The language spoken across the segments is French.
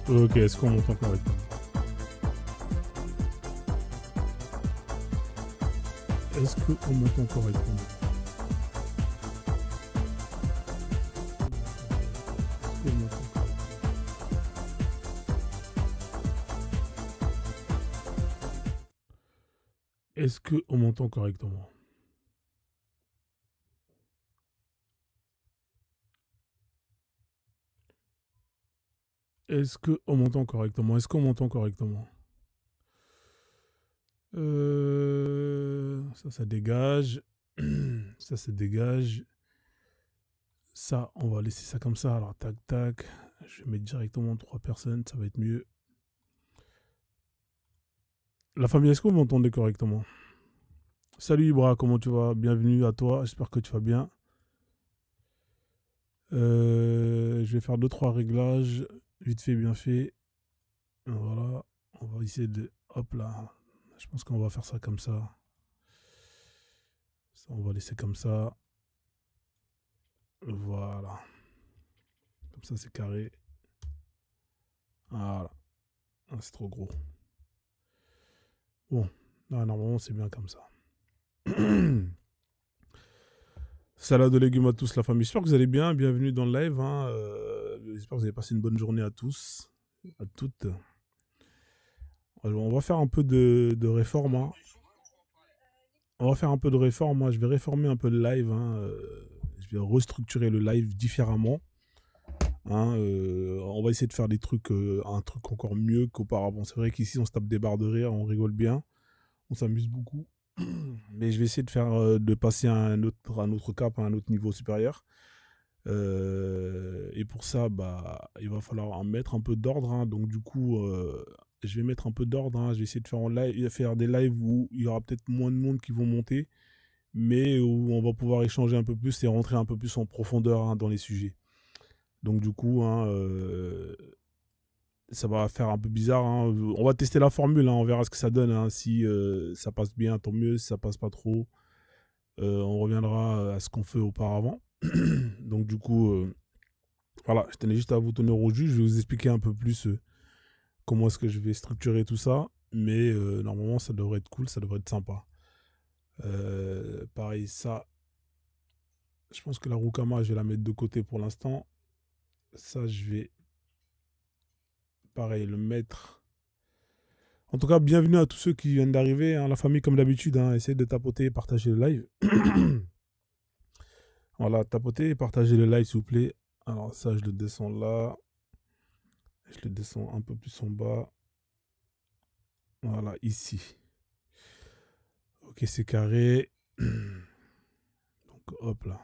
Ok, est-ce qu'on m'entend correctement? Est-ce qu'on m'entend correctement? Est-ce qu'on m'entend correctement? Est-ce qu'on m'entend correctement? Est-ce qu'on m'entend correctement? Est-ce qu'on m'entend correctement? Ça dégage. Ça dégage. Ça, on va laisser ça comme ça. Alors, tac, tac. Je vais mettre directement 3 personnes, ça va être mieux. La famille, est-ce que vous m'entendez correctement? Salut Ibra, comment tu vas? Bienvenue à toi, j'espère que tu vas bien. Je vais faire deux trois réglages, vite fait, bien fait. Voilà, on va essayer de... Hop là, je pense qu'on va faire ça comme ça. Ça, on va laisser comme ça. Voilà, comme ça c'est carré. Voilà, ah, c'est trop gros. Bon, là, normalement c'est bien comme ça. Salade de légumes à tous la famille, j'espère que vous allez bien, bienvenue dans le live. Hein. J'espère que vous avez passé une bonne journée à tous, à toutes. Alors, on va faire un peu de réforme. Hein. On va faire un peu de réforme. Moi, je vais réformer un peu le live. Hein. Je vais restructurer le live différemment. Hein. On va essayer de faire des trucs, un truc encore mieux qu'auparavant. C'est vrai qu'ici, on se tape des barres de rire, on rigole bien, on s'amuse beaucoup. Mais je vais essayer de faire, de passer à un autre cap, à un autre niveau supérieur. Et pour ça, bah, il va falloir en mettre un peu d'ordre. Hein. Donc du coup, je vais mettre un peu d'ordre. Hein. Je vais essayer de faire des lives où il y aura peut-être moins de monde qui vont monter, mais où on va pouvoir échanger un peu plus et rentrer un peu plus en profondeur, hein, dans les sujets. Donc du coup, hein, ça va faire un peu bizarre. Hein. On va tester la formule, hein. On verra ce que ça donne. Hein. Si ça passe bien, tant mieux. Si ça passe pas trop, on reviendra à ce qu'on fait auparavant. Donc du coup, voilà, je tenais juste à vous tenir au jus. Je vais vous expliquer un peu plus comment est-ce que je vais structurer tout ça. Mais normalement, ça devrait être cool, ça devrait être sympa. Pareil, ça, je pense que la Rukama, je vais la mettre de côté pour l'instant. Ça, je vais, pareil, le mettre. En tout cas, bienvenue à tous ceux qui viennent d'arriver. Hein, la famille, comme d'habitude, hein, essayez de tapoter et partager le live. Voilà, tapotez et partagez le live, s'il vous plaît. Alors, ça, je le descends là. Je le descends un peu plus en bas. Voilà, ici. Ok, c'est carré. Donc, hop là.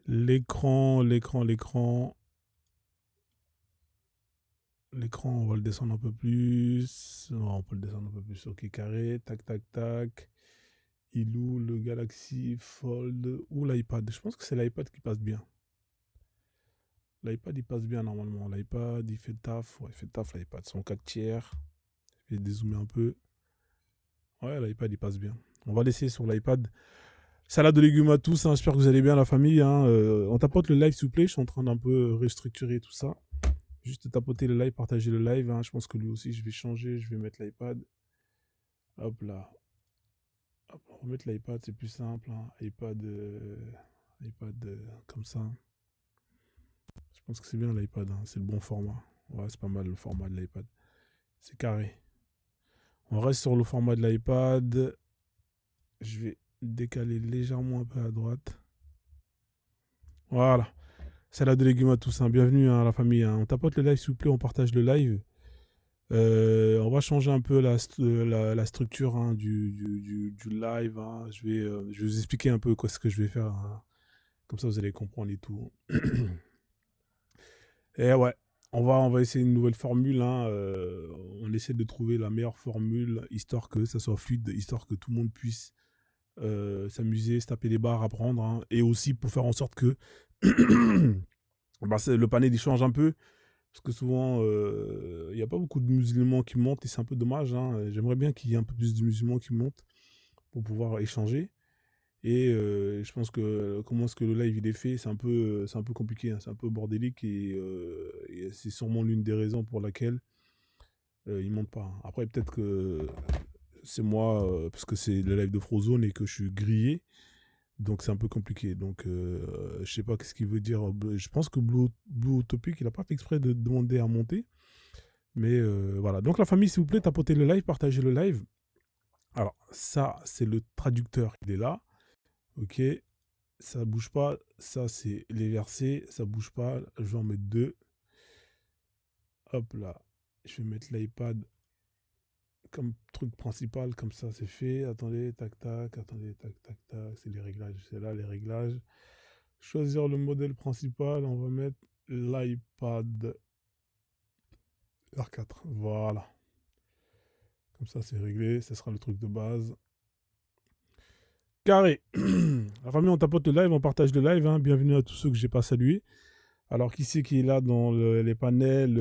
L'écran. L'écran, on va le descendre un peu plus. Non, on peut le descendre un peu plus. Ok, carré. Tac, tac, tac. Il ou le Galaxy Fold ou l'iPad. Je pense que c'est l'iPad qui passe bien. L'iPad, il passe bien normalement. L'iPad, il fait le taf. Ouais, il fait le taf, l'iPad. Son 4 tiers. Je vais dézoomer un peu. Ouais, l'iPad, il passe bien. On va laisser sur l'iPad. Salade de légumes à tous. Hein. J'espère que vous allez bien, la famille. Hein. On tapote le live, s'il vous plaît. Je suis en train d'un peu restructurer tout ça. Juste tapoter le live, partager le live. Hein. Je pense que lui aussi, je vais changer. Je vais mettre l'iPad. Hop là. Hop, on va mettre l'iPad, c'est plus simple. Hein. iPad comme ça. Je pense que c'est bien l'iPad. Hein. C'est le bon format. Ouais, c'est pas mal le format de l'iPad. C'est carré. On reste sur le format de l'iPad. Je vais décaler légèrement un peu à droite. Voilà. Salade de légumes à tous. Hein. Bienvenue, hein, à la famille. Hein. On tapote le live, s'il vous plaît. On partage le live. On va changer un peu la structure, hein, du live. Hein. Je vais vous expliquer un peu quoi ce que je vais faire. Hein. Comme ça, vous allez comprendre et tout. Et ouais, on va essayer une nouvelle formule. Hein. On essaie de trouver la meilleure formule, histoire que ça soit fluide, histoire que tout le monde puisse s'amuser, se taper des barres, apprendre. Hein. Et aussi pour faire en sorte que bah, le panel il change un peu. Parce que souvent, il n'y a pas beaucoup de musulmans qui montent et c'est un peu dommage. Hein. J'aimerais bien qu'il y ait un peu plus de musulmans qui montent pour pouvoir échanger. Et je pense que comment est-ce que le live il est fait, c'est un peu compliqué, hein, c'est un peu bordélique et c'est sûrement l'une des raisons pour laquelle il monte pas, hein. Après, peut-être que c'est moi, parce que c'est le live de Frozone et que je suis grillé, donc c'est un peu compliqué. Donc je sais pas qu'est-ce qu'il veut dire. Je pense que Blue Topic, il a pas fait exprès de demander à monter. Mais voilà. Donc la famille, s'il vous plaît, tapotez le live, partagez le live. Alors ça, c'est le traducteur, il est là. Ok, ça bouge pas. Ça, c'est les versets, ça bouge pas. Je vais en mettre deux. Hop là. Je vais mettre l'iPad comme truc principal, comme ça c'est fait. Attendez, tac tac, attendez, tac tac tac. C'est les réglages, c'est là les réglages. Choisir le modèle principal, on va mettre l'iPad R4. Voilà. Comme ça c'est réglé, ce sera le truc de base. Carré. La famille, on tapote le live, on partage le live, hein. Bienvenue à tous ceux que j'ai pas salués. Alors, qui c'est qui est là dans les panels?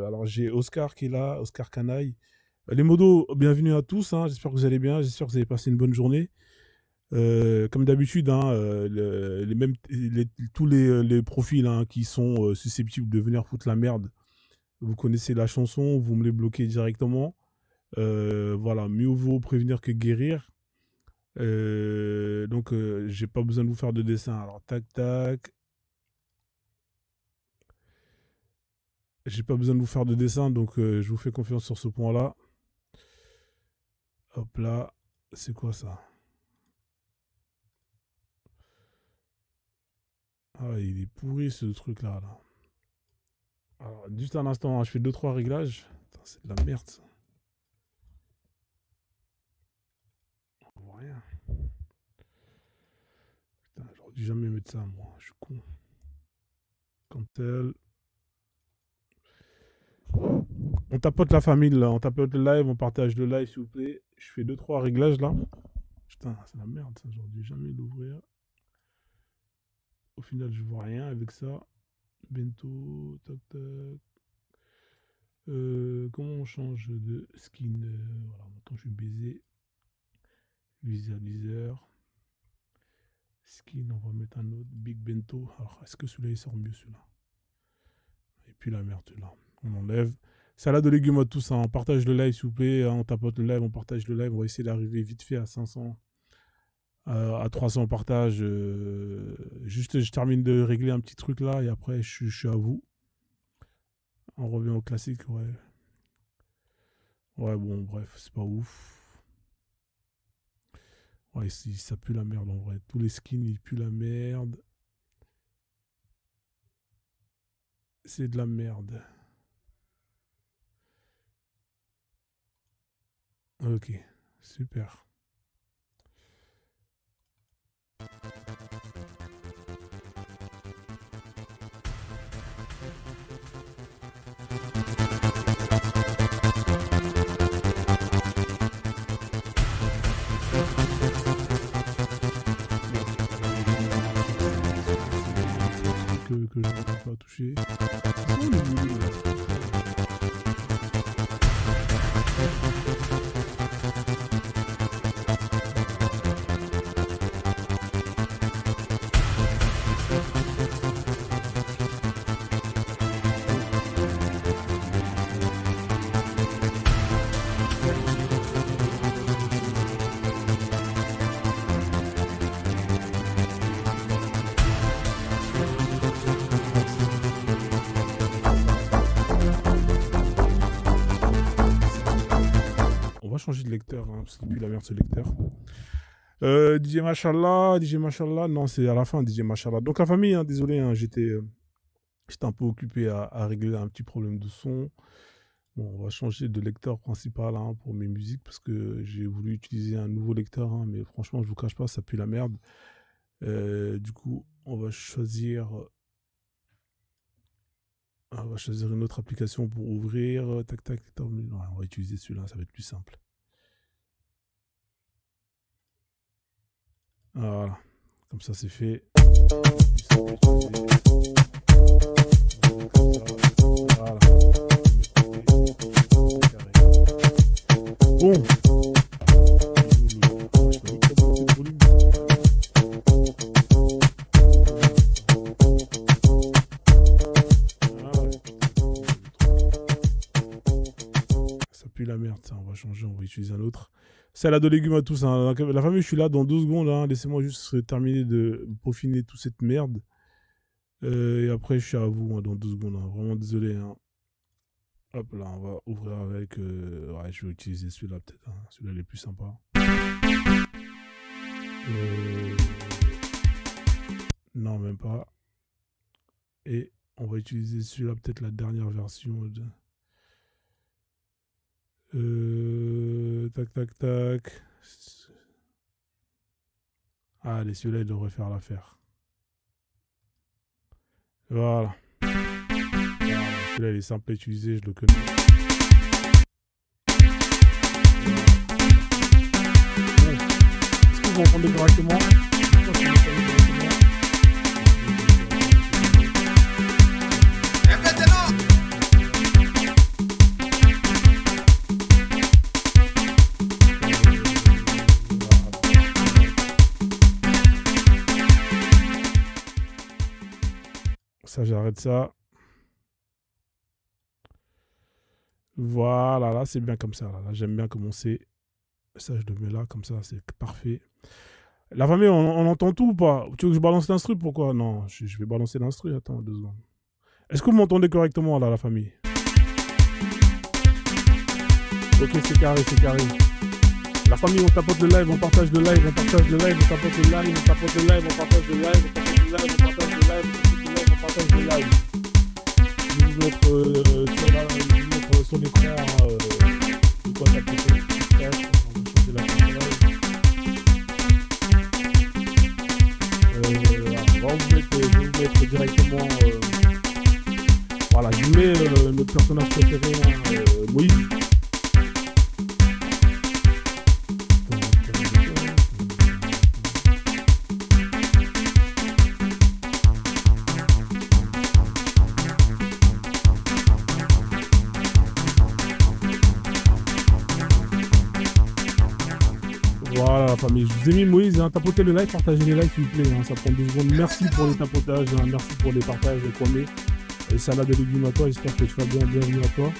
Alors, j'ai Oscar qui est là, Oscar Canaille. Les modos, bienvenue à tous, hein. J'espère que vous allez bien, j'espère que vous avez passé une bonne journée. Comme d'habitude, hein, tous les profils, hein, qui sont susceptibles de venir foutre la merde, vous connaissez la chanson, vous me les bloquez directement. Voilà, mieux vaut prévenir que guérir. Donc, j'ai pas besoin de vous faire de dessin. Alors, tac, tac. J'ai pas besoin de vous faire de dessin, donc je vous fais confiance sur ce point-là. Hop là. C'est quoi ça? Ah, il est pourri ce truc-là, là. Alors, juste un instant, hein, je fais 2-3 réglages. Putain, c'est de la merde, ça. On voit rien. Putain, j'aurais dû jamais mettre ça, moi. Je suis con. Cantel. On tapote la famille, là. On tapote le live, on partage le live, s'il vous plaît. Je fais 2-3 réglages, là. Putain, c'est la merde, ça. J'aurais dû jamais l'ouvrir. Au final, je vois rien avec ça. Bento, tac, tac. Comment on change de skin? Voilà, maintenant je suis baisé. Visualiseur. Skin, on va mettre un autre. Big Bento. Alors, est-ce que celui-là il sort mieux, celui-là? Et puis la merde, celui-là. On enlève. Salade de légumes à tous, hein. On partage le live, s'il vous plaît. On tapote le live, on partage le live. On va essayer d'arriver vite fait à 500. À 300 partages. Juste, je termine de régler un petit truc là et après, je suis à vous. On revient au classique, ouais. Ouais, bon, bref, c'est pas ouf. Ouais, ça pue la merde en vrai. Tous les skins, ils puent la merde. C'est de la merde. Ok, super. Que je ne peux pas toucher. On va changer de lecteur, hein, parce qu'il pue la merde ce lecteur. DJ Machallah, non, c'est à la fin, DJ Machallah. Donc la famille, hein, désolé, hein, j'étais un peu occupé à régler un petit problème de son. Bon, on va changer de lecteur principal, hein, pour mes musiques parce que j'ai voulu utiliser un nouveau lecteur, hein, mais franchement, je vous cache pas, ça pue la merde. Du coup, on va choisir une autre application pour ouvrir. Tac, tac, tac. Non, on va utiliser celui-là, ça va être plus simple. Voilà, comme ça c'est fait. Voilà. Bon. merde, ça, on va changer, on va utiliser un autre. Salade de légumes à tous. Hein. La famille, je suis là dans 2 secondes. Hein. Laissez-moi juste terminer de peaufiner toute cette merde. Et après, je suis à vous hein, dans 2 secondes. Hein. Vraiment désolé. Hein. Hop là, on va ouvrir avec... Ouais, je vais utiliser celui-là peut-être. Hein. Celui-là, il est plus sympa. Non, même pas. Et on va utiliser celui-là, peut-être la dernière version de... Tac, tac, tac. Ah, allez, celui-là, il devrait faire l'affaire. Voilà. Celui-là, il est simple à utiliser, je le connais. Bon. Est-ce que vous entendez correctement? Ça, j'arrête ça. Voilà, là, c'est bien comme ça. Là, j'aime bien commencer. Ça, je le mets là, comme ça, c'est parfait. La famille, on entend tout ou pas? Tu veux que je balance l'instru? Pourquoi? Non, je vais balancer l'instru. Attends, 2 secondes. Est-ce que vous m'entendez correctement, là, la famille? Ok, c'est carré, c'est carré. La famille, on tapote le live, on partage le live, on partage le live, on tapote le live, on tapote le live, on partage le live, on tapote le live, on partage le live, on partage le live. Je vais vous mettre sur l'écran de quoi tapoter. On va changer la caméra. On va vous mettre directement... voilà, je vous mets notre personnage préféré, Moïse. Voilà la famille, je vous ai mis Moïse, hein, tapotez le like, partagez les likes s'il vous plaît, hein, ça prend 2 secondes. Merci pour les tapotages, hein, merci pour les partages, les premiers. Salade de légumes à toi, j'espère que tu vas bien, bienvenue à toi.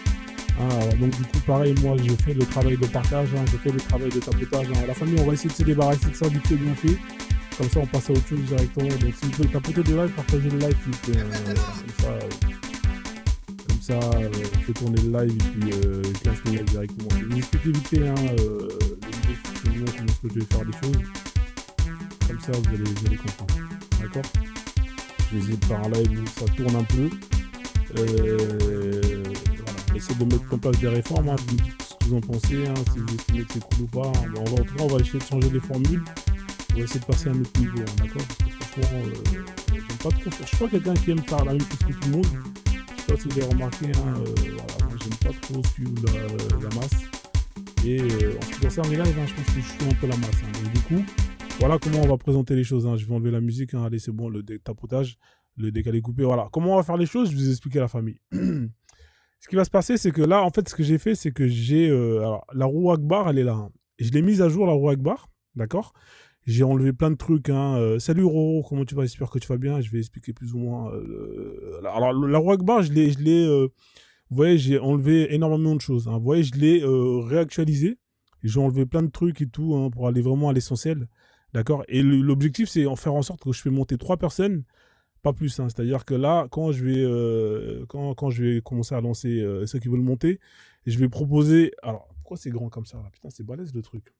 Hein, donc du coup pareil, moi je fais le travail de partage, hein, je fais le travail de tapotage. Hein. La famille, on va essayer de se débarrasser de ça vite fait, bien fait. Comme ça on passe à autre chose directement. Donc si vous pouvez tapoter le live, partagez le live s'il vous plaît. Comme ça, on fait tourner le live et puis classe le live directement. Je vais vous expliquer vite fait comment est-ce que je vais faire les choses. Comme ça vous allez comprendre. D'accord? Je vais essayer de faire un live où ça tourne un peu. Voilà. On essaie de mettre en place des réformes. Hein. Vous me dites ce que vous en pensez, hein, si vous estimez que c'est cool ou pas. Hein. En tout cas, on va essayer de changer les formules. On va essayer de passer à un autre niveau. Hein, d'accord? Parce que franchement, j'aime pas trop. Je suis pas quelqu'un qui aime faire la même chose que tout le monde. Je sais pas si vous avez remarqué. Hein, voilà, j'aime pas trop suivre la masse. Et en ce qui concerne les lives, hein, je pense que je suis un peu la masse. Hein. Donc, du coup, voilà comment on va présenter les choses. Hein. Je vais enlever la musique. Hein. Allez, c'est bon, le tapotage, le décalé coupé. Voilà. Comment on va faire les choses? Je vais vous expliquer à la famille. Ce qui va se passer, c'est que là, en fait, ce que j'ai fait, c'est que j'ai... alors, la roue Akbar, elle est là. Hein. Je l'ai mise à jour, la roue Akbar. D'accord? J'ai enlevé plein de trucs. Hein. Salut Roro, comment tu vas? J'espère que tu vas bien. Je vais expliquer plus ou moins. Alors, la roue Akbar, je l'ai vous voyez, j'ai enlevé énormément de choses. Hein. Vous voyez, je l'ai réactualisé. J'ai enlevé plein de trucs et tout hein, pour aller vraiment à l'essentiel. D'accord? Et l'objectif, c'est en faire en sorte que je fais monter 3 personnes, pas plus. Hein. C'est-à-dire que là, quand je vais commencer à lancer ceux qui veulent monter, je vais proposer... Alors, pourquoi c'est grand comme ça là? Putain, c'est balèze le truc.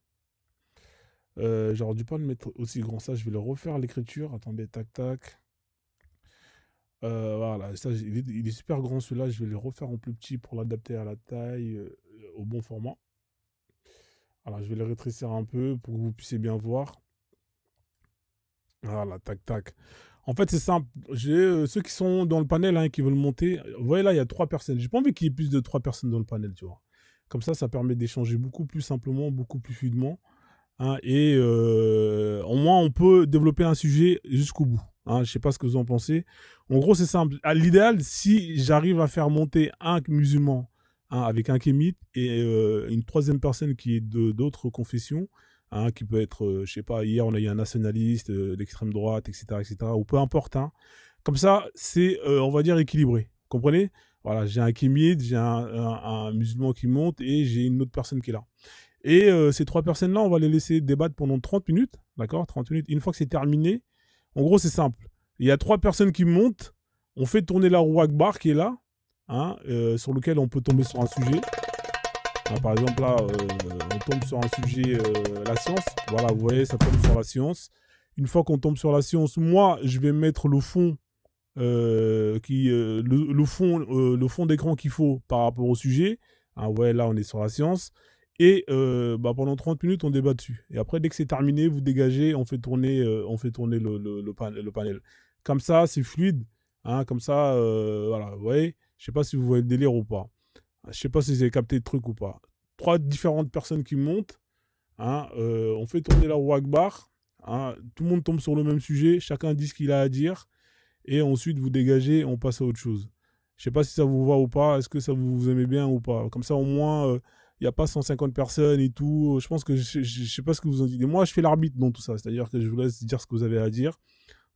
J'aurais dû pas le mettre aussi grand. Ça, je vais le refaire l'écriture. Attendez, tac, tac. Voilà, ça, il est super grand celui-là. Je vais le refaire en plus petit pour l'adapter à la taille, au bon format. Alors, je vais le rétrécir un peu pour que vous puissiez bien voir. Voilà, tac, tac. En fait, c'est simple. J'ai ceux qui sont dans le panel, hein, qui veulent monter. Vous voyez là, il y a 3 personnes. J'ai pas envie qu'il y ait plus de 3 personnes dans le panel, tu vois. Comme ça permet d'échanger beaucoup plus simplement, beaucoup plus fluidement. Hein, et au moins, on peut développer un sujet jusqu'au bout. Hein, je sais pas ce que vous en pensez. En gros, c'est simple. À l'idéal, si j'arrive à faire monter un musulman hein, avec un kémite et une 3e personne qui est d'autres confessions, hein, qui peut être, je sais pas, hier on a eu un nationaliste d'extrême droite, etc., etc., ou peu importe. Hein. Comme ça, c'est, on va dire, équilibré. Comprenez? Voilà, j'ai un kémite, j'ai un musulman qui monte et j'ai une autre personne qui est là. Et ces trois personnes-là, on va les laisser débattre pendant 30 minutes, d'accord? 30 minutes. Une fois que c'est terminé, en gros, c'est simple. Il y a trois personnes qui montent, on fait tourner la roue Akbar qui est là, hein, sur lequel on peut tomber sur un sujet. Hein, par exemple, là, on tombe sur un sujet, la science. Voilà, vous voyez, ça tombe sur la science. Une fois qu'on tombe sur la science, moi, je vais mettre le fond, le fond d'écran qu'il faut par rapport au sujet. Hein, ouais, là, on est sur la science. Et pendant 30 minutes, on débat dessus. Et après, dès que c'est terminé, vous dégagez, on fait tourner le panel. Comme ça, c'est fluide. Hein, comme ça, voilà, vous voyez. Je sais pas si vous voyez le délire ou pas. Je sais pas si vous avez capté le truc ou pas. Trois différentes personnes qui montent. Hein, on fait tourner la roue Akbar. Hein, tout le monde tombe sur le même sujet. Chacun dit ce qu'il a à dire. Et ensuite, vous dégagez, on passe à autre chose. Je sais pas si ça vous va ou pas. Est-ce que ça vous aimez bien ou pas? Comme ça, au moins, il n'y a pas 150 personnes et tout. Je pense que je sais pas ce que vous en dites. Moi, je fais l'arbitre dans tout ça. C'est-à-dire que je vous laisse dire ce que vous avez à dire.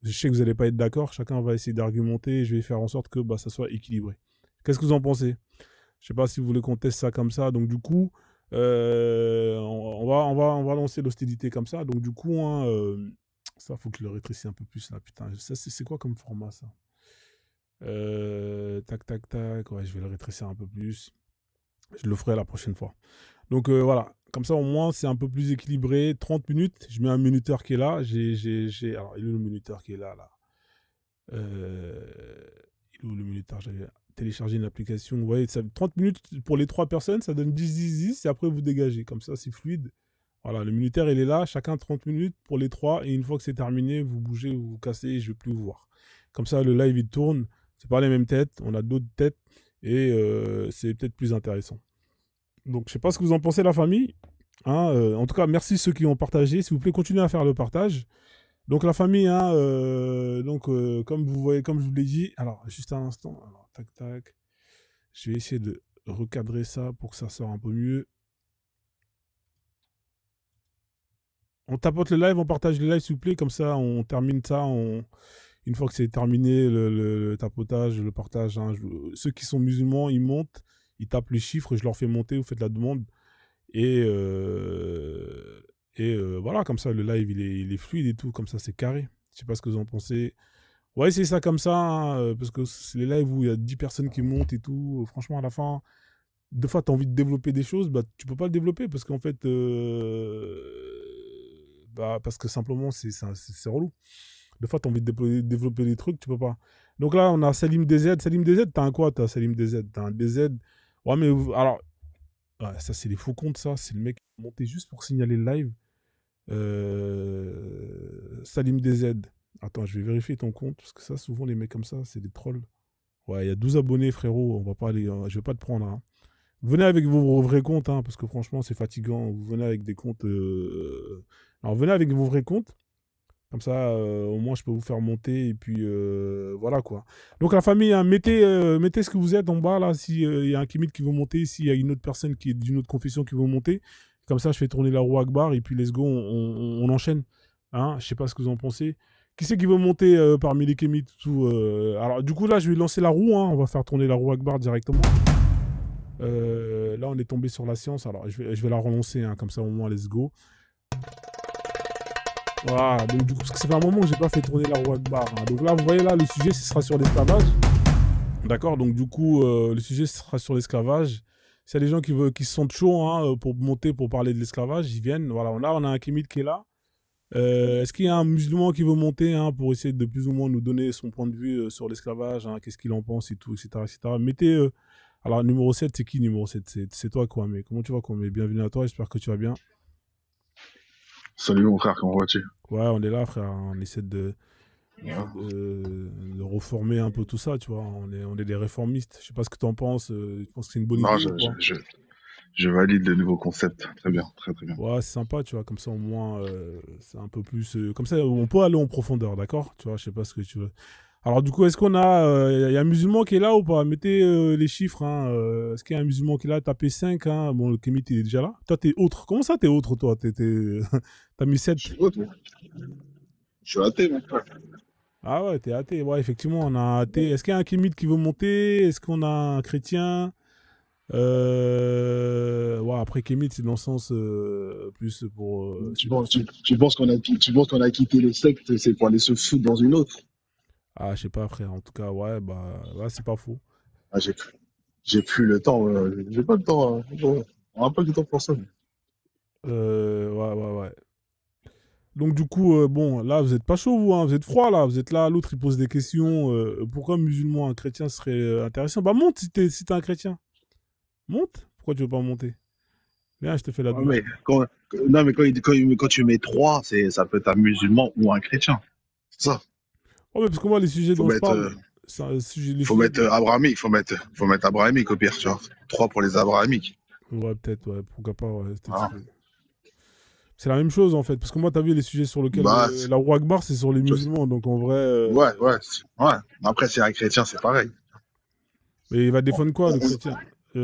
Je sais que vous n'allez pas être d'accord. Chacun va essayer d'argumenter. Et je vais faire en sorte que ça soit équilibré. Qu'est-ce que vous en pensez? Je sais pas si vous voulez qu'on teste ça comme ça. Donc, du coup, on va lancer l'hostilité comme ça. Donc, du coup, hein, ça, faut que je le rétrécisse un peu plus là. Putain, ça, c'est quoi comme format ça? Tac, tac, tac. Ouais, je vais le rétrécir un peu plus. Je le ferai la prochaine fois. Donc voilà, comme ça au moins c'est un peu plus équilibré. 30 minutes, je mets un minuteur qui est là. Alors, il est où le minuteur qui est là, là Il est où le minuteur? J'avais téléchargé une application. Vous voyez, 30 minutes pour les trois personnes, ça donne 10 et après vous dégagez. Comme ça, c'est fluide. Voilà, le minuteur, il est là. Chacun 30 minutes pour les trois. Et une fois que c'est terminé, vous bougez, vous vous cassez et je ne vais plus vous voir. Comme ça, le live, il tourne. C'est pas les mêmes têtes. On a d'autres têtes. Et c'est peut-être plus intéressant. Donc, je sais pas ce que vous en pensez, la famille. Hein, en tout cas, merci ceux qui ont partagé. S'il vous plaît, continuez à faire le partage. Donc, la famille, hein, comme vous voyez, comme je vous l'ai dit. Alors, juste un instant. Alors, tac, tac. Je vais essayer de recadrer ça pour que ça sorte un peu mieux. On tapote le live, on partage le live, s'il vous plaît. Comme ça, on termine ça. Une fois que c'est terminé, le tapotage, le partage. Hein, ceux qui sont musulmans, ils montent. Ils tapent les chiffres. Je leur fais monter. Vous faites la demande. Et voilà, comme ça, le live, il est fluide et tout. Comme ça, c'est carré. Je sais pas ce que vous en pensez. Ouais, c'est ça comme ça. Hein, parce que c'est les lives où il y a 10 personnes qui montent et tout. Franchement, à la fin, deux fois, tu as envie de développer des choses. Tu peux pas le développer parce qu'en fait... parce que simplement, c'est relou. Des fois, tu as envie de développer des trucs, tu peux pas. Donc là, on a Salim DZ. Salim DZ, t'as un quoi, t'as Salim DZ? T'as un DZ. Ouais, mais alors, ouais, ça, c'est les faux comptes, ça. C'est le mec qui est monté juste pour signaler le live. Salim DZ. Attends, je vais vérifier ton compte, parce que ça, souvent, les mecs comme ça, c'est des trolls. Ouais, il y a 12 abonnés, frérot. On va pas aller, je vais pas te prendre. Hein. Venez avec vos vrais comptes, hein, parce que franchement, c'est fatigant. Vous venez avec des comptes. Alors, venez avec vos vrais comptes. Comme ça, au moins, je peux vous faire monter. Et puis, voilà, quoi. Donc, la famille, hein, mettez ce que vous êtes en bas, là. S'il y a un Kimit qui veut monter, s'il y a une autre personne qui est d'une autre confession qui veut monter. Comme ça, je fais tourner la roue Akbar. Et puis, let's go, on enchaîne. Hein, je sais pas ce que vous en pensez. Qui c'est qui veut monter parmi les Kimit tout, Alors, du coup, là, je vais lancer la roue. Hein. On va faire tourner la roue Akbar directement. Là, on est tombé sur la science. Alors, je vais la relancer. Hein, comme ça, au moins, let's go. Voilà, donc du coup, parce que ça fait un moment que j'ai pas fait tourner la roue Akbar. Hein. Donc là, vous voyez là, le sujet, ce sera sur l'esclavage. D'accord, donc du coup, le sujet sera sur l'esclavage. S'il y a des gens qui se sentent chauds hein, pour monter, pour parler de l'esclavage, ils viennent. Voilà, on a un Kémite qui est là. Est-ce qu'il y a un musulman qui veut monter hein, pour essayer de plus ou moins nous donner son point de vue sur l'esclavage, hein, qu'est-ce qu'il en pense et tout, etc. etc. Mettez... alors, numéro 7, c'est qui numéro 7? C'est toi, quoi, mais comment tu vas, quoi, mais bienvenue à toi, j'espère que tu vas bien. Salut mon frère, comment vas-tu? Ouais, on est là, frère. On essaie de reformer un peu tout ça, tu vois. On est des réformistes. Je sais pas ce que tu en penses. Tu penses que c'est une bonne Non, idée ou pas? je valide le nouveau concept. Très bien, très très bien. Ouais, c'est sympa, tu vois. Comme ça, au moins, c'est un peu plus. Comme ça, on peut aller en profondeur, d'accord? Tu vois, je sais pas ce que tu veux. Alors, du coup, est-ce qu'on a. Y a un musulman qui est là ou pas? Mettez les chiffres. Hein, est-ce qu'il y a un musulman qui est là? Tapez 5. Hein. Bon, le Kémit, il est déjà là. Toi, t'es autre. Comment ça, t'es autre, toi? T'as mis 7. Je suis autre, moi. Je suis athée, mon frère. Ah ouais, t'es athée. Ouais, effectivement, on a un athée. Est-ce qu'il y a un kémite qui veut monter? Est-ce qu'on a un chrétien? Ouais, après kémite, c'est dans le sens plus pour. Tu penses tu penses qu'on a quitté les sectes, c'est pour aller se foutre dans une autre? Ah, je sais pas, frère. En tout cas, ouais, bah, là, c'est pas faux. Ah, j'ai plus le temps, j'ai pas le temps, on n'a pas du temps pour ça. Ouais, ouais, ouais. Donc, du coup, bon, là, vous êtes pas chaud, vous, hein, vous êtes froid, là. Vous êtes là, l'autre, il pose des questions. Pourquoi musulman, un chrétien serait intéressant? Bah, monte si t'es un chrétien. Monte. Pourquoi tu veux pas monter? Viens, je te fais la Ouais, douche. mais non, mais quand tu mets trois, ça peut être un musulman ou un chrétien. C'est ça. Oh, mais parce que moi, les sujets Faut dont je mettre, parle, euh, les faut sujets. mettre abrahamique, faut mettre abrahamique au pire, tu vois. Trois pour les abrahamiques. Ouais, peut-être, ouais, pourquoi pas, ouais, Voilà. c'est la même chose, en fait. Parce que moi, t'as vu les sujets sur lesquels. Bah, La roue Akbar, c'est sur les tu vois, musulmans. Donc, en vrai. ouais, ouais, ouais. Après, c'est un chrétien, c'est pareil. Mais il va On, défendre quoi, on, le on- chrétien? ouais, Si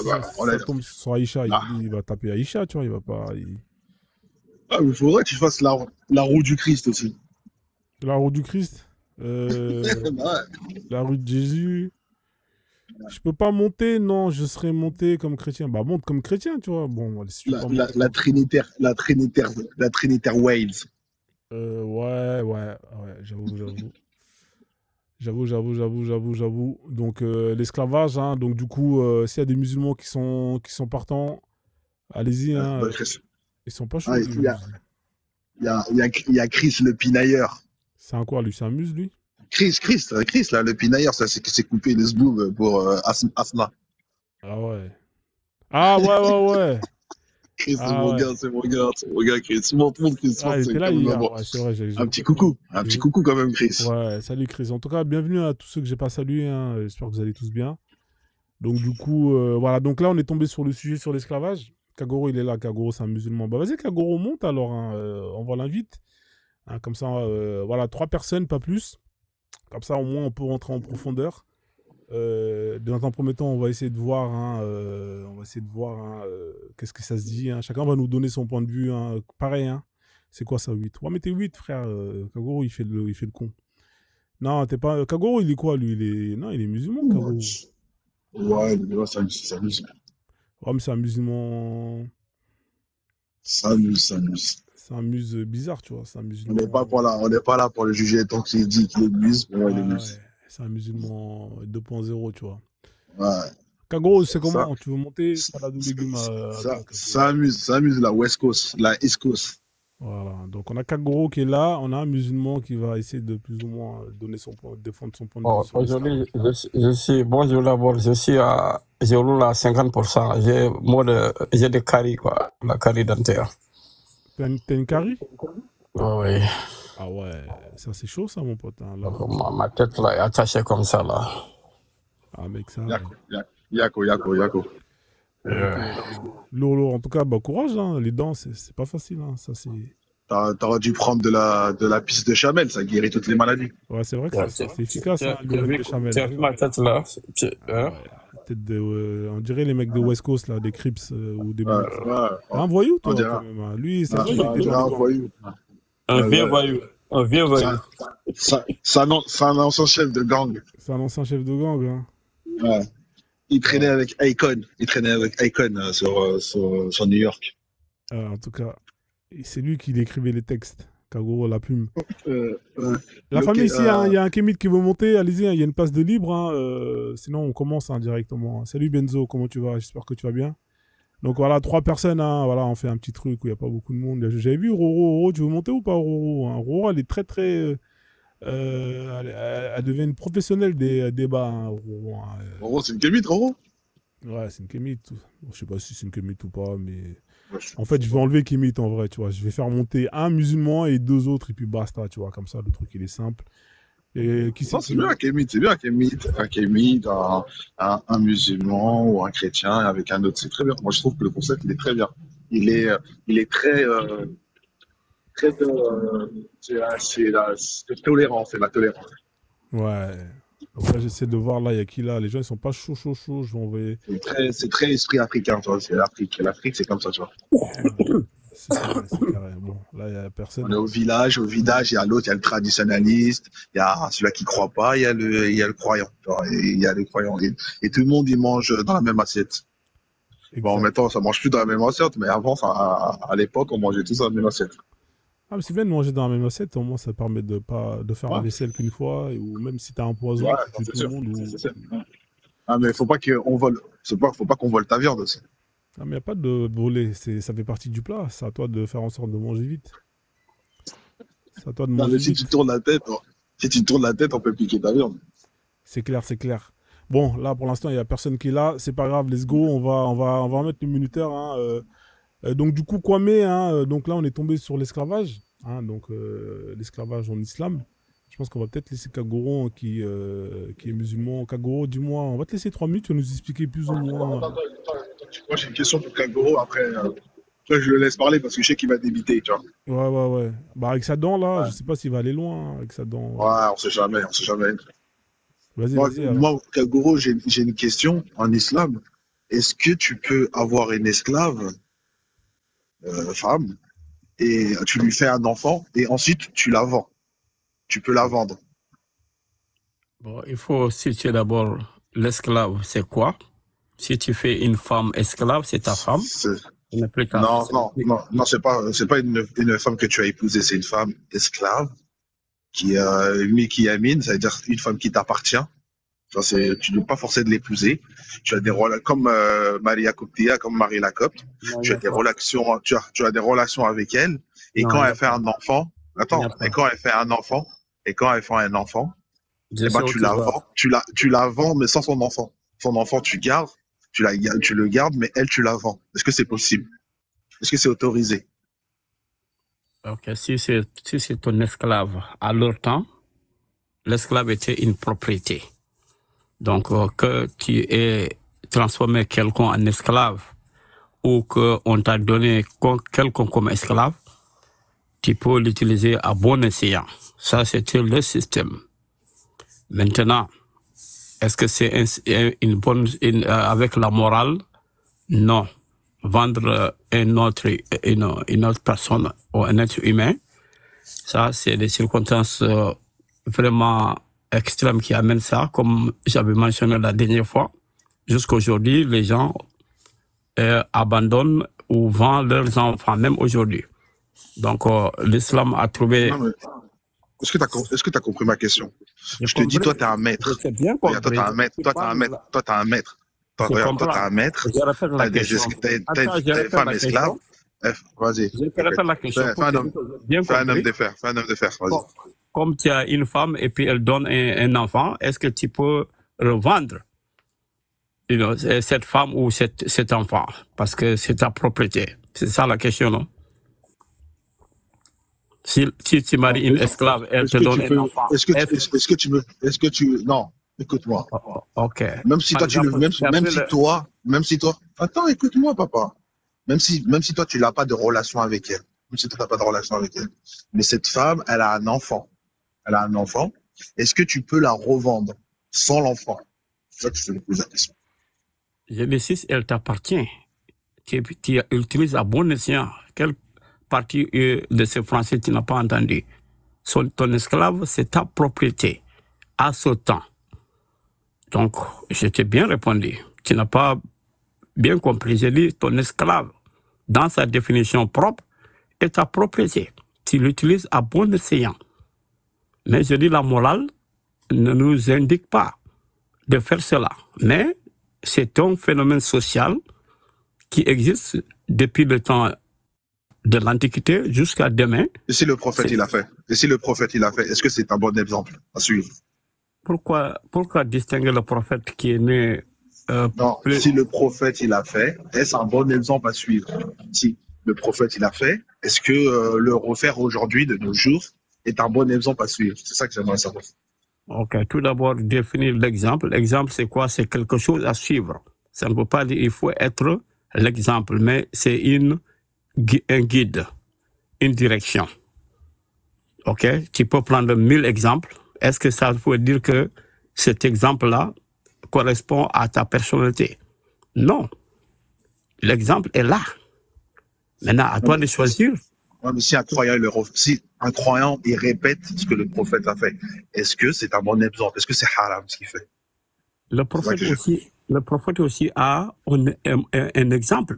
ça, on a, ça tombe sur Aïcha, ah, il va taper Aïcha, tu vois, il va pas. ah, il faudrait que tu fasses la roue du Christ aussi. La roue du Christ, euh, Bah la rue de Jésus. Je peux pas monter, non, je serais monté comme chrétien. Bah, monte comme chrétien, tu vois. Bon, si tu peux pas monter comme frère. la Trinitaire Wales. Ouais, ouais, ouais, j'avoue, j'avoue. J'avoue. Donc, l'esclavage, hein, donc du coup, s'il y a des musulmans qui sont partants, allez-y, hein, Bah, ils sont pas ah, chauds, les musulmans. il y a Chris le pinailleur. C'est un quoi, lui? C'est un mus, lui? Chris, là, le pinailleur, ça, c'est qui s'est coupé les sboob pour Asma. Ah ouais. Ah ouais, ouais, ouais. Chris, Ah ouais. c'est mon gars, Chris. Montre Chris, Ah, il c'est était là quand même hier. Ouais, c'est vrai, un petit coucou. Un petit coucou quand même, Chris. Ouais, salut Chris. En tout cas, bienvenue à tous ceux que j'ai pas salués, hein. J'espère que vous allez tous bien. Donc, du coup, voilà. Donc là, on est tombé sur le sujet sur l'esclavage. Kagoro, il est là. Kagoro, c'est un musulman. Bah, vas-y, Kagoro, monte alors, hein. On va l'invite. Hein, comme ça, voilà, 3 personnes, pas plus. Comme ça, au moins, on peut rentrer en profondeur. Dans un premier temps, on va essayer de voir, hein, hein, qu'est-ce que ça se dit. Hein. Chacun va nous donner son point de vue. Hein. Pareil, hein. C'est quoi ça, 8? Ouais, mais t'es 8, frère. Kagoro, il fait le con. Non, t'es pas. Kagoro, il est quoi, lui? Non, il est musulman, Kagoro. Ouais, ouais, ça amuse. Ouais, mais c'est un musulman. Ça amuse, ça amuse. C'est un muse bizarre, tu vois. C'est un On musulman. n'est pas là pour le juger tant qu'il dit qu'il est muse, pour moi, il est Ah ouais. muse. C'est un musulman 2.0, tu vois. Ouais. Kagoro, c'est Ça, comment? Tu veux monter? Salade ou légumes à toi, Kagoro. ça amuse la West Coast, la East Coast. Voilà. Donc, on a Kagoro qui est là. On a un musulman qui va essayer de plus ou moins donner son point, défendre son point de vue Bon, sur aujourd'hui, l'esclavage. bonjour d'abord, je roule à 50%. J'ai des caries, quoi, la carie dentaire. T'as une carie? Oui, Ah ouais. Ça, c'est chaud, ça, mon pote. Hein, là. donc ma tête là est attachée comme ça, là. Ah, mec, ça. Yako. Ouais, lourd. En tout cas, bah, courage. Hein. Les dents, c'est pas facile. Hein. Ça, c'est. T'aurais dû prendre de la pisse de chamel, ça guérit toutes les maladies. Ouais, c'est vrai que Ouais, c'est efficace, hein, tu as l'huile vu, de chamel. tu as vu ma tête là? Ah Hein? ouais. Tête de, on dirait les mecs de West Coast, là, des Crips ou des Bloods. Ouais, T'es un voyou, on toi, dirait, quand même. Hein. Lui, ça se voit, il on était dans dirait les un gangs. voyou. Un vieux voyou, un vieux voyou. C'est un ancien chef de gang. C'est un ancien chef de gang. Hein. Ouais. Il traînait Ouais. avec Akon. Il traînait avec Akon sur New York. En tout cas, c'est lui qui écrivait les textes. Kagoro, la plume. Ouais. La famille, ici, hein, il y a un Kémite qui veut monter. Allez-y, hein, il y a une place de libre. Hein, sinon, on commence hein, directement. Salut Benzo, comment tu vas? J'espère que tu vas bien. Donc voilà, 3 personnes. Hein, voilà, on fait un petit truc où il n'y a pas beaucoup de monde. J'avais vu Roro. Roro, tu veux monter ou pas, Roro? Hein, Roro, elle est très, très. Elle devient une professionnelle des débats. Hein, Roro, hein. Roro, c'est une kémite, Roro? Ouais, c'est une Kémite. Je sais pas si c'est une Kémite ou pas, mais. Ouais, En je fait, sais je vais pas. enlever Kémite en vrai, tu vois. Je vais faire monter un musulman et 2 autres, et puis basta, tu vois. Comme ça, le truc, il est simple. Et qui c'est Non, qui veut. c'est bien, Kémite. Un musulman ou un chrétien avec un autre, c'est très bien. Moi, je trouve que le concept, il est très bien. Il est très, c'est tolérant, c'est la tolérance. Ouais. Donc là, j'essaie de voir, là, il y a qui là? Les gens, ils sont pas chauds. Je vais envoyer. C'est très esprit africain, tu vois. C'est l'Afrique. L'Afrique, c'est comme ça, tu vois. Ouais. C'est carré. Bon, là, il n'y a On est personne. au village, il y a l'autre, il y a le traditionnaliste, il y a celui qui croit pas, il y a le croyant. Tu vois, et il y a les croyants. Et tout le monde, il mange dans la même assiette. Bon, Exact. maintenant, ça mange plus dans la même assiette, mais avant, à l'époque, on mangeait tous dans la même assiette. Ah, mais c'est bien de manger dans la même assiette, au moins ça permet de pas de faire la Ouais, vaisselle qu'une fois, ou même si t'as un ouais, poison, tu ça, tues c'est tout le sûr. monde. Ça, c'est sûr. Ah, mais faut pas qu'on vole ta viande aussi. Ah, mais il n'y a pas de voler, ça fait partie du plat. C'est à toi de faire en sorte de manger vite. C'est à toi de Non, mais manger si tu vite. tournes la tête, si tu tournes la tête, on peut piquer ta viande. C'est clair, c'est clair. Bon, là pour l'instant, il n'y a personne qui est là. C'est pas grave, let's go. On va remettre le minuteur, hein. Donc du coup, Kwame, hein, donc là on est tombé sur l'esclavage, hein, donc l'esclavage en islam. Je pense qu'on va peut-être laisser Kagoro, qui est musulman. Kagoro, dis-moi, on va te laisser 3 minutes, tu vas nous expliquer plus ou Attends, moins. attends, attends, attends. Moi, j'ai une question pour Kagoro. Après, je le laisse parler parce que je sais qu'il va débiter, tu vois. Ouais, ouais, ouais. Bah avec sa dent là, je Ouais, sais pas s'il va aller loin, hein, avec sa dent. ouais, on sait jamais, on sait jamais. Vas-y, Moi, vas-y alors. moi Kagoro, j'ai une question en islam. Est-ce que tu peux avoir une esclave, femme, et tu lui fais un enfant, et ensuite tu la vends? Tu peux la vendre. Bon, il faut situer d'abord l'esclave, c'est quoi? Si tu fais une femme esclave, c'est ta femme. C'est- Elle n'est plus ta Non, femme. non, non, non, c'est pas une femme que tu as épousée, c'est une femme esclave Miki Yamin, ça veut dire une femme qui t'appartient. Ça, tu n'es pas forcé de l'épouser. Tu as des rôles comme Maria Coptia, comme Marie Lacopte. Non, il Tu n'y as a des pas. relations, tu as des relations avec elle. Et Non, quand il n'y elle a fait pas. un enfant, Il n'y attends, a et pas. quand elle fait un enfant, et quand elle fait un enfant, Je eh sais ben, où tu tu la vas. vends, tu la vends, mais sans son enfant. Son enfant, tu gardes, tu le gardes, mais elle, tu la vends. Est-ce que c'est possible? Est-ce que c'est autorisé? Ok, si c'est ton esclave, à leur temps, l'esclave était une propriété. Donc, que tu aies transformé quelqu'un en esclave ou qu'on t'a donné quelqu'un comme esclave, tu peux l'utiliser à bon escient. Ça, c'était le système. Maintenant, est-ce que c'est une bonne... avec la morale? Non. Vendre une autre personne ou un être humain, ça, c'est des circonstances vraiment extrêmes qui amènent ça, comme j'avais mentionné la dernière fois. Jusqu'à aujourd'hui, les gens abandonnent ou vendent leurs enfants, même aujourd'hui. Donc, l'islam a trouvé... Non, mais est-ce que tu as compris ma question? J'ai Je te dis, compris, toi, tu es un j'ai maître. bien Regarde, toi, tu compris. as un maître. Tu Toi, tu as un parles maître. là. Toi, tu as un maître. Toi, Je regarde, toi, tu comprends. as un maître. Je répète Tu la as question. Attends, je des répète femmes la esclaves. question. Vas-y, Je te répète. répète la question pour te dire que j'ai bien Fais un homme compris. de fer. Fais un homme de fer. Vas-y. Comme, comme tu as une femme et puis elle donne un enfant, est-ce que tu peux revendre cette femme ou cet enfant? Parce que c'est ta propriété. C'est ça la question, non? Si tu Non. maries une esclave, elle te donne un enfant. Est-ce que tu, non, écoute-moi. OK. Même si Par toi, exemple, tu as pris même si toi, attends, écoute-moi, papa. Même si toi, tu n'as pas de relation avec elle. Même si toi, tu n'as pas de relation avec elle. Mais cette femme, elle a un enfant. Elle a un enfant. Est-ce que tu peux la revendre sans l'enfant? C'est ça que je te pose la question. je dis, si elle t'appartient, tu utilises à bon escient. Quelle partie de ce français tu n'as pas entendu? Ton esclave, c'est ta propriété à ce temps. Donc, je t'ai bien répondu. Tu n'as pas bien compris. J'ai dit ton esclave, dans sa définition propre, est ta propriété. Tu l'utilises à bon escient. Mais je dis la morale ne nous indique pas de faire cela. Mais c'est un phénomène social qui existe depuis le temps de l'Antiquité jusqu'à demain. Et si le prophète, il a fait? Et si le prophète, il a fait? Est-ce que c'est un bon exemple à suivre? Pourquoi distinguer le prophète qui est né Non, si le prophète, il a fait, est-ce un bon exemple à suivre? Si le prophète, il a fait, est-ce que le refaire aujourd'hui, de nos jours, est un bon exemple à suivre? C'est ça que j'aimerais savoir. Ok, tout d'abord, définir l'exemple. L'exemple, c'est quoi? C'est quelque chose à suivre. Ça ne veut pas dire qu'il faut être l'exemple, mais c'est un guide, une direction. Ok? Tu peux prendre 1000 exemples. Est-ce que ça veut dire que cet exemple-là correspond à ta personnalité? Non. L'exemple est là. Maintenant, à Non, toi de choisir. ouais, mais si un croyant, il répète ce que le prophète a fait, est-ce que c'est un bon exemple? Est-ce que c'est haram ce qu'il fait? Le C'est ça prophète que je... aussi a un exemple.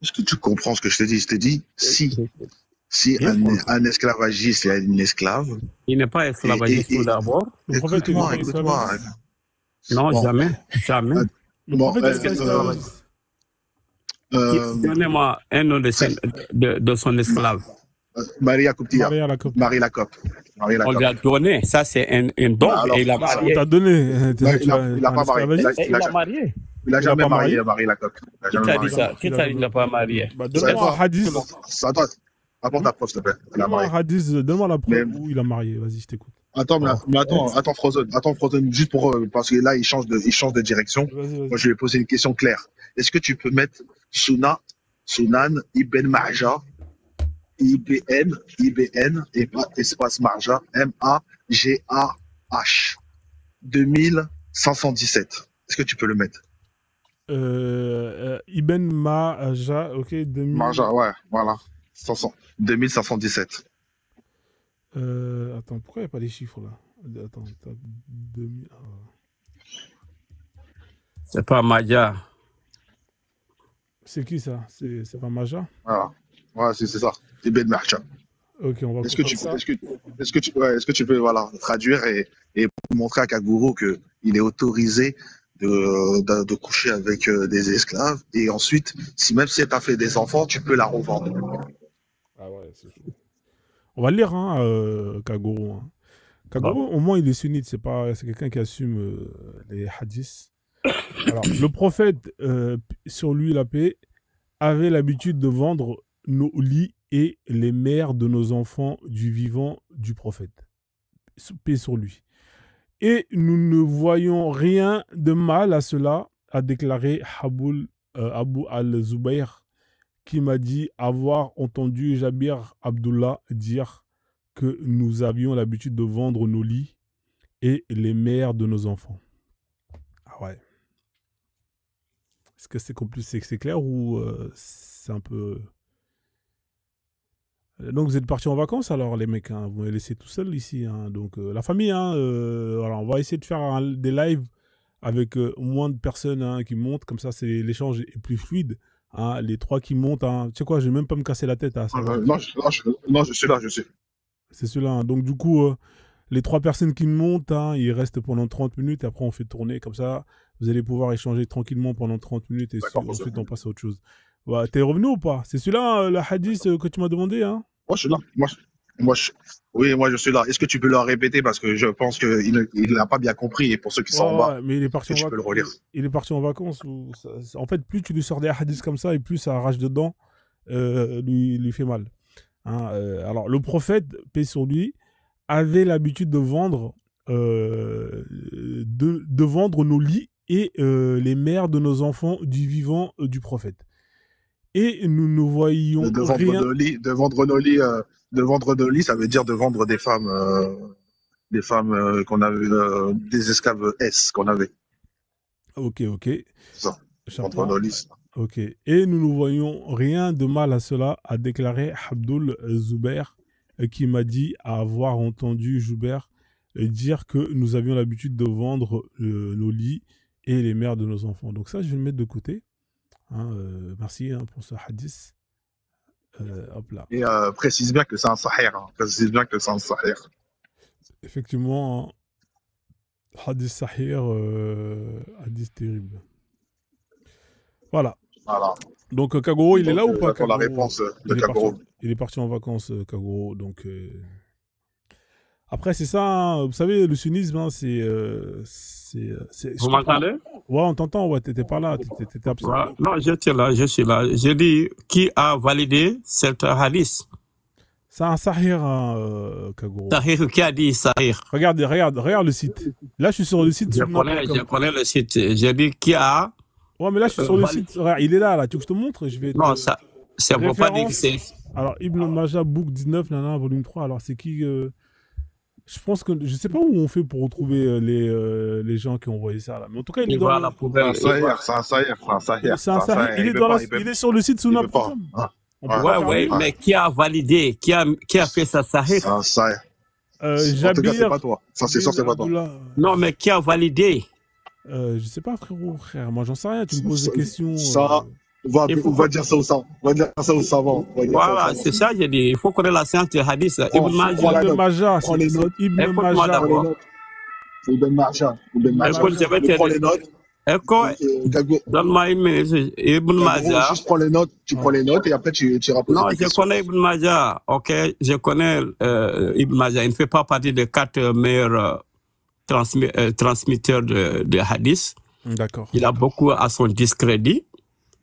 Est-ce que tu comprends ce que je te dis? Je te dis, si Bien sûr. un esclavagiste, il a une esclave, Il n'est pas esclavagiste tout d'abord. Le prophète, il n'est pas écoute-moi. esclavagiste. Non, Bon, jamais. Jamais. Le bon, prophèt, il n'est pas esclavagiste. Donnez-moi un nom de son esclave. Maria Coptia. Maria la copie. Marie Lacoppe. Marie On lui a Lacoppe. donné. Ça, c'est un don. Alors, Et il a On marié. t'a donné. Non, il a pas marié. esclavagiste. Et il a marié. Il a Il a jamais pas marié, marié? Marie Lacoppe. Il a Qui jamais t'a dit marié. ça? Qui t'a dit qu'il n'a pas marié? Bah, donne-moi un hadith. Attends, apporte ta preuve, s'il te plaît. Il a Donne-moi marié. un hadith. Donne-moi la preuve Mais- où il a marié. Vas-y, je t'écoute. Attends, attends, Frozen, juste pour, parce que là, il change de direction. Vas-y. Moi, je vais poser une question claire. Est-ce que tu peux mettre Sunan, Ibn Marja, IBN, et pas espace Marja, MAGAH, 2517. Est-ce que tu peux le mettre? Ibn Maja, ok, 2000. Marja, ouais, voilà. 2517. Attends, pourquoi il n'y a pas les chiffres là? Attends, 2000. C'est pas Maja. C'est qui ça? C'est pas Maja? Voilà. Ouais, c'est ça. Ibn Marja. Ok, on va Est-ce que comprendre tu, ça. est-ce que tu peux, voilà, traduire et montrer à Kaguro que il est autorisé de coucher avec des esclaves, et ensuite, même si elle t'a fait des enfants, tu peux la revendre. Ah ouais, c'est chaud. On va le lire, hein, Kagoro. Hein. Kagoro, au moins, il est sunnite. C'est quelqu'un qui assume les hadiths. Alors, le prophète, sur lui la paix, avait l'habitude de vendre nos lits et les mères de nos enfants du vivant du prophète. Paix sur lui. Et nous ne voyons rien de mal à cela, a déclaré Abu al-Zubayr, qui m'a dit avoir entendu Jabir Abdullah dire que nous avions l'habitude de vendre nos lits et les mères de nos enfants. Ah ouais. Est-ce que c'est clair ou c'est un peu... Donc vous êtes partis en vacances alors les mecs, hein, vous m'avez laissé tout seul ici. Hein, donc la famille, hein, alors on va essayer de faire des lives avec moins de personnes hein, qui montent, comme ça l'échange est plus fluide. Hein, les 3 qui montent, hein, tu sais quoi, je vais même pas me casser la tête. Hein, Non, je suis là, je sais. C'est cela. Hein. Donc du coup, les 3 personnes qui montent, hein, ils restent pendant 30 minutes et après on fait tourner comme ça. Vous allez pouvoir échanger tranquillement pendant 30 minutes et ensuite on passe à autre chose. Ouais, t'es revenu ou pas? C'est celui-là, le hadith que tu m'as demandé, hein? Moi, je suis là. Oui, moi, je suis là. Est-ce que tu peux le répéter parce que je pense qu'il n'a pas bien compris, et pour ceux qui sont en bas, mais il est parti en tu peux le relire. Il est parti en vacances. En fait, plus tu lui sors des hadiths comme ça et plus ça arrache dedans, lui fait mal. Hein, alors, le prophète, paix sur lui, avait l'habitude de vendre, de vendre nos lits et les mères de nos enfants du vivant du prophète. Et nous ne voyions de vendre rien. De vendre nos lits, ça veut dire de vendre des femmes qu'on avait, des esclaves S qu'on avait. Ok. C'est ça. Vendre nos lits. Ok. Et nous ne voyons rien de mal à cela, a déclaré Abdul Zubair, qui m'a dit avoir entendu Zubair dire que nous avions l'habitude de vendre nos lits et les mères de nos enfants. Donc ça, je vais le mettre de côté. Hein, merci hein, pour ce hadith. Hop là. Et précise bien que c'est un sahir. Hein. Précise bien que c'est un sahir. Effectivement, hadith sahir, hadith terrible. Voilà. Donc Kagoro, il est là ou pas? Pour la réponse de Kagoro. Il est parti en vacances, Kagoro. Donc après, c'est ça. Hein, vous savez, le sunnisme, hein, c'est. Vous m'entendez? Ouais, on t'entend. Ouais, t'étais pas là. T'étais absent. Ouais. Non, je suis là. J'ai dit qui a validé cette hadith? C'est un sahir, hein, Kagoro. Sahir, qui a dit sahir? Regarde le site. Là, je suis sur le site. Je connais le site. J'ai dit qui a. Ouais, mais là, je suis sur le site. Regarde, il est là. Tu veux que je te montre? Non, ça, c'est pour pas dire que c'est. Alors, Ibn Majah, book 19, volume 3. Alors, c'est qui Je pense que je sais pas où on fait pour retrouver les gens qui ont envoyé ça là. Mais en tout cas, il est Il dans va à la poubelle. C'est un Sahir. c'est un Sahir. Il est sur le site Il peut pas. Sunna.com. Hein. On peut Ouais, pas Ouais, faire ouais, mieux. mais qui a validé? Qui a fait ça, Sahih? C'est un Sahir. En tout cas, c'est Jabir, pas toi. Ça, c'est sûr, c'est pas toi. Abdullah, Non, mais qui a validé? je sais pas, frère. Moi, j'en sais rien. Tu me poses des questions. Ça, on va dire ça au savant. On va dire ça au savant. Voilà, c'est ça, j'ai dit. Il faut connaître la science du hadith. Ibn Majah. Ibn Majah, Prends les notes. Ibn Écoute-moi Majah. d'abord. Ibn Majah. Écoute, je vais Prends les te notes. dire. Donne-moi une minute. Ibn Majah. Juste prends les notes. Tu prends les notes et après tu iras poser Non, des je questions. connais Ibn Majah. Ok, je connais Ibn Majah. Il ne fait pas partie des 4 meilleurs transmetteurs de hadith. D'accord. Il a beaucoup à son discrédit.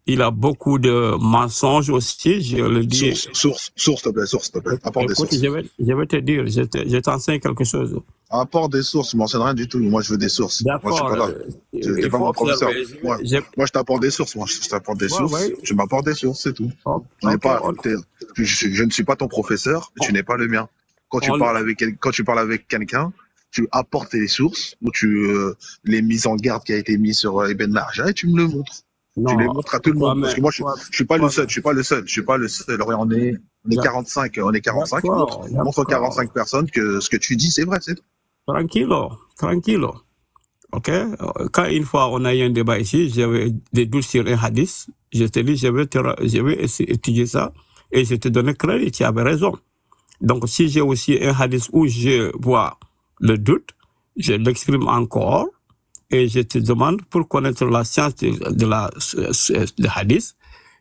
Il a beaucoup de mensonges aussi, je le dis. Source, s'il te plaît. Apporte des Écoute, sources. je vais te dire, je t'enseigne quelque chose. Apporte des sources. Tu m'enseignes rien du tout. Moi, je veux des sources. Moi, je suis D'accord. pas là. T'es pas mon professeur. Moi, je t'apporte des sources. Moi, je t'apporte des sources. ouais. Je m'apporte des sources, c'est tout. Ok, On n'est pas, on- je ne suis pas ton professeur, tu n'es pas le mien. Quand tu On- parles avec quelqu'un, tu apportes les sources ou les mises en garde qui a été mises sur Ibn Majah et tu me le montres. non, Tu les montres à tout le monde. mais- Parce que moi, je suis pas le seul. Je suis pas le seul. On est D'accord. 45. On est 45. D'accord, On montre aux d'accord. 45 personnes que ce que tu dis, c'est vrai, c'est tout. Tranquillo. Ok? Quand une fois on a eu un débat ici, j'avais des doutes sur un hadith, je te dis, je vais étudier ça et je te donne crédit, tu avais raison. Donc, si j'ai aussi un hadith où je vois le doute, je l'exprime encore et je te demande, pour connaître la science de hadith,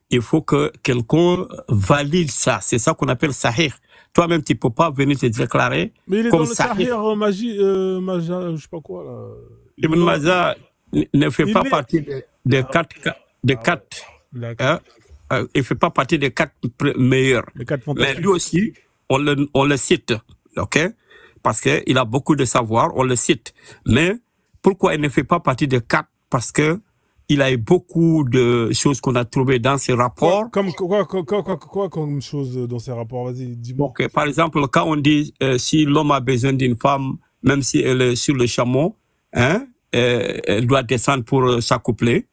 il faut que quelqu'un valide ça. C'est ça qu'on appelle sahih. Toi-même, tu peux pas venir te déclarer Mais il est comme dans le sahih. Sahir Majah, je sais pas quoi là. Ibn Majah ne fait Il pas est- partie des quatre, hein, il fait pas partie des 4 meilleurs. Les 4 Mais fantastiques. lui aussi, on le cite, ok? Parce qu'il a beaucoup de savoir, on le cite. Mais pourquoi il ne fait pas partie des 4? Parce que il a eu beaucoup de choses qu'on a trouvées dans ses rapports. Quoi comme chose dans ces rapports? Vas-y, dis-moi. Donc, par exemple, quand on dit si l'homme a besoin d'une femme, même si elle est sur le chameau, hein, elle doit descendre pour s'accoupler.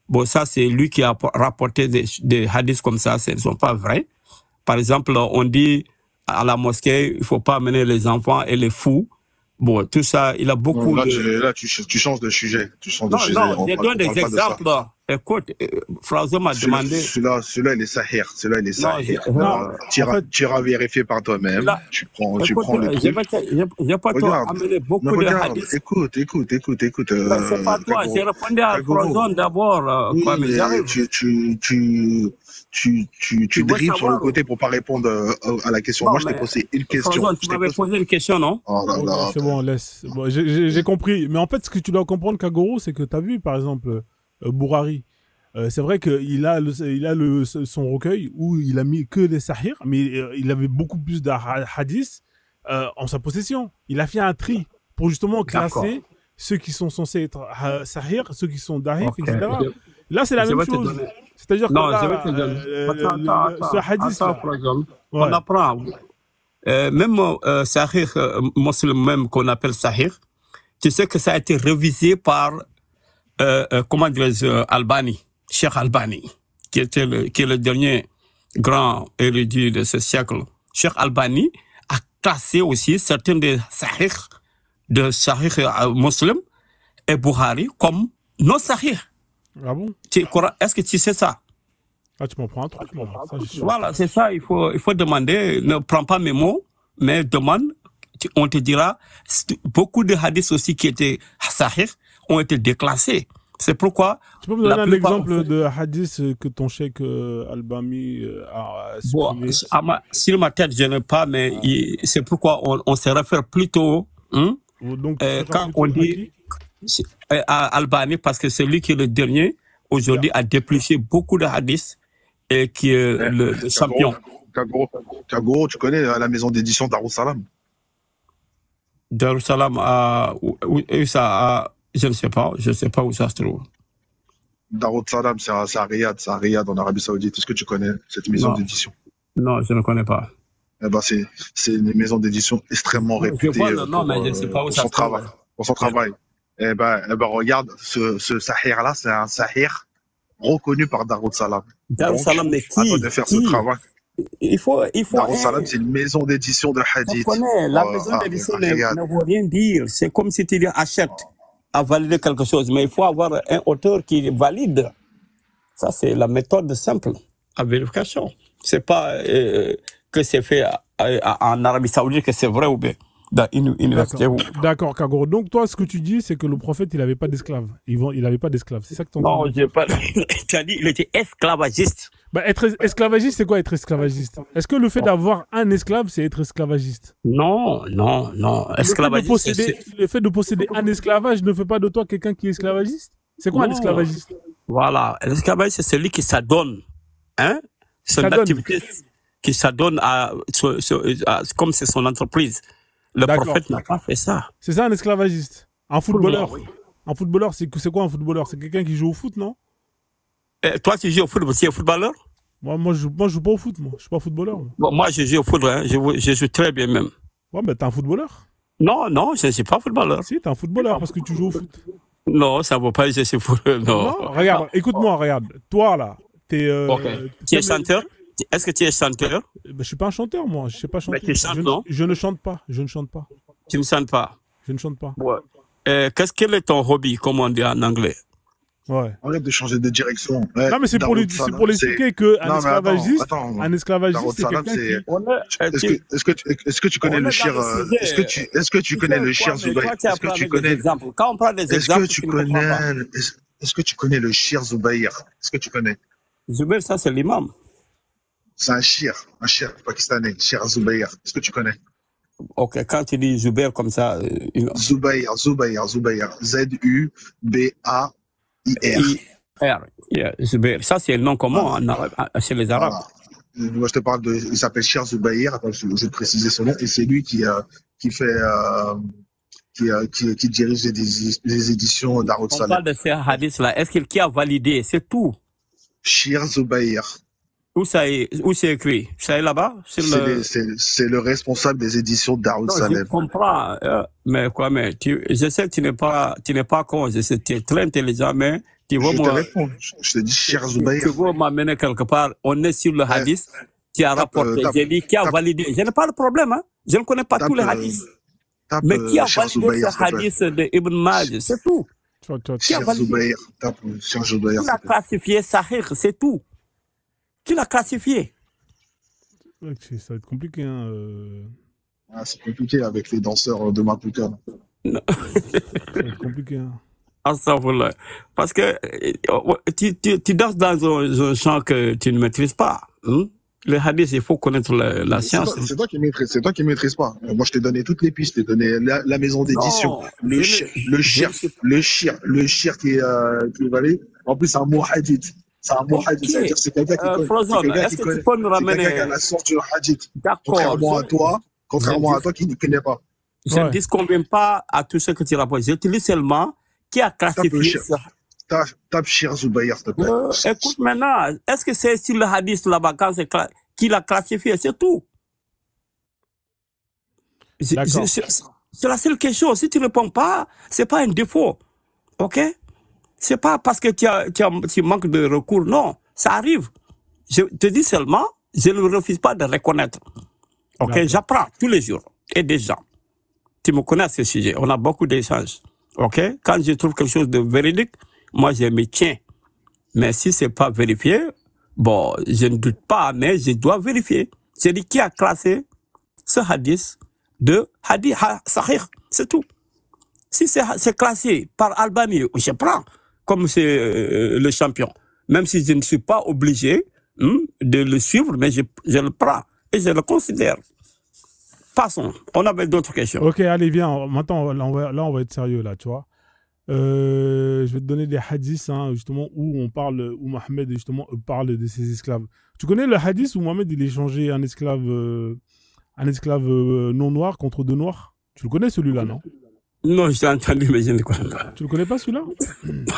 Bon, ça, c'est lui qui a rapporté des hadiths comme ça, ce ne sont pas vrais. Par exemple, on dit à la mosquée, il faut pas amener les enfants et les fous. Bon, tout ça, il a beaucoup Là, tu changes de sujet. Tu changes de Non, sujet. non, On je parle- donne on des parle pas de ça. exemples. Écoute, François m'a demandé... Celui-là, il est sahir. Celui-là, il est sahir. non, Tu en fait- iras vérifier par toi-même. Là, Tu prends Écoute, le je truc. n'ai pas trop Regarde. amené Mais beaucoup de regarde, hadiths. écoute. Ben, c'est pas toi, Kagoro. j'ai répondu à Kagoro. Frozon d'abord. Oui, Quoi, mais mais j'arrive. tu veux dérives sur savoir le côté pour pas répondre à la question. Non, Moi, je t'ai mais posé une question. Frozon, tu Je t'ai m'avais posé- posé une question, non? Oh là Ok, là. c'est bon, laisse. Bon, j'ai compris. Mais en fait, ce que tu dois comprendre, Kagoro, c'est que tu as vu, par exemple, Bourari. C'est vrai qu'il a, son recueil où il a mis que les sahirs, mais il avait beaucoup plus de hadiths en sa possession. Il a fait un tri pour justement D'accord. classer ceux qui sont censés être sahirs, ceux qui sont da'if, Ok. etc. Là, c'est la Je même vais te chose. donner- C'est-à-dire que Non, là, je vais te donner. ce hadith, Attends, Frozon. ouais. On apprend. Même Sahih, musulman même qu'on appelle Sahih, tu sais que ça a été révisé par, comment dirais-je, Albani, Cheikh Albani, qui est le dernier grand érudit de ce siècle. Cheikh Albani a classé aussi certains des Sahih, musulmans et Bukhari comme non Sahih. Ah bon? Est-ce que tu sais ça? Ah, tu m'en prends un truc, moi. Ça, je suis sûr. Voilà, c'est ça, il faut demander, ne prends pas mes mots, mais demande, on te dira, beaucoup de hadiths aussi qui étaient sahih ont été déclassés. C'est pourquoi... Tu peux me donner la un plupart- exemple de hadith que ton cheikh Albami a Bon, supprimé? sur ma tête, je n'ai pas, mais c'est pourquoi on se réfère plutôt Donc, quand on dit à Albani, parce que c'est lui qui est le dernier, aujourd'hui, a dépluché beaucoup de hadiths et qui est le champion. Kagoro, tu connais la maison d'édition Darussalam? Darussalam, je ne sais pas où ça se trouve. Darussalam, c'est à Riyad en Arabie Saoudite. Est-ce que tu connais cette maison Non. d'édition? Non, je ne connais pas. Eh ben, c'est une maison d'édition extrêmement Je réputée vois le nom, mais je ne sais pas où pour ça son se trouve. travail. Pour son travail. Eh ben, regarde, ce Sahir-là, c'est un Sahir reconnu par Darussalam. Donc, Darussalam, mais à toi de faire ce travail. Il faut Darussalam, c'est une maison d'édition de on hadith connaît, la maison d'édition à Riyad. ne veut rien dire. C'est comme si tu dis achète à valider quelque chose, mais il faut avoir un auteur qui valide. Ça, c'est la méthode simple à vérification. C'est pas que c'est fait en Arabie Saoudite que c'est vrai ou bien dans une université. D'accord, Kagoro. Donc, toi, ce que tu dis, c'est que le prophète, il n'avait pas d'esclaves. Il n'avait pas d'esclaves. C'est ça que tu entends? Non, j'ai pas. Tu as dit il était esclavagiste. Bah, être esclavagiste, c'est quoi être esclavagiste? Est-ce que le fait d'avoir un esclave, c'est être esclavagiste? Non. Esclavagiste. Le fait de posséder un esclavage ne fait pas de toi quelqu'un qui est esclavagiste? C'est quoi un esclavagiste? Voilà. L'esclavagiste, c'est celui qui s'adonne. Hein? C'est une activité qui s'adonne comme c'est son entreprise. Le prophète n'a pas fait ça. C'est ça un esclavagiste? Un footballeur? Oui. Un footballeur, c'est quoi un footballeur? C'est quelqu'un qui joue au foot, non? Toi, tu joues au foot, tu es footballeur? Moi, je joue pas au foot, moi. Je suis pas footballeur. Moi, je joue au foot, hein. Je joue très bien même. Ouais, mais t'es un footballeur? Non, je ne suis pas footballeur. Si, t'es un footballeur parce que tu joues au foot. Non, ça ne vaut pas que je suis footballeur. Non, regarde, écoute-moi, regarde. Toi, là, tu es chanteur? Est-ce que tu es chanteur? Je suis pas un chanteur, moi. Je sais pas chanter. Mais tu chantes, non? Je ne chante pas. Je ne chante pas. Tu ne chantes pas? Je ne chante pas. Ouais. Quel est ton hobby, comme on dit en anglais? Ouais. Arrête de changer de direction. Ouais, non, mais c'est pour l'expliquer qu'un esclavagiste, un esclavagiste, c'est quelqu'un qui... Est-ce que tu connais le shir Est-ce que tu connais le shir Zubayr? Est-ce que tu connais... Quand on parle des exemples, est-ce que tu connais le shir Zubayr? Est-ce que tu connais? Zubayr, ça c'est l'imam. C'est un shir pakistanais, shir Zubayr. Est-ce que tu connais? Ok, quand tu dis Zubayr comme ça... Zubayr. Z-U-B-A-I-R. Yeah, Zubayr. Ça, c'est le nom commun chez les Arabes. Voilà. Moi, je te parle il s'appelle Shir Zubayr. Attends, je vais préciser son nom. Et c'est lui qui dirige les éditions Darussalam. On parle de ces hadiths-là. Est-ce qui a validé? C'est tout. Shir Zubayr. Où c'est écrit? C'est là-bas? C'est le responsable des éditions Darussalam. Je comprends, mais je sais que tu n'es pas con, je sais que tu es très intelligent, mais tu veux te réponds. Je te dis Shir Zubayr. Tu veux m'amener quelque part, on est sur le hadith, qui a rapporté, j'ai dit qui a validé. Je n'ai pas de problème, hein. Je ne connais pas tous les hadiths. Mais qui a validé ce hadith de Ibn Majah, c'est tout. Qui a validé? Qui a classifié Sahih, c'est tout. Qui l'a classifié? Ça va être compliqué. Hein, c'est compliqué avec les danseurs de Maputo. Ça va être compliqué. Hein. Parce que tu danses dans un champ que tu ne maîtrises pas. Hein? Le hadith, il faut connaître la science. C'est toi qui maîtrises pas. Moi, je t'ai donné toutes les pistes. Je t'ai donné la maison d'édition, le shir qui est valé. En plus, c'est un mot hadith. C'est un mot hadith, c'est-à-dire c'est quelqu'un qui connaît la source du hadith. D'accord. Contrairement à toi qui ne connais pas. Je ne disconviens pas à tout ce que tu rapportes. J'utilise seulement qui a classifié ça. Tape Shir Zubayr, s'il te plaît. Écoute maintenant, est-ce que c'est sur le hadith là-bas qui l'a classifié? C'est tout. C'est la seule question. Si tu ne réponds pas, c'est pas un défaut. OK? C'est pas parce que tu manques de recours, non, ça arrive. Je te dis seulement, je ne refuse pas de reconnaître. Ok, j'apprends tous les jours. Et des gens, tu me connais à ce sujet, on a beaucoup d'échanges. Ok, quand je trouve quelque chose de véridique, moi je me tiens. Mais si c'est pas vérifié, bon, je ne doute pas, mais je dois vérifier. C'est lui qui a classé ce hadith de hadith sahih, c'est tout. Si c'est classé par Albani, je prends. Comme c'est le champion. Même si je ne suis pas obligé de le suivre, mais je le prends et je le considère. Passons. On avait d'autres questions. Ok, allez, viens. Maintenant, là, on va être sérieux, là, tu vois. Je vais te donner des hadiths, hein, justement, où Mohamed, justement, parle de ses esclaves. Tu connais le hadith où Mohamed, il échangeait un esclave non noir contre deux noirs? Tu le connais, celui-là, non? Non, j'ai entendu, mais je ne connais pas. Tu le connais pas celui-là?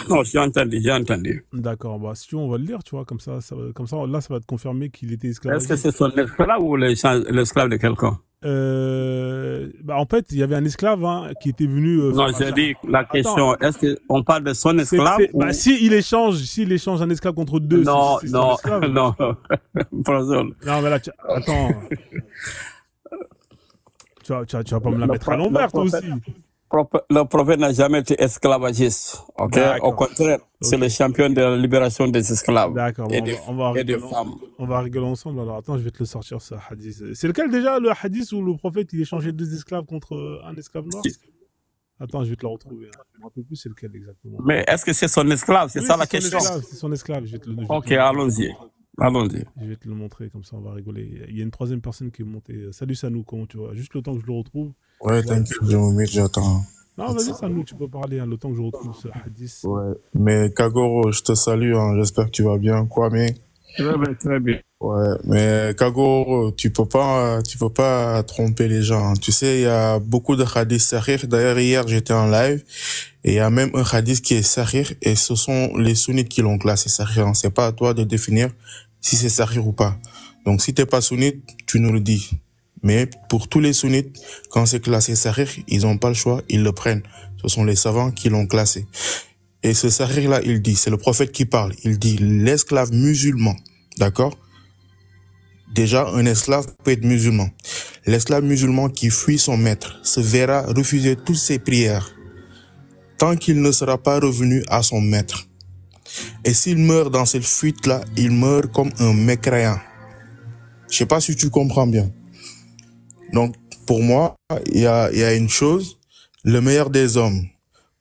Non, j'ai entendu. D'accord, bah si tu veux, on va le lire, tu vois, comme ça, comme ça, là, ça va te confirmer qu'il était Est-ce que esclavagiste. c'est son esclave ou l'esclave de quelqu'un? Bah, en fait, il y avait un esclave hein, qui était venu Non, faire j'ai dit la Attends, question, est-ce qu'on parle de son esclave ou... bah, s'il échange un esclave contre deux, Non, c'est son non, esclave. non. Pardon. Non, mais là, attends. Tu vas pas me la mettre à l'envers, toi aussi. Le prophète n'a jamais été esclavagiste. Ok. Au contraire, c'est le champion de la libération des esclaves. D'accord. Et, bon, des femmes. On va rigoler ensemble. Alors, attends, je vais te le sortir, ce hadith. C'est lequel déjà, le hadith où le prophète il échangeait deux esclaves contre un esclave noir? Attends, je vais te le retrouver. Je ne me rappelle plus c'est lequel exactement. Mais est-ce que c'est son esclave? C'est ça la question. C'est son esclave. Ok, allons-y. Allons-y. Je vais te le montrer, comme ça on va rigoler. Il y a une troisième personne qui est montée. Salut Sanou, comment tu vas? Juste le temps que je le retrouve. Ouais, t'inquiète, je me mets, j'attends. Non, vas-y Sanou, tu peux parler, hein, le temps que je retrouve ce hadith. Ouais. Mais Kagoro, je te salue, hein, j'espère que tu vas bien, quoi, mais... Très bien. Ouais, mais Kagoro, tu peux pas tromper les gens. Tu sais, il y a beaucoup de hadiths sahih. D'ailleurs, hier, j'étais en live et il y a même un hadith qui est sahih et ce sont les sunnites qui l'ont classé sahih. C'est pas à toi de définir si c'est sahih ou pas. Donc, si t'es pas sunnite, tu nous le dis. Mais pour tous les sunnites, quand c'est classé sahih, ils ont pas le choix, ils le prennent. Ce sont les savants qui l'ont classé. Et ce sahih-là, il dit, c'est le prophète qui parle. Il dit, l'esclave musulman, d'accord? Déjà, un esclave peut être musulman. L'esclave musulman qui fuit son maître se verra refuser toutes ses prières tant qu'il ne sera pas revenu à son maître. Et s'il meurt dans cette fuite-là, il meurt comme un mécréant. Je sais pas si tu comprends bien. Donc, pour moi, il y a une chose, le meilleur des hommes,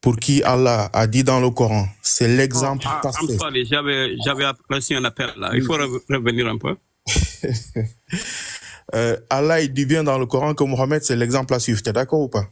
pour qui Allah a dit dans le Coran, c'est l'exemple parfait. I'm sorry, j'avais reçu un appel là. Il faut revenir un peu. Allah, il dit bien dans le Coran que Mohammed, c'est l'exemple à suivre. T'es d'accord ou pas?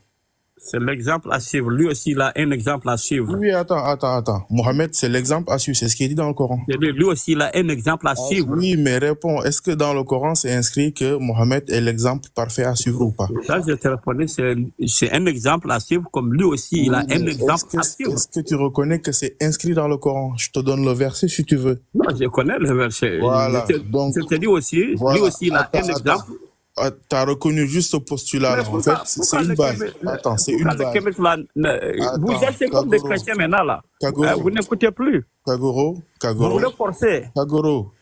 C'est l'exemple à suivre. Lui aussi, il a un exemple à suivre. Oui, attends. Mohammed, c'est l'exemple à suivre. C'est ce qui est dit dans le Coran. Lui aussi, il a un exemple à suivre. Oui, mais réponds. Est-ce que dans le Coran, c'est inscrit que Mohammed est l'exemple parfait à suivre ou pas? Ça, je te répondais, c'est un exemple à suivre, comme lui aussi, il a un exemple à suivre. Est-ce que tu reconnais que c'est inscrit dans le Coran? Je te donne le verset si tu veux. Non, je connais le verset. Voilà. Donc, je te dis aussi, voilà. Lui aussi, il a un exemple. T'as reconnu juste ce postulat-là, en fait. C'est une base. Attends, c'est une base. Vous êtes comme des chrétiens maintenant, là. Vous n'écoutez plus. Kagoro. Vous voulez forcer. Kagoro,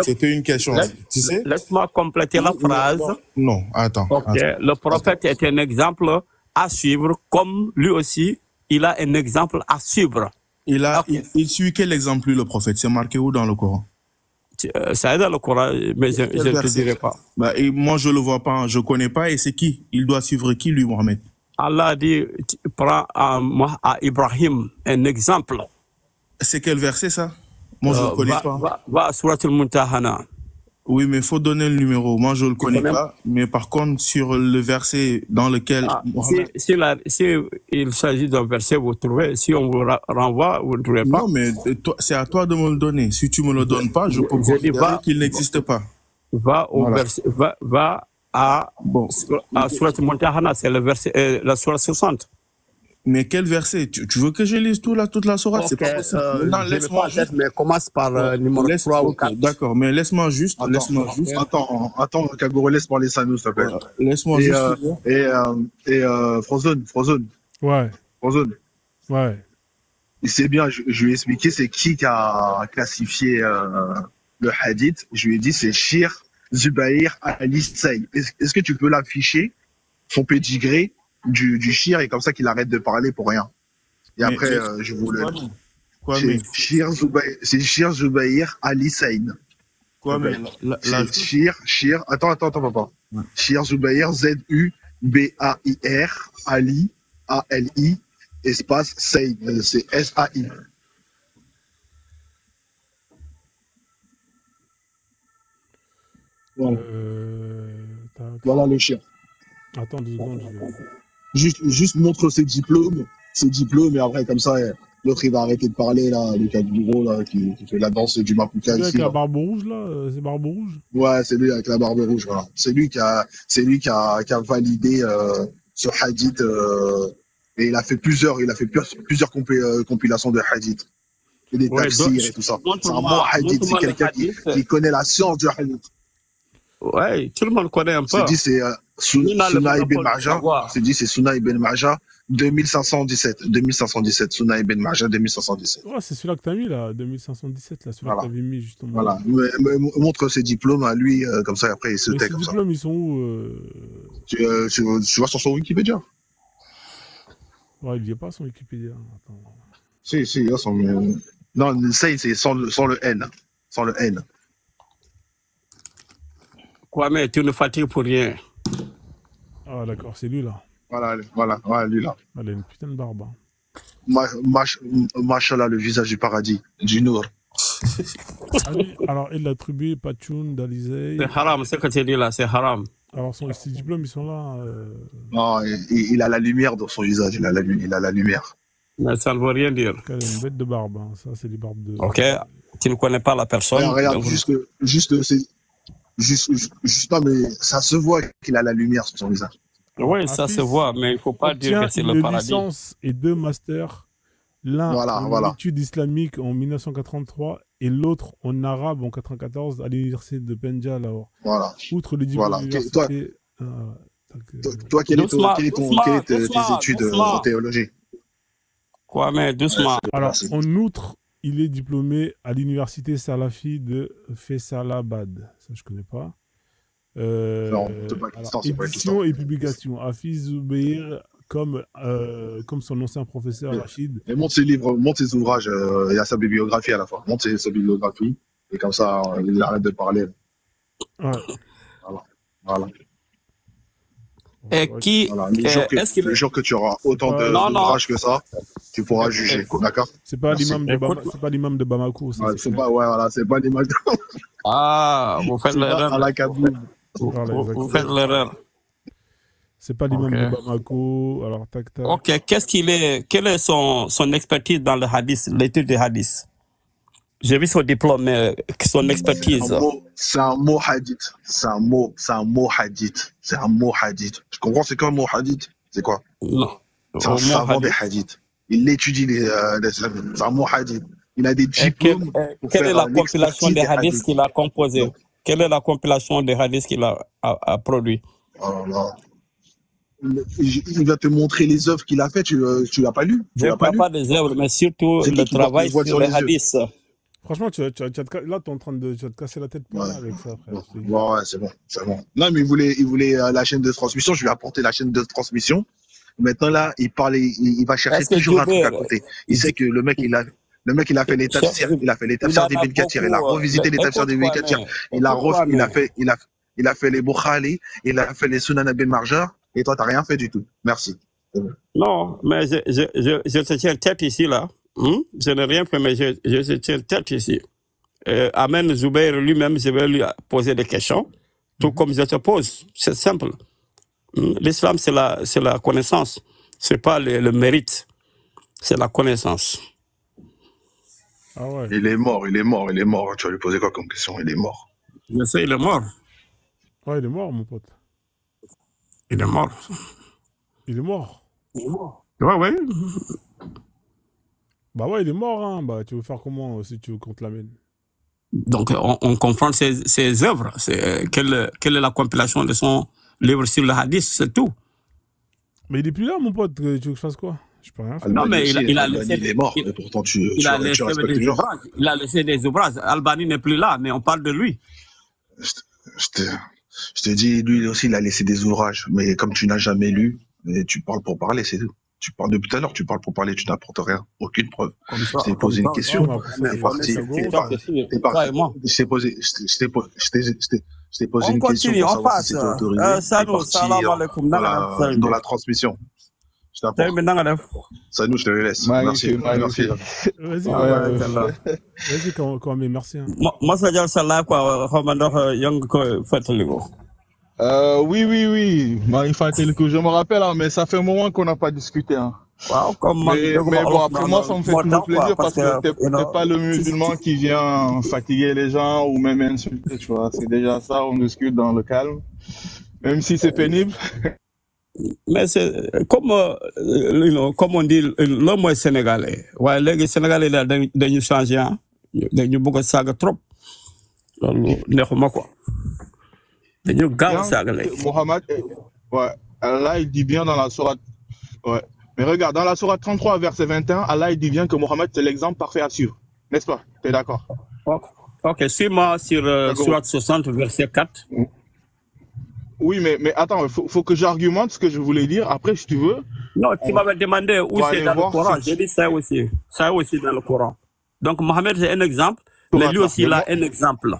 c'était une question. Tu sais? Laisse-moi compléter la phrase. Non, attends. Ok, le prophète est un exemple à suivre, comme lui aussi, il a un exemple à suivre. Il suit quel exemple, lui, le prophète? C'est marqué où dans le Coran? Ça est dans le Coran, mais je ne te dirai pas. Bah, et moi, je le vois pas, je connais pas, et c'est qui? Il doit suivre qui, lui, Mohamed? Allah dit, prends à Ibrahim un exemple. C'est quel verset, ça? Moi, je le connais pas. Va à Surat al-Muntahana. Oui, mais il faut donner le numéro. Moi, je le connais pas. Mais par contre, sur le verset dans lequel... Si il s'agit d'un verset, vous trouvez. Si on vous renvoie, vous ne trouvez pas. Non, mais c'est à toi de me le donner. Si tu me le donnes pas, je peux considérer qu'il n'existe pas. Va au verset, va à Surat al-Muntahana, c'est le verset, la Surat 60. Mais quel verset? Tu veux que je lise toute la sourate? C'est pas possible. Non, laisse-moi juste. Mais commence par numéro 3 ou 4. D'accord, mais laisse-moi juste. Attends, Kagoro, laisse parler Sanou, s'il te plaît. Laisse-moi juste. Et Frozone. Ouais. Frozone. Ouais. C'est bien, je lui ai expliqué c'est qui a classifié le hadith. Je lui ai dit c'est Shir Zubair Ali Saïd. Est-ce que tu peux l'afficher, son pédigré du Shir, et comme ça qu'il arrête de parler pour rien. Et après, je vous le dis. C'est Shir Zubair Ali Saïd. Quoi, mais Shir, attends, papa. Ouais. Shir Zubair, Z-U-B-A-I-R, Ali, A-L-I, espace Saïd, c'est S-A-I. Voilà. Voilà le Shir. Attends 2 secondes. Juste montre ses diplômes, et après, comme ça, l'autre, il va arrêter de parler, là, le cas du gros, là, qui fait la danse du Mapuka ici. C'est avec la barbe rouge, là? C'est barbe rouge? Ouais, c'est lui avec la barbe rouge, voilà. C'est lui qui a validé ce hadith Et il a fait plusieurs compilations de hadiths. Et des tafsirs et tout ça. C'est un bon hadith, c'est quelqu'un qui connaît la science du hadith. Ouais, tout le monde connaît un peu. C'est dit, c'est Sunna ibn Majah. C'est dit, c'est Sunna ibn Majah 2517. 2517. Sunna ibn Majah 2517. Ouais, c'est celui-là que t'as mis là, 2517, là, celui-là que t'avais mis justement. Voilà. Montre ses diplômes à lui, comme ça, après il se tait comme ça. Ses diplômes, ils sont où tu vois sur son Wikipédia. Ouais, il n'y a pas son Wikipédia. Attends. Si, il y a son. Non, ça, c'est sans le N. Sans le N. Quoi, mais tu ne fatigues pour rien. Ah, d'accord, c'est lui là. Voilà, lui là. Il a une putain de barbe. Hein. Machallah, le visage du paradis, du Nour. Alors, il l'a attribué Pachoun, Dalizé. C'est haram, ce que tu dis là, c'est haram. Alors, ses diplômes, ils sont là. Non, il a la lumière dans son visage, il a la lumière. Mais ça ne veut rien dire. Il a une bête de barbe, hein. Ça, c'est des barbes de. Ok, tu ne connais pas la personne. Regarde, non, mais ça se voit qu'il a la lumière sur son visage. Oui, ça se voit, mais il ne faut pas dire que c'est le paradis. Une licence et 2 masters, l'un en études islamiques en 1983 et l'autre en arabe en 1994 à l'université de Penja, Lahore. Voilà. Outre le diplôme université... Toi, quelles étaient tes études en théologie? Quoi, mais doucement. Alors, en outre, il est diplômé à l'université Salafi de Faisalabad. Ça, je ne connais pas. Non, c'est pas édition et publication. Hafiz Zoubeir, comme son ancien professeur Rachid. Et monte ses livres, monte ses ouvrages. Il y a sa bibliographie à la fois. Monte sa bibliographie. Et comme ça, il arrête de parler. Ouais. Voilà. Et qui voilà. Le jour que tu auras autant d'ouvrages que ça, tu pourras juger, d'accord? C'est pas l'imam de Bamako. C'est pas l'imam de Ah, vous faites l'erreur. À la Kaboul. Vous faites l'erreur. C'est pas l'imam de Bamako. Alors, tac. Ok, quelle est son expertise dans le hadith, l'étude des hadiths? J'ai vu son diplôme, mais son expertise. C'est un mot hadith. C'est un mot hadith. C'est un mot hadith. Tu comprends c'est quoi un mot hadith? C'est quoi? Non. C'est un savant des hadiths. Il étudie c'est un mot hadith. Il a des diplômes. Quelle est la compilation des hadiths qu'il a composé? Quelle est la compilation des hadiths qu'il a produit? Oh là. Il va te montrer les œuvres qu'il a faites. Tu l'as pas lu? Je ne parle pas des œuvres, mais surtout le travail sur les hadiths. Franchement, là, tu vas te casser la tête pour avec ça, frère. Ouais, c'est bon. Non, mais il voulait la chaîne de transmission. Je lui ai apporté la chaîne de transmission. Maintenant, là, il va chercher toujours un truc à côté. Il sait que le mec, il a fait les tafsirs. Il a fait les tafsirs d'Ibn Kathir. Il a revisité les tafsirs d'Ibn Kathir. Il a fait les Bukhari. Il a fait les Sunan ibn Majah. Et toi, tu n'as rien fait du tout. Merci. Non, mais je te tiens tête ici, là. Je n'ai rien fait, mais je te tiens tête ici. Amen Zoubeir lui-même, je vais lui poser des questions, tout comme je te pose. C'est simple. L'islam, c'est la connaissance. Ce n'est pas le mérite. C'est la connaissance. Ah ouais. Il est mort. Tu vas lui poser quoi comme question? Il est mort. Je sais, il est mort. Ouais, il est mort, mon pote. Il est mort. Ouais. Bah ouais, il est mort, hein. Bah, tu veux faire comment si tu veux qu'on te l'amène? Donc, on confronte ses œuvres. Quelle est la compilation de son livre sur le hadith, c'est tout. Mais il est plus là, mon pote. Tu veux que je fasse quoi? Je peux rien faire. Non, mais il a laissé... Il est mort, mais pourtant tu respectes des ouvrages. Il a laissé des ouvrages. Albani n'est plus là, mais on parle de lui. Je te dis, lui aussi, il a laissé des ouvrages. Mais comme tu n'as jamais lu, tu parles pour parler, c'est tout. Tu parles depuis tout à l'heure, tu parles pour parler, tu n'apportes rien, aucune preuve. Je t'ai posé une question, t'es parti. Je t'ai posé une question pour savoir si c'était autorisé. Dans la transmission. Je t'apporte. Sanou, je te le laisse. Merci. Vas-y, quand même, merci. Moi, ça dit ça là, quoi. Oui. Je me rappelle, hein, mais ça fait un moment qu'on n'a pas discuté. Hein. Wow, mais bon, après moi, ça me fait toujours plaisir parce que t'es pas le musulman qui vient fatiguer les gens ou même insulter, tu vois. C'est déjà ça, on discute dans le calme. Même si c'est pénible. Mais c'est comme on dit, l'homme est sénégalais. Ouais, les Sénégalais là, dañu changé, hein. Dañu bëgg saga trop. Loolu neexuma quoi. Dañu gaaw saga lay. Mohamed, ouais, Allah il dit bien dans la sourate, ouais. Mais regarde, dans la sourate 33, verset 21, Allah il dit bien que Mohamed c'est l'exemple parfait à suivre. N'est-ce pas? Tu es d'accord? Ok, suis-moi sur sourate 60, verset 4. Oui, mais attends, il faut que j'argumente ce que je voulais dire. Après, si tu veux. Non, tu m'avais demandé où c'est dans le Coran. J'ai dit ça aussi. Ça aussi dans le Coran. Donc, Mohamed, c'est un exemple. Mais lui aussi, il a un exemple.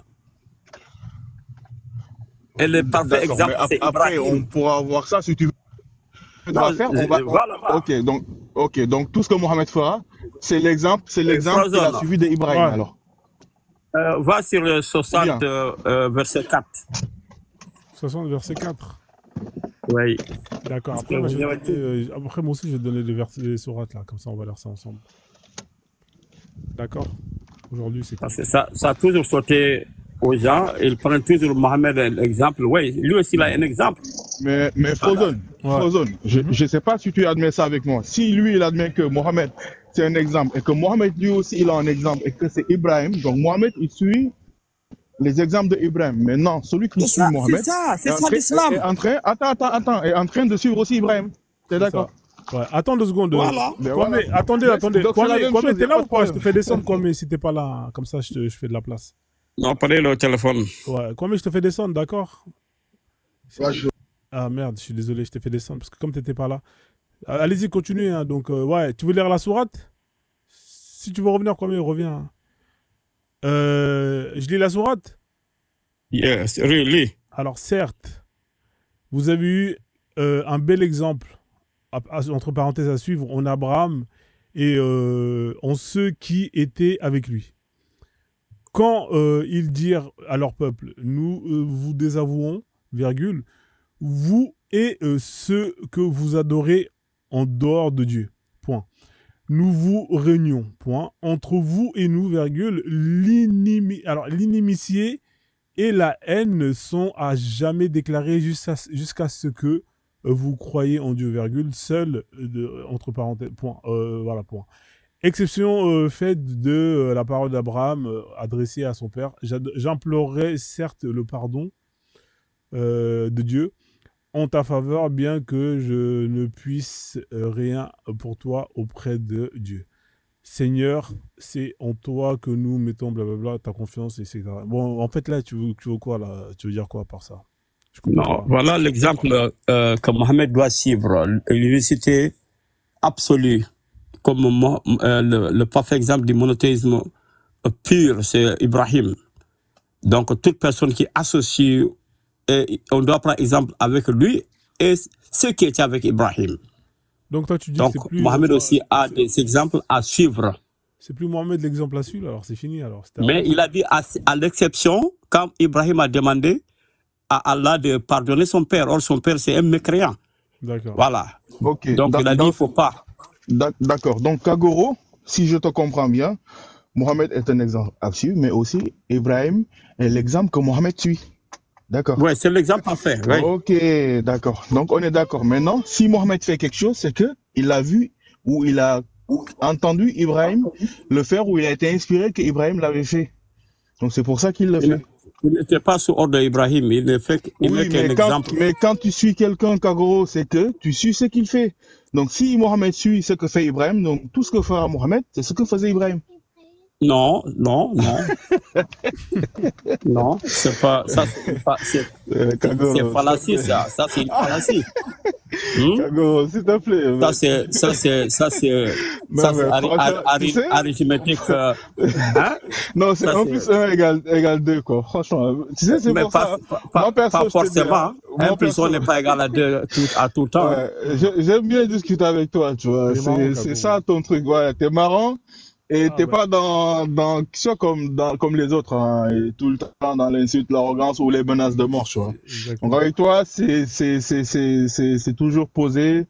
Et le parfait exemple, c'est après, Ibrahim. on pourra voir ça si tu veux. Voilà. Ok, donc tout ce que Mohamed fera, c'est l'exemple qu'il a suivi d'Ibrahim. Ouais. Alors. Va sur le 60, verset 4. 60, verset 4. Oui. D'accord. Après, moi aussi, je vais donner les sourates là, comme ça on va lire ça ensemble. D'accord. Aujourd'hui, c'est parce que ça a toujours sauté aux gens. Ils prennent toujours Mohamed l'exemple. Oui, lui aussi, il a un exemple. Mais Frozone, je ne sais pas si tu admets ça avec moi. Si lui, il admet que Mohamed, c'est un exemple, et que Mohamed, lui aussi, il a un exemple, et que c'est Ibrahim, donc Mohamed, il suit les exemples d'Ibrahim. Mais non, celui qui suit Mohamed c'est ça l'islam. Est en train de suivre aussi Ibrahim. T'es d'accord? Ouais, attends 2 secondes. Voilà. Kwame, attendez. Kwame, t'es là ou pas? Je te fais descendre, Kwame, si t'es pas là. Comme ça, je fais de la place. Non, prenez le téléphone. Ouais, Kwame, je te fais descendre, d'accord? Ah merde, je suis désolé, je t'ai fait descendre parce que comme t'étais pas là. Allez-y, continuez. Hein, donc, ouais, tu veux lire la sourate? Si tu veux revenir, Kwame, reviens. Je lis la sourate? Yes, really. Alors, certes, vous avez eu un bel exemple, entre parenthèses à suivre, en Abraham et en ceux qui étaient avec lui. Quand ils dirent à leur peuple, nous vous désavouons, virgule, vous et ceux que vous adorez en dehors de Dieu, point. Nous vous réunions, point. Entre vous et nous, virgule, l'inimitié et la haine ne sont à jamais déclarées jusqu'à ce que vous croyez en Dieu, virgule, seul, entre parenthèses, point. Voilà, point. Exception faite de la parole d'Abraham adressée à son père. J'implorerai certes le pardon de Dieu en ta faveur, bien que je ne puisse rien pour toi auprès de Dieu. Seigneur, c'est en toi que nous mettons blablabla, ta confiance, etc. Bon, en fait, là, tu veux quoi, là? Tu veux dire quoi par ça? Non, voilà l'exemple que Mohamed doit suivre. L'unicité absolue, comme le parfait exemple du monothéisme pur, c'est Ibrahim. Donc, toute personne qui associe, et on doit prendre exemple avec lui et ceux qui étaient avec Ibrahim. Donc, toi, tu dis donc, que c'est plus... Mohamed aussi a des exemples à suivre. C'est plus Mohamed l'exemple à suivre, alors c'est fini. Alors, mais il a dit à l'exception, quand Ibrahim a demandé à Allah de pardonner son père. Or, son père, c'est un mécréant. D'accord. Voilà. Okay. Donc, il a dit, il ne faut pas. D'accord. Donc, Kagoro, si je te comprends bien, Mohamed est un exemple à suivre, mais aussi Ibrahim est l'exemple que Mohamed suit. D'accord. Oui, c'est l'exemple parfait. Ouais. Ok, d'accord. Donc, on est d'accord. Maintenant, si Mohamed fait quelque chose, c'est qu'il a vu ou il a entendu Ibrahim le faire ou il a été inspiré qu'Ibrahim l'avait fait. Donc, c'est pour ça qu'il le fait. Il n'était pas sous ordre d'Ibrahim, il n'est qu'un exemple. Mais quand tu suis quelqu'un, Kagoro, c'est que tu suis ce qu'il fait. Donc, si Mohamed suit ce que fait Ibrahim, donc tout ce que fera Mohamed, c'est ce que faisait Ibrahim. Non. Non, c'est pas ça. C'est fallacie, ça. Ça, c'est une fallacie. Kagoro, s'il te plaît. Ça, c'est arithmétique. Hein? Non, c'est 1 plus 1 égale 2, quoi. Franchement, tu sais, c'est pour ça. Pas forcément. 1 plus 1 n'est pas égal à tout le temps. Ouais, j'aime bien discuter avec toi, tu vois. C'est ça ton truc. Ouais, t'es marrant. Et t'es pas dans comme les autres, hein, et tout le temps dans l'insulte, l'arrogance ou les menaces de mort, tu vois. Donc avec toi, c'est toujours posé,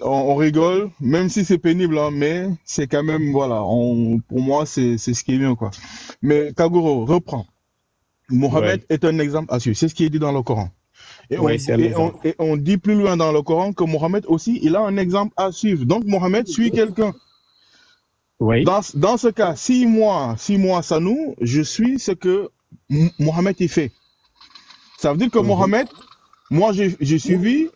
on rigole, même si c'est pénible, hein, mais c'est quand même, voilà, pour moi, c'est ce qui est mieux, quoi. Mais Kagoro, reprends. Mohamed est un exemple à suivre, c'est ce qui est dit dans le Coran. Et, Oui, c'est un exemple. et on dit plus loin dans le Coran que Mohammed aussi, il a un exemple à suivre. Donc Mohammed suit quelqu'un. Oui. Dans ce cas, si moi, Sanou, je suis ce que Mohammed y fait. Ça veut dire que Mohammed, moi j'ai suivi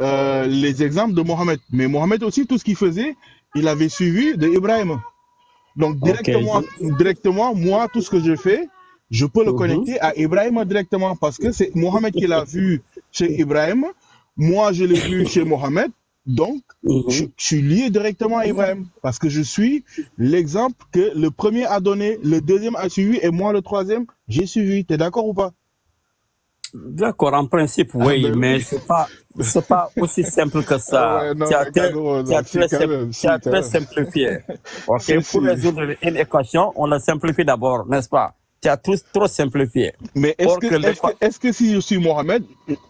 les exemples de Mohammed. Mais Mohammed aussi, tout ce qu'il faisait, il avait suivi de Ibrahim. Donc directement, moi, tout ce que je fais, je peux le connecter à Ibrahim directement parce que c'est Mohammed qui l'a vu chez Ibrahim. Moi, je l'ai vu chez Mohammed. Donc, je suis lié directement à Ibrahim parce que je suis l'exemple que le premier a donné, le deuxième a suivi et moi, le troisième, j'ai suivi. T'es d'accord ou pas? D'accord, en principe, oui, ben mais oui. c'est pas aussi simple que ça. Ouais, non, Tu as mais très, Kagoro, tu as donc, si, très, quand sim- même, tu si, as quand très même. simplifié. Ok, Si, pour si. résoudre une équation, on la simplifie d'abord, n'est-ce pas? Tu as trop simplifié. Mais Or que est-ce que si je suis Mohamed,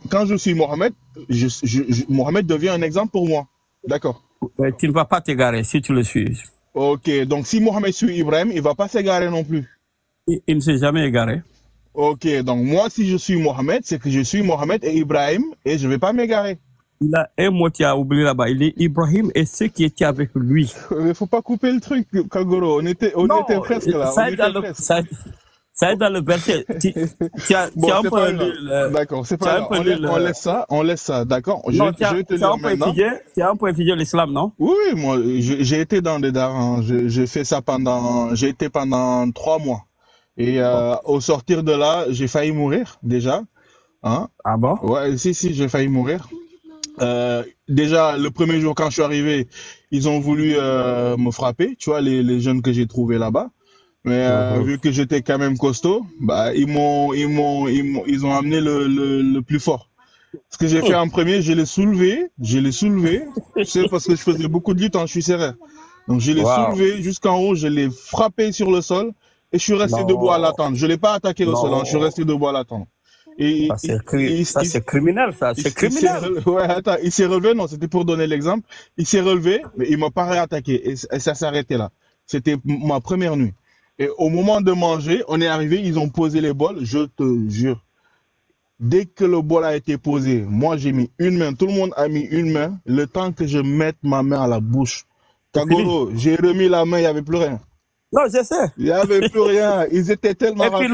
quand je suis Mohamed, Mohamed devient un exemple pour moi. D'accord. tu ne vas pas t'égarer si tu le suis. Ok, donc si Mohamed suit Ibrahim, il va pas s'égarer non plus. Il ne s'est jamais égaré. Ok, donc moi, si je suis Mohamed, c'est que je suis Mohamed et Ibrahim et je vais pas m'égarer. Il a un mot, tu as oublié là-bas. Il est Ibrahim et ceux qui étaient avec lui. Il faut pas couper le truc, Kagoro. On était presque là. Ça est dans le verset. Tu as Bon, un c'est peu pas lu grave. D'accord, c'est pas grave. On laisse ça, d'accord. Je vais te dire maintenant. Tu as un peu étudié l'islam, non? Oui, moi, j'ai été dans des darans. J'ai fait ça j'ai été pendant 3 mois. Et au sortir de là, j'ai failli mourir déjà. Hein? Ah bon? Ouais, si, j'ai failli mourir. Déjà, le premier jour quand je suis arrivé, ils ont voulu me frapper, tu vois, les jeunes que j'ai trouvés là-bas. Mais vu que j'étais quand même costaud, bah ils ont amené le plus fort. Ce que j'ai fait en premier, je l'ai soulevé, tu sais, parce que je faisais beaucoup de lutte en serré. Donc je l'ai soulevé jusqu'en haut, je l'ai frappé sur le sol et je suis resté debout à l'attendre. Je l'ai pas attaqué le sol, hein, je suis resté debout à l'attendre. Et ça c'est criminel, ça, c'est criminel. Ouais, attends, il s'est relevé, non, c'était pour donner l'exemple. Il s'est relevé, mais il m'a pas réattaqué et ça s'est arrêté là. C'était ma première nuit. Et au moment de manger, on est arrivé, ils ont posé les bols, je te jure. Dès que le bol a été posé, moi j'ai mis une main, tout le monde a mis une main, le temps que je mette ma main à la bouche. Kagoro, j'ai remis la main, il n'y avait plus rien. Non, je sais. Il n'y avait plus rien, ils étaient tellement rapides. Et puis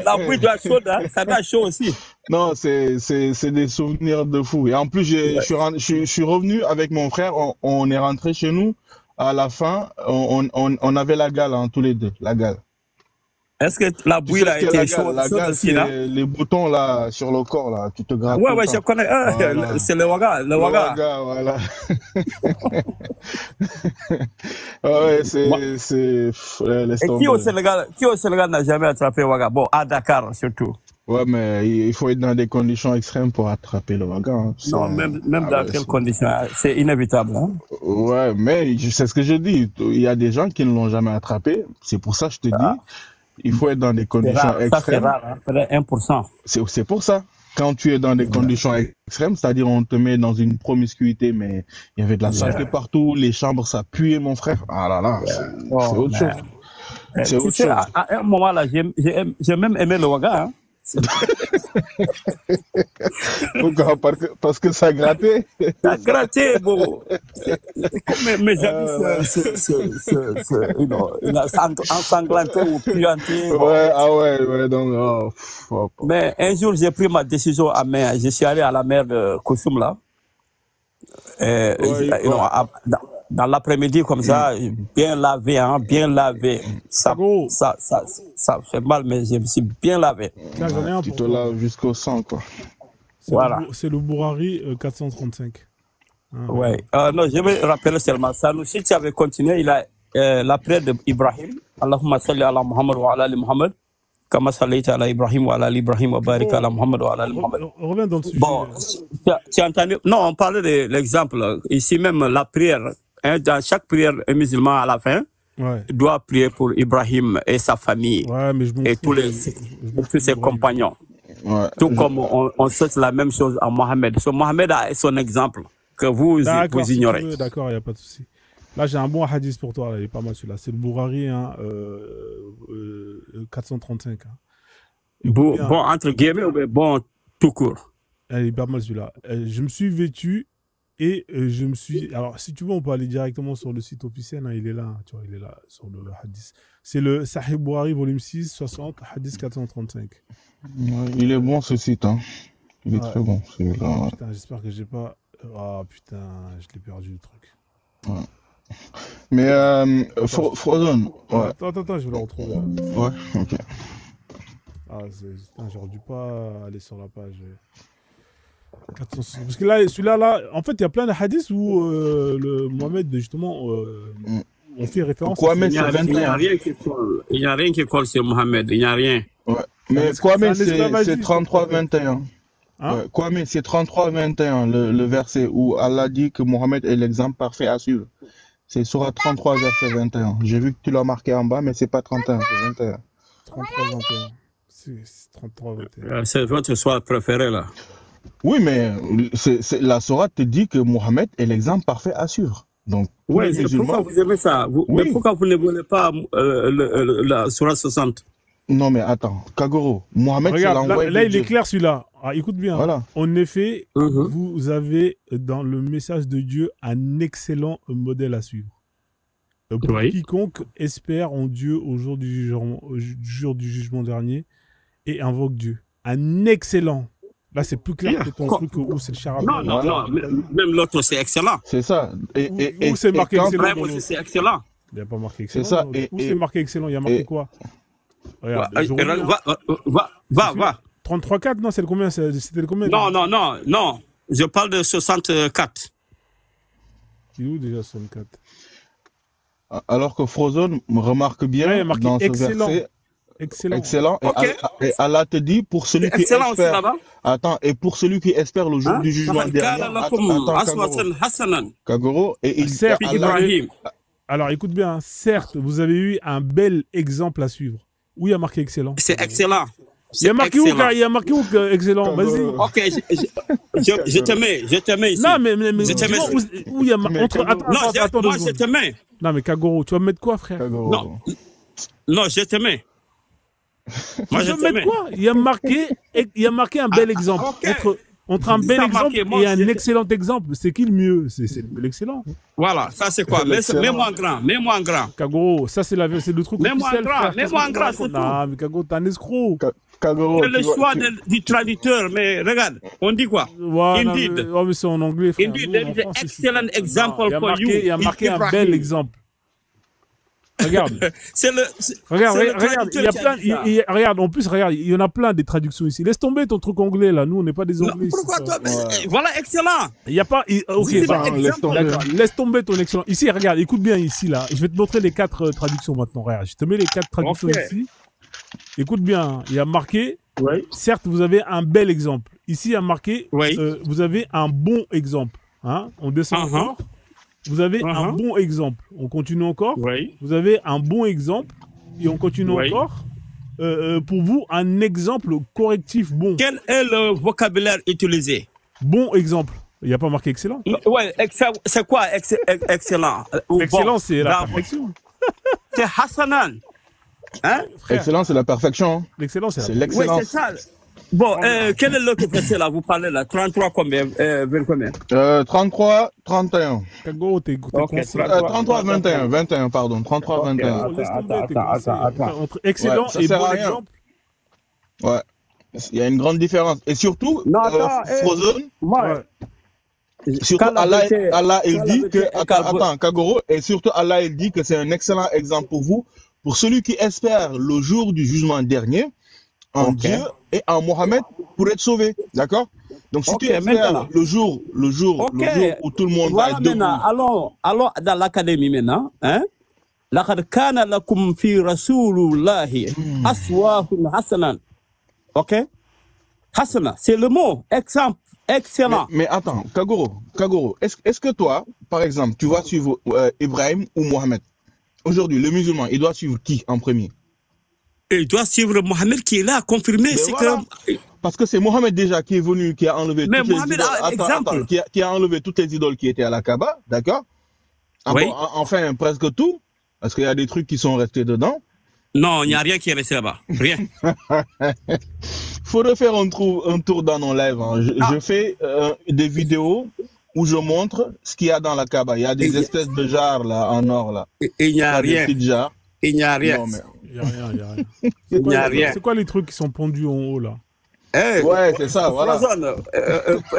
la bouille doit chaud, hein? Ça doit chaud aussi. Non, c'est des souvenirs de fou. Et en plus, je suis revenu avec mon frère, on est rentré chez nous. À la fin, on avait la gale, hein, tous les deux, la gale. Est-ce que la bouille là était chaude? La gale, c'est les boutons là, sur le corps, là, tu te grattes. Ouais, je connais. Voilà. C'est le waga. Le waga, voilà. Ouais, Et qui au Sénégal n'a jamais attrapé le waga? Bon, à Dakar surtout. Ouais, mais il faut être dans des conditions extrêmes pour attraper le waga. Hein. Non, même dans quelles conditions? C'est inévitable. Hein? Ouais, mais c'est ce que je dis. Il y a des gens qui ne l'ont jamais attrapé. C'est pour ça que je te dis, il faut être dans des conditions extrêmes. Ça, c'est rare, hein? Peut-être 1%. C'est pour ça. Quand tu es dans des conditions extrêmes, c'est-à-dire on te met dans une promiscuité, mais il y avait de la saleté partout, les chambres, ça puait, mon frère. Ah là là, c'est autre chose. C'est autre chose. À un moment là, j'ai même aimé le waga. Hein? Pourquoi? Parce que ça grattait. Ça grattait, bon. Mes amis ensanglantés ou puantés. Ouais, donc. Mais un jour, j'ai pris ma décision à main. Je suis allé à la mer de Kousoum, là. Dans l'après-midi, comme ça, bien lavé, hein, bien lavé. Ça fait mal, mais je me suis bien lavé. Tu te laves jusqu'au sang, quoi. Voilà. C'est le Bourari 435. Ouais. Non, je vais rappeler seulement ça. Si tu avais continué, il a la prière d'Ibrahim. Allahumma salli ala Muhammad wa ala ali Muhammad. Kama sallaita ala Ibrahim wa ala ali Ibrahim wa barik ala Muhammad wa ala ali Muhammad. On revient dans le sujet. Bon, tu as entendu? Non, on parlait de l'exemple. Ici même, la prière. Hein, dans chaque prière, un musulman à la fin doit prier pour Ibrahim et sa famille et tous ses compagnons. Ouais. Tout comme on souhaite la même chose à Mohamed. Mohamed a son exemple que vous ignorez. Si d'accord, il n'y a pas de souci. Là, j'ai un bon hadith pour toi. Là, il est pas mal celui-là. C'est le Bourari 435. Hein. Bon, entre guillemets, ou bon tout court. Elle est pas mal celui-là. Je me suis vêtu et je me suis... Alors, si tu veux, on peut aller directement sur le site officiel. Hein, il est là, hein, tu vois, il est là, sur le hadith. C'est le Sahih Bukhari, volume 6, 60, hadith 435. Ouais, il est bon, ce site. Hein. Il est Ouais. très bon, celui-là. Ah, putain, j'espère que j'ai pas... Ah, putain, je l'ai perdu, le truc. Ouais. Mais Frozen, ouais. Attends, je vais le retrouver. Ouais, ok. Ah, putain, j'aurais dû pas aller sur la page. 400. Parce que là, celui-là, là, en fait, il y a plein de hadiths où le Mohamed, justement, on fait référence Quoi, à mais Il n'y a, c'est il y a 21. rien qui colle. Il n'y a rien qui colle sur Mohamed. Il n'y a rien. Ouais. Mais Kwame, c'est esclavagiste, 33-21. Hein? Ouais. Kwame, c'est 33-21, le verset où Allah dit que Mohamed est l'exemple parfait à suivre. C'est Surah 33, verset 21. J'ai vu que tu l'as marqué en bas, mais c'est pas 31, c'est 21. 33-21. C'est 33-21. C'est votre soir préféré, là. Oui, mais la Surah te dit que Mohamed est l'exemple parfait à suivre. Donc, tous les Oui, musulmans... pourquoi vous aimez ça? Oui. Mais pourquoi vous ne voulez pas la Surah 60? Non, mais attends, Kagoro, Mohamed, c'est Regarde, l'envoyé là de il est Dieu. clair celui-là. Ah, écoute bien. Voilà. En effet, Mhm. vous avez dans le message de Dieu un excellent modèle à suivre. Pour Oui. quiconque espère en Dieu au jour du jugement dernier et invoque Dieu. Un excellent. Là, c'est plus clair que ton truc où c'est le charabia. Non, non, non. Même l'autre, c'est excellent. C'est ça. Où c'est marqué quand- excellent? Même aussi, c'est excellent. Il n'y a pas marqué excellent. C'est ça, non. et- Où et- c'est marqué excellent? Il y a marqué et- quoi? Regarde, je Va, reviens. va. 33-4, non, c'est le combien? C'était le combien? Non. Je parle de 64. Il est où déjà 64? Alors que Frozen me remarque bien Ouais, il y a marqué dans ce excellent. verset, Excellent. excellent. Ok. Et Allah te dit, pour celui qui Excellent aussi espère, là-bas. attends, et pour celui qui espère le jour Hein? du jugement فَقَدْ dernier, كَانَ لَكُمْ attends, أُسْوَةٌ حَسَنَةٌ Kagoro, et il Certes, Allah- Ibrahim. Alors, écoute bien. hein. Certes, vous avez eu un bel exemple à suivre. Où il y a marqué excellent? C'est excellent. Il y a marqué où, excellent. il y a marqué où que excellent? Vas-y. Ok, je te mets ici. Non, mais Je te dis-moi mets- où il y a Mais entre. Kagoro- Attends, Non, attends, moi, deux je secondes. te mets. Non, mais Kagoro, tu vas me mettre quoi, frère? Kagoro. Non. Non, je te mets. Moi, Tu je vas me te mettre mets. quoi? Il y a marqué un bel exemple. ok. Entre un bel Ça a exemple marqué, moi, et un j'ai- excellent exemple. C'est qui le mieux? C'est l'excellent. Voilà, ça c'est quoi? Mets-moi en grand, mets-moi en grand. Kagoro, ça c'est le truc Mets-moi officiel, en grand, frère. mets-moi en Qu'est-ce que grand, tu c'est racontes? tout. Non, mais Kagoro, t'es un escroc. Kagoro, C'est le tu vois- choix tu- du traducteur, mais regarde, on dit quoi? Ouais, non, Indeed. mais- ouais, mais c'est en anglais, frère. Indeed, Nous, there en is an France, excellent c'est- example Non, il y a for marqué- you. Il y a marqué un Ibrahim. bel exemple. Regarde. C'est le. Regarde, c'est le regarde, il y a traducteur qui plein, dit ça. regarde, en plus, regarde, il y en a plein des traductions ici. Laisse tomber ton truc anglais, là. Nous, on n'est pas des Non, anglais. pourquoi ici, toi? ça. Voilà, excellent. Il y a pas, ok, C'est bah, pas laisse exemple. tomber. d'accord. Laisse tomber ton excellent. Ici, regarde, écoute bien ici, là. Je vais te montrer les 4 traductions maintenant. Regarde, je te mets les 4 traductions Ok. ici. Écoute bien, hein. Il y a marqué, Oui. certes, vous avez un bel exemple. Ici, il y a marqué, Oui. vous avez un bon exemple. Hein? On descend Uh-huh. encore. Vous avez un Uh-huh. bon exemple. On continue encore. Oui. Vous avez un bon exemple. Et on continue Oui. encore. Pour vous, un exemple correctif bon. Quel est le vocabulaire utilisé? Bon exemple. Il n'y a pas marqué excellent. Ouais, c'est quoi excellent? Ou Excellent, bon? c'est la Bravo. perfection. C'est Hassanan. Hein? Frère, Excellent, c'est la perfection. hein. l'excellence, c'est C'est la Oui, l'excellence. c'est ça. Bon, quel est l'autre verset là? Vous parlez là? 33 combien? Vers combien? 33, 31. Kagoro, t'es Ok, conscient. 33, 21. 21, pardon. 33, 21. Oh, laisse tomber, t'es attends, coincé. attends. Entre excellent Ouais, ça et sert bon à rien. exemple. Ouais. Il y a une grande différence. Et surtout, Non, attends, Frozen, Moi, surtout quand la vérité- Allah, il quand la dit vérité que, est attends, Kagoro, et surtout Allah, il dit que c'est un excellent exemple pour vous, pour celui qui espère le jour du jugement dernier, en Ok. Dieu et en Mohammed pour être sauvé. D'accord? Donc, si Ok, tu espères maintenant. le jour Ok. où tout le monde va Voilà être debout. maintenant, allons dans l'académie maintenant. Hein? لقد كان لكم في رسول الله أسوة حسنة. Ok? Hasana, c'est le mot. Exemple. Excellent. Mais attends, Kagoro, est-ce que toi, par exemple, tu vas suivre Ibrahim ou Mohamed? Aujourd'hui, le musulman, il doit suivre qui en premier? Et il doit suivre Mohamed qui est là, confirmé. Mais C'est voilà. que. Parce que c'est Mohamed déjà qui est venu, qui a enlevé Mais toutes les Mohamed idoles. a exemple. Qui a enlevé toutes les idoles qui étaient à la Kaaba, d'accord? Oui. Enfin, presque tout, parce qu'il y a des trucs qui sont restés dedans. Non, il n'y a rien qui est resté là-bas. Rien. faut refaire un tour dans nos lives. Hein. Je fais des vidéos où je montre ce qu'il y a dans la Kaaba. Il y a des espèces de jarres là, en or là. Il n'y a rien. Il n'y a rien. Il n'y a rien, il n'y a rien. C'est quoi les trucs qui sont pondus en haut là? Ouais, c'est ça, voilà.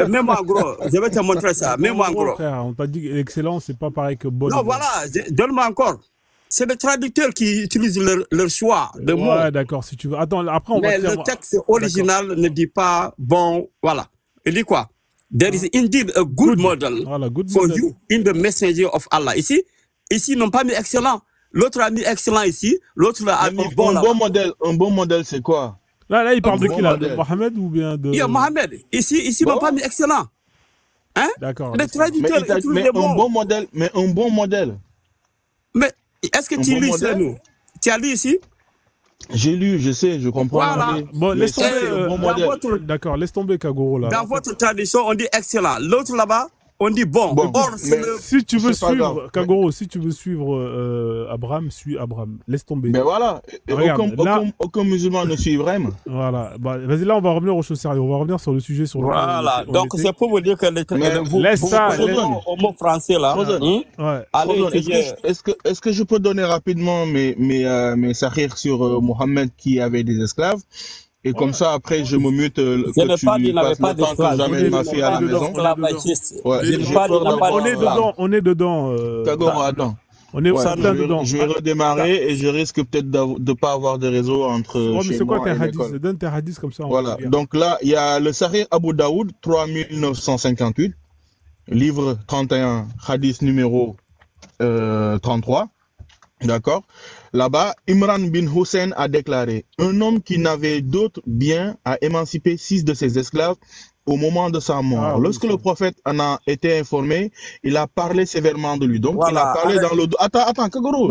Mets-moi en gros, je vais te montrer ça. Mets-moi en gros. Frère, on t'a dit que l'excellence, c'est pas pareil que bon. Non, voilà, donne-moi encore. C'est les traducteurs qui utilisent leur choix de mots. Ouais, d'accord, si tu veux. Attends, après on va Mais le texte original ne dit pas bon, voilà. Il dit quoi? There is indeed a good model for you in the messenger of Allah. Ici, ils n'ont pas mis excellent. L'autre a mis excellent ici, l'autre a mis bon là. Un bon modèle, c'est quoi? Là, il parle de qui là? De Mohamed ou bien de... Il y a Mohamed. Ici, ils n'ont pas mis excellent. Hein? D'accord. Les traducteurs utilisent les mots. Mais un bon modèle. Mais est-ce que tu lis ça, nous? Tu as lu ici? J'ai lu, je sais, je comprends. Voilà. Bon, laisse tomber. D'accord, laisse tomber Kagoro là. Dans votre tradition, on dit excellent. L'autre là-bas, on dit bon. Or, si tu veux suivre, Kagoro, si tu veux suivre Abraham, suis Abraham. Laisse tomber. Mais voilà, aucun musulman ne suit vraiment. Voilà. Bah, vas-y, là, on va revenir aux choses sérieuses. On va revenir sur le sujet sur lequel voilà. Donc, c'est pour vous dire que laisse ça. Au mot français là. Est-ce que je peux donner rapidement mes sahirs sur Mohamed qui avait des esclaves? Et comme ça, après, je me mute que tu n'avais pas d'esclave. J'amène ma fille à la maison. On est dedans. Kagoro, attends. On est dedans. Je vais redémarrer et je risque peut-être de ne pas avoir de réseau entre chez moi et l'école. Donne tes hadiths comme ça. Voilà. Donc là, il y a le Sahih Abu Daoud, 3958, livre 31, hadith numéro 33. D'accord. Là-bas, Imran bin Hussein a déclaré: un homme qui n'avait d'autre bien a émancipé 6 de ses esclaves au moment de sa mort. Lorsque le prophète en a été informé, il a parlé sévèrement de lui. Donc, il a parlé dans le dos. Attends, Kagoro.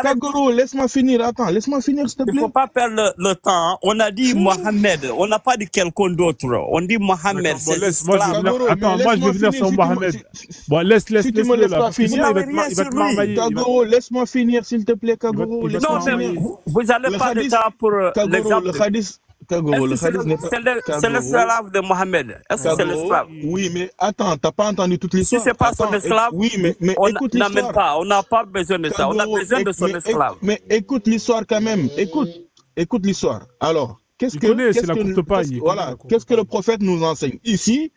Kagoro, laisse-moi finir. Laisse-moi finir, s'il te plaît. Il ne faut pas perdre le temps. On a dit Mohamed. On n'a pas dit quelqu'un d'autre. On dit Mohamed. Attends, moi, je vais venir sur Mohamed. Bon, laisse. Si tu me laisses pas finir, il va te marmailler. Kagoro, laisse-moi finir, s'il te plaît, Kagoro. Non, mais vous n'allez pas de temps pour l'exemple. Le hadith. Kagoro, le hadith n'est pas... C'est l'esclave de Mohamed. Est-ce que c'est l'esclave? Oui, mais attends, t'as pas entendu toute l'histoire. Si c'est pas son esclave, oui, mais écoute l'histoire. On n'a pas besoin de ça. On a besoin de son esclave. Mais écoute l'histoire quand même. Écoute l'histoire. Alors, qu'est-ce que le prophète nous enseigne? Ici,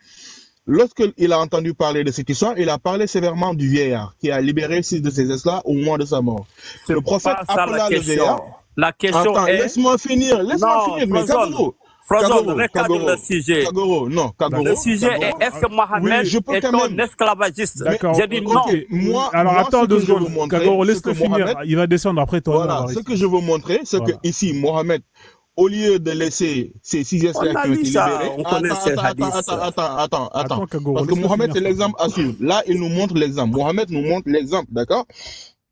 lorsqu'il a entendu parler de cette histoire, il a parlé sévèrement du vieillard qui a libéré 6 de ses esclaves au moment de sa mort. Le prophète appela le vieillard. La question est... Laisse-moi finir, mais Kagoro. Regarde le sujet. Kagoro. Le sujet est: est-ce que Mohamed est un esclavagiste? J'ai dit non. Alors attends 2 secondes. Kagoro, laisse-le finir. Il va descendre après toi. Voilà, ce que je veux montrer, c'est que ici, Mohamed, au lieu de laisser ces 6 esclaves qui ont été libérés... On connaît ces hadiths. Attends. Parce que Mohamed, c'est l'exemple à suivre. Là, il nous montre l'exemple. Mohamed nous montre l'exemple, d'accord?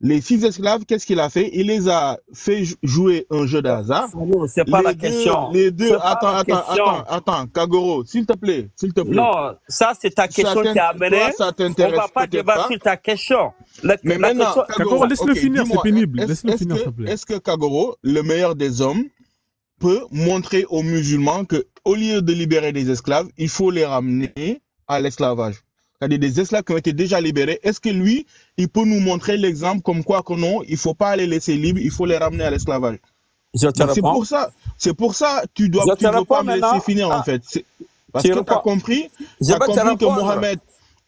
Les 6 esclaves, qu'est-ce qu'il a fait? Il les a fait jouer un jeu de hasard. C'est pas la question. Les deux, attends, Kagoro, s'il te plaît. Non, ça c'est ta question qui a amené. On va pas débattre sur ta question. Mais maintenant, Kagoro, laisse-le finir, c'est pénible. Laisse-le finir, s'il te plaît. Est-ce que Kagoro, le meilleur des hommes, peut montrer aux musulmans que, au lieu de libérer des esclaves, il faut les ramener à l'esclavage? C'est-à-dire des esclaves qui ont été déjà libérés. Est-ce que lui, il peut nous montrer l'exemple comme quoi que non, il ne faut pas les laisser libres, il faut les ramener à l'esclavage? C'est pour ça, tu dois pas me laisser finir en fait. Parce que tu as compris que Mohamed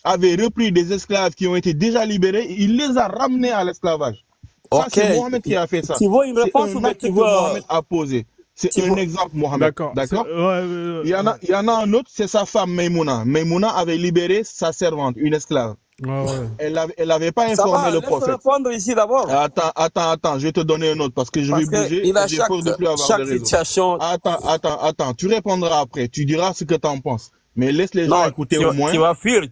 avait repris des esclaves qui ont été déjà libérés, il les a ramenés à l'esclavage. Ça, c'est Mohamed qui a fait ça. Tu vois une réponse ou que Mohamed a posé. C'est un exemple, Mohamed. D'accord. Il y en a un autre, c'est sa femme Maïmouna. Maïmouna avait libéré sa servante, une esclave. Elle n'avait pas informé le prophète. Répondre ici d'abord. Attends, je vais te donner un autre parce que je vais bouger. J'ai peur de plus avoir de réseau. Attends, tu répondras après. Tu diras ce que tu en penses. Mais laisse les gens écouter au moins. Tu vas fuir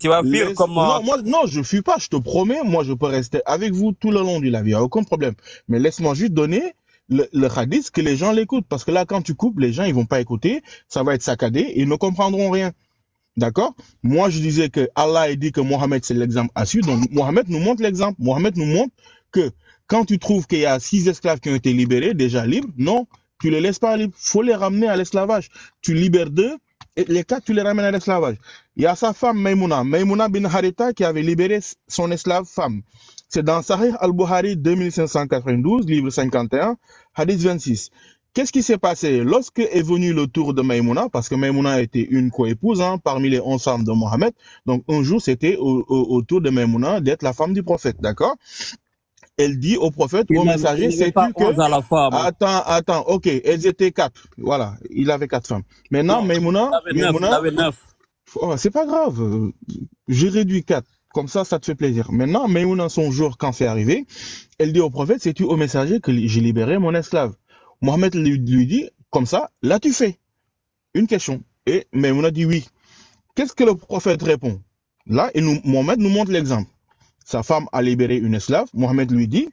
comment? Non, je fuis pas, je te promets. Moi, je peux rester avec vous tout le long du live. Il n'y a aucun problème. Mais laisse-moi juste donner le hadith, que les gens l'écoutent. Parce que là, quand tu coupes, les gens, ils vont pas écouter. Ça va être saccadé et ils ne comprendront rien. D'accord? Moi, je disais que Allah a dit que Mohamed, c'est l'exemple à suivre. Donc, Mohamed nous montre l'exemple. Mohamed nous montre que quand tu trouves qu'il y a 6 esclaves qui ont été libérés, déjà libres, non, tu les laisses pas libres, faut les ramener à l'esclavage. Tu libères 2 et les 4 tu les ramènes à l'esclavage. Il y a sa femme Maïmouna bin Haritha qui avait libéré son esclave femme. C'est dans Sahih al-Bukhari 2592, livre 51, hadith 26. Qu'est-ce qui s'est passé lorsque est venu le tour de Maïmouna, parce que Maïmouna était une coépouse parmi les 11 femmes de Mohammed. Donc un jour, c'était au tour de Maïmouna d'être la femme du prophète, d'accord? Elle dit au prophète, au messager, sais-tu que... Attends, ok, elles étaient 4. Voilà, il avait 4 femmes. Maintenant, Maïmouna... Il avait 9. Oh, c'est pas grave, j'ai réduit 4. Comme ça te fait plaisir. Maintenant, Maïmouna, son jour, quand c'est arrivé, elle dit au prophète, sais-tu au messager que j'ai libéré mon esclave? Mohamed lui dit, comme ça, l'as-tu fait? Une question. Et Maïmouna dit oui. Qu'est-ce que le prophète répond? Là, Mohamed nous montre l'exemple. Sa femme a libéré une esclave. Mohamed lui dit,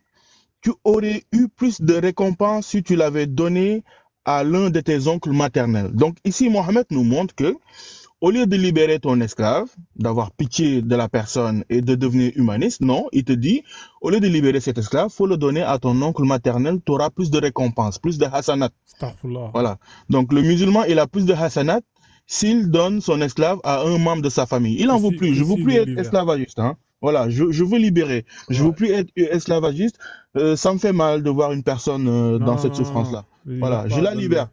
tu aurais eu plus de récompense si tu l'avais donné à l'un de tes oncles maternels. Donc ici, Mohamed nous montre que, au lieu de libérer ton esclave, d'avoir pitié de la personne et de devenir humaniste, non, il te dit, au lieu de libérer cet esclave, faut le donner à ton oncle maternel, tu auras plus de récompenses, plus de hasanat. Voilà. Donc le musulman, il a plus de hasanat s'il donne son esclave à un membre de sa famille. Il n'en veut plus. Je veux plus être esclavagiste. Voilà, je veux libérer. Je veux plus être esclavagiste. Ça me fait mal de voir une personne dans cette souffrance-là. Voilà, je la libère.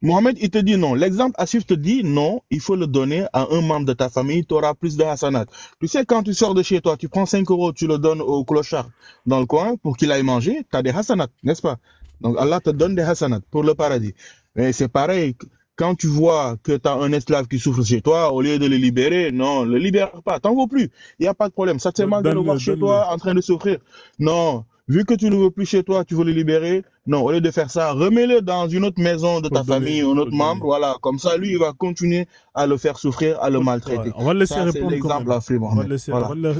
Mohamed, il te dit non. L'exemple Asif te dit non, il faut le donner à un membre de ta famille, tu auras plus de hasanat. Tu sais, quand tu sors de chez toi, tu prends 5 €, tu le donnes au clochard dans le coin pour qu'il aille manger, tu as des hasanat, n'est-ce pas? Donc Allah te donne des hasanat pour le paradis. Mais c'est pareil, quand tu vois que tu as un esclave qui souffre chez toi, au lieu de le libérer, non, le libère pas, t'en veux plus. Il n'y a pas de problème. Ça te fait mal de le voir chez toi en train de souffrir. Non. Vu que tu ne le veux plus chez toi, tu veux le libérer. Non, au lieu de faire ça, remets-le dans une autre maison de ta famille, un autre membre. Voilà, comme ça, lui, il va continuer à le faire souffrir, à le maltraiter. On va le laisser répondre. C'est l'exemple à Free Mohamed.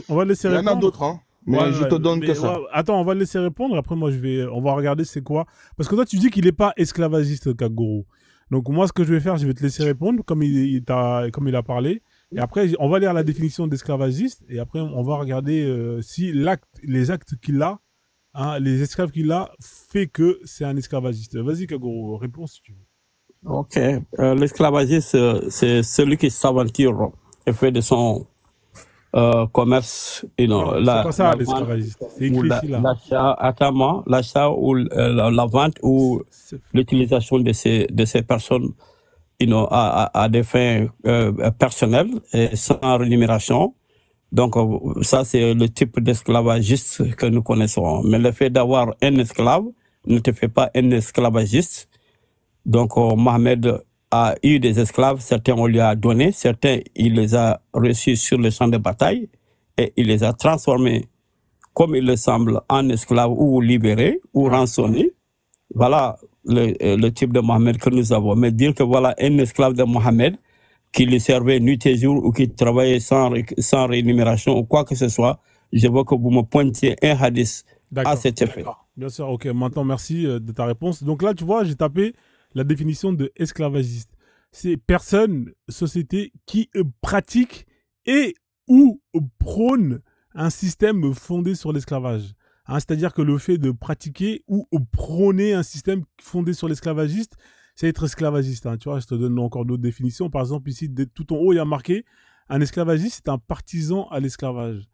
On va le laisser répondre. Il y en a d'autres, mais je te donne que ça. Attends, on va le laisser répondre. Après, moi, on va regarder c'est quoi. Parce que toi, tu dis qu'il n'est pas esclavagiste, Kagoro. Donc, moi, ce que je vais faire, je vais te laisser répondre comme il a parlé. Et après, on va lire la définition d'esclavagiste. Et après, on va regarder si les actes qu'il a, les esclaves qu'il a, fait que c'est un esclavagiste. Vas-y, Kagoro, réponds si tu veux. Ok. L'esclavagiste, c'est celui qui s'aventure et fait de son commerce. C'est pas ça, l'esclavagiste. C'est écrit ici, là. L'achat ou la vente ou l'utilisation de ces personnes à des fins personnelles et sans rémunération. Donc, ça, c'est le type d'esclavagiste que nous connaissons. Mais le fait d'avoir un esclave ne te fait pas un esclavagiste. Donc, Mohamed a eu des esclaves. Certains, on lui a donné. Certains, il les a reçus sur le champ de bataille et il les a transformés, comme il le semble, en esclaves ou libérés ou rançonnés. Voilà le type de Mohamed que nous avons. Mais dire que voilà un esclave de Mohamed qui lui servait nuit et jour ou qui travaillait sans rémunération ou quoi que ce soit, je veux que vous me pointiez un hadith à cet effet. Bien sûr, ok. Maintenant, merci de ta réponse. Donc là, tu vois, j'ai tapé la définition de esclavagiste. C'est personne, société qui pratique et ou prône un système fondé sur l'esclavage. C'est-à-dire que le fait de pratiquer ou prôner un système fondé sur l'esclavagiste, c'est être esclavagiste. Tu vois, je te donne encore d'autres définitions. Par exemple, ici, tout en haut, il y a marqué un esclavagiste, c'est un partisan à l'esclavage.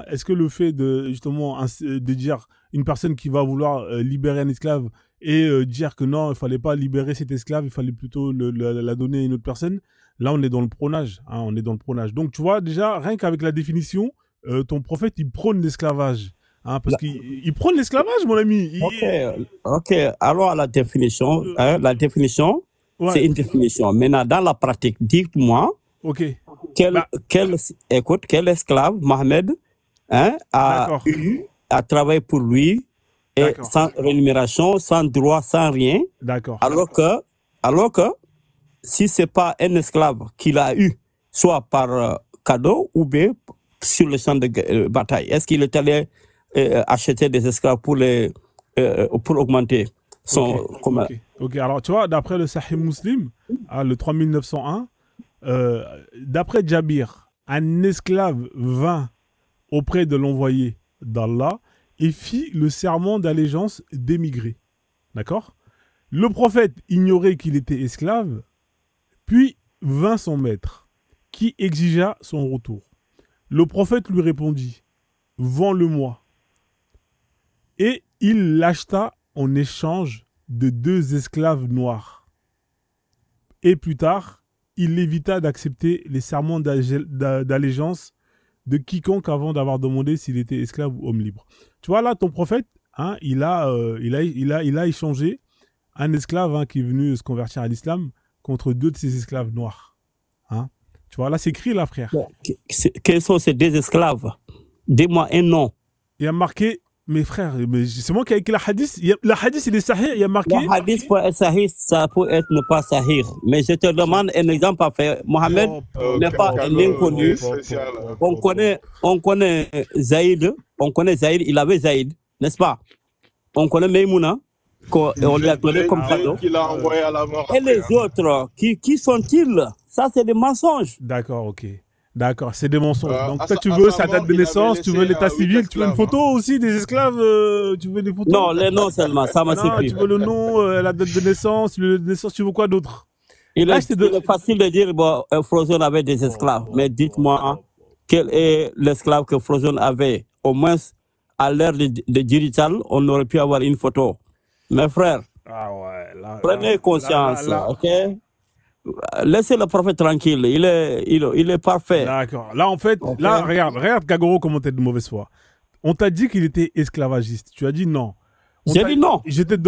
Est-ce que le fait de, justement, de dire une personne qui va vouloir libérer un esclave et dire que non, il ne fallait pas libérer cet esclave, il fallait plutôt la donner à une autre personne, là, on est dans le prônage. On est dans le prônage. Donc, tu vois, déjà, rien qu'avec la définition, ton prophète, il prône l'esclavage. Parce qu'il prône l'esclavage, mon ami. Ok. Alors, la définition, ouais. C'est une définition. Maintenant, dans la pratique, dites-moi, quel esclave Mohamed a travaillé pour lui et sans rémunération, sans droit, sans rien. D'accord. Alors que si ce n'est pas un esclave qu'il a eu, soit par cadeau ou bien sur le champ de bataille, est-ce qu'il est allé acheter des esclaves pour augmenter son commerce? Ok, alors tu vois, d'après le Sahih Muslim, le 3901, d'après Jabir, un esclave vint auprès de l'envoyé d'Allah et fit le serment d'allégeance d'émigrer. D'accord? Le prophète ignorait qu'il était esclave, puis vint son maître, qui exigea son retour. Le prophète lui répondit, « Vends-le-moi. » Et il l'acheta en échange de 2 esclaves noirs. Et plus tard, il évita d'accepter les serments d'allégeance de quiconque avant d'avoir demandé s'il était esclave ou homme libre. Tu vois là, ton prophète, hein, il a échangé un esclave, hein, qui est venu se convertir à l'islam contre 2 de ses esclaves noirs. Hein. Tu vois là, c'est écrit là, frère. Quels sont ces 2 esclaves? Dis-moi un nom. Il y a marqué, mes frères, c'est moi qui ai écrit la hadith. Le hadith, il est sahih, il y a marqué. Le hadith peut être sahih, ça peut être ne pas sahih. Mais je te demande un exemple parfait. Mohamed n'est pas un inconnu. On connaît Zaïd, il avait Zaïd, n'est-ce pas? On connaît Maïmouna, on lui a donné comme cadeau. Et les autres, qui sont-ils? Ça, c'est des mensonges. D'accord, ok. D'accord, c'est des mensonges. Donc toi, tu veux sa date de naissance, tu veux l'état civil, tu veux une photo aussi des esclaves, tu veux des photos? Non, les noms seulement, ça m'a suffi. Tu veux le nom, la date de naissance, tu veux quoi d'autre? Il est facile de dire, bon, Frozone avait des esclaves, mais dites-moi, quel est l'esclave que Frozone avait? Au moins, à l'ère de digital, on aurait pu avoir une photo. Mes frères, prenez conscience, ok? Laissez le prophète tranquille, il est parfait. D'accord. Là, en fait, là, regarde Kagoro, comment t'es de mauvaise foi. On t'a dit qu'il était esclavagiste. Tu as dit non. J'ai dit non. Je t'ai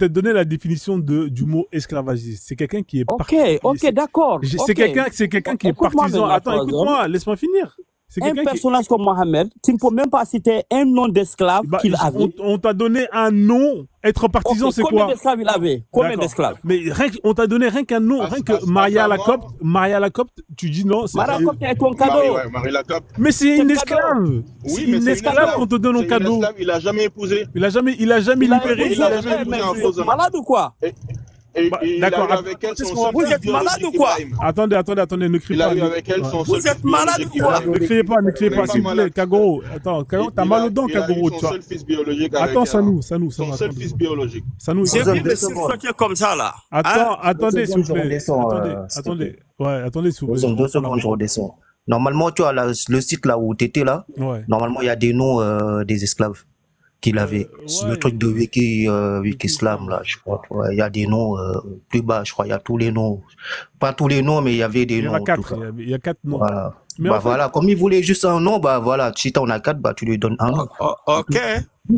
donné la définition du mot esclavagiste. C'est quelqu'un qui est Ok, d'accord. C'est quelqu'un qui est partisan. Attends, écoute-moi, laisse-moi finir. Un personnage comme Mohamed, tu ne peux même pas citer un nom d'esclave qu'il avait. On t'a donné un nom. Être partisan, c'est quoi? Combien d'esclaves il avait? Combien d'esclaves? Mais on t'a donné rien qu'un nom, rien que Maria Lacopte, tu dis non. Maria Lacopte est ton cadeau. Mais c'est une esclave. C'est une esclave qu'on te donne en cadeau. Il a jamais épousé. Il a jamais libéré. Il a jamais épousé un faux homme. Malade ou quoi? D'accord. Vous êtes malade ou quoi? Attendez, ne criez pas. Vous êtes malade ou quoi? Ne criez pas, s'il vous plaît. Kagoro, attends, t'as mal aux dents, Kagoro. Attends, Sanou. Son seul fils biologique. J'ai vu le sucre comme ça, là. Attendez, s'il vous plaît. Attendez. Ouais, attendez, s'il vous plaît. 2 secondes, je redescends. Normalement, tu as le site là où tu étais là. Normalement, il y a des noms des esclaves qu'il avait. Le truc de Wikislam, là, je crois. Il y a des noms plus bas, je crois. Il y a tous les noms. Pas tous les noms, mais il y avait des noms. Il y a 4 noms. Voilà. Voilà. Comme il voulait juste un nom, voilà. Si tu en as 4, tu lui donnes un nom. Ok. Tu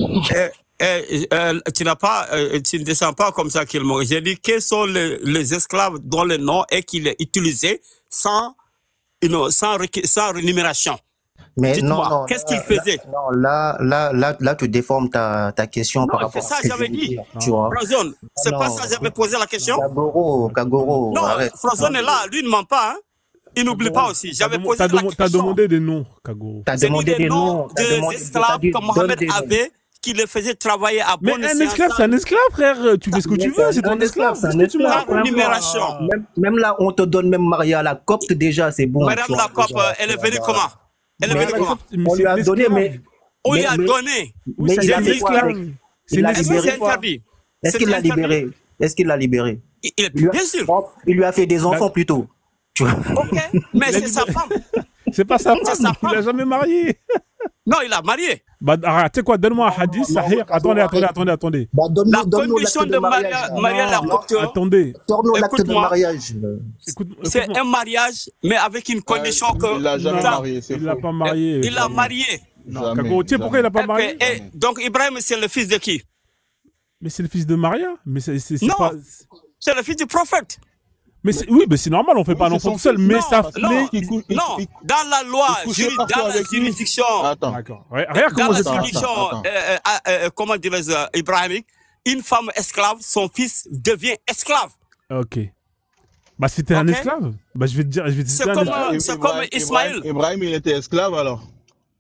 ne descends pas comme ça qu'il m'a. J'ai dit quels sont les esclaves dont le nom est qu'il est utilisé sans rémunération. Mais non, qu'est-ce qu'il faisait? Non, là, tu déformes ta question par rapport à ça, ce que j'avais dit. Tu vois. Frozone, c'est pas ça, j'avais posé la question. Kagoro. Non, Frozone est là, lui ne ment pas, hein. Il n'oublie pas aussi. J'avais posé la question. T'as demandé des noms, Kagoro. T'as demandé des noms. Des esclaves que Mohamed avait, qui le faisait travailler à bon escient. Mais un esclave, c'est un esclave, frère. Tu fais ce que tu veux, c'est ton esclave. C'est un esclave. Même là, on te donne même Maria Lacopte, déjà, c'est bon. Maria Lacopte, elle est venue comment? On lui a donné, mais... On lui a donné. Mais c'est un esclave. C'est interdit. Est-ce qu'il l'a libéré? Bien sûr. Il lui a fait des enfants plutôt. Ok, mais c'est sa femme. C'est pas sa femme, il l'a jamais marié. Non, il a marié. Tu sais quoi, donne-moi un hadith, Sahih. Attendez. La condition de Maria Lacopte. Attendez. Donne-nous l'acte de mariage. C'est un mariage, mais avec une condition que... Il l'a jamais marié, il l'a pas marié. Il l'a marié. Kagoro, tu sais pourquoi il l'a pas marié? Donc Ibrahim, c'est le fils de qui? Mais c'est le fils de Maria. Mais non, c'est le fils du prophète. Mais oui, mais c'est normal, on fait pas un enfant tout seul, mais ça fait... Non, dans la loi, dans la juridiction... Attends. Regarde comment dans la juridiction, comment dirais-je, ibrahimique, une femme esclave, son fils devient esclave. Ok. Bah c'était un esclave. Bah je vais te dire... C'est comme Ismaël. Ibrahim, il était esclave alors?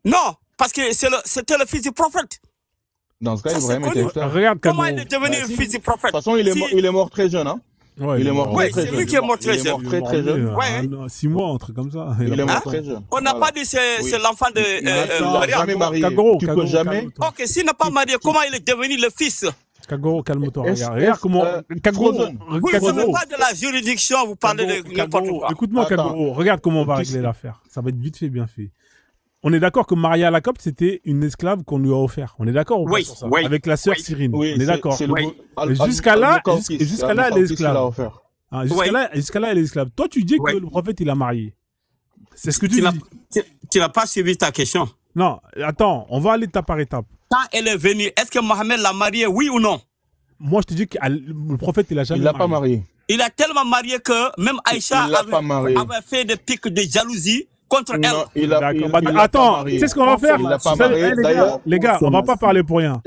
Non, parce que c'était le fils du prophète. Dans ce cas, Ibrahim était esclave. Regarde comment il est devenu le fils du prophète? De toute façon, il est mort très jeune, hein? Ouais, il est mort très jeune. C'est lui qui est mort très jeune. Très jeune. 6 mois, un truc comme ça. Il est mort très jeune. On n'a pas dit c'est l'enfant de jamais marié. Kagoro, tu peux jamais. Ok, s'il n'a pas marié, comment il est devenu le fils? Kagoro, calme-toi. Regarde comment. Kagoro, vous ne savez pas de la juridiction, vous parlez de n'importe quoi. Écoute-moi, Kagoro, regarde comment on va régler l'affaire. Ça va être vite fait, bien fait. On est d'accord que Maria Lacopte, c'était une esclave qu'on lui a offert. On est d'accord ou pas sur ça? Avec la sœur Cyrine. Oui, on est d'accord. Jusqu'à là, elle est esclave. Jusqu'à là, elle est esclave. Toi, tu dis que le prophète, il a marié. C'est ce que tu dis. Tu n'as pas suivi ta question. Non, attends, on va aller étape par étape. Quand elle est venue, est-ce que Mohamed l'a mariée, oui ou non? Moi, je te dis que le prophète, il a jamais marié. Il l'a pas marié. Il a tellement marié que même Aïcha avait fait des pics de jalousie contre elle. Attends, tu sais ce qu'on va faire? Les gars, on va pas parler pour rien.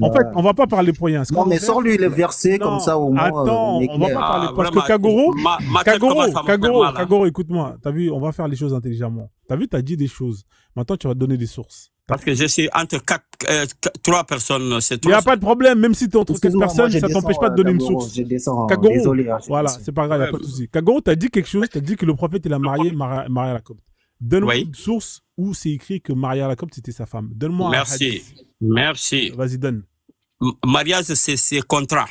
En fait, on va pas parler pour rien. Non, mais sors-lui les versets comme ça au moins. Attends, on va pas parler parce que Kagoro, écoute-moi. T'as vu, on va faire les choses intelligemment. T'as vu, t'as dit des choses. Maintenant, tu vas donner des sources. Parce que je suis entre 3 personnes. Il n'y a pas de problème, même si tu es entre 4 personnes, ça ne t'empêche pas de donner une source. Kagoro, désolé, voilà, c'est pas grave, il n'y a pas de souci. Kagoro, tu as dit quelque chose, tu as dit que le prophète, il a marié Maria Lacopte. Donne-moi une source où c'est écrit que Maria Lacopte, c'était sa femme. Donne-moi un hadith. Merci. Vas-y, donne. Mariage, c'est contrat.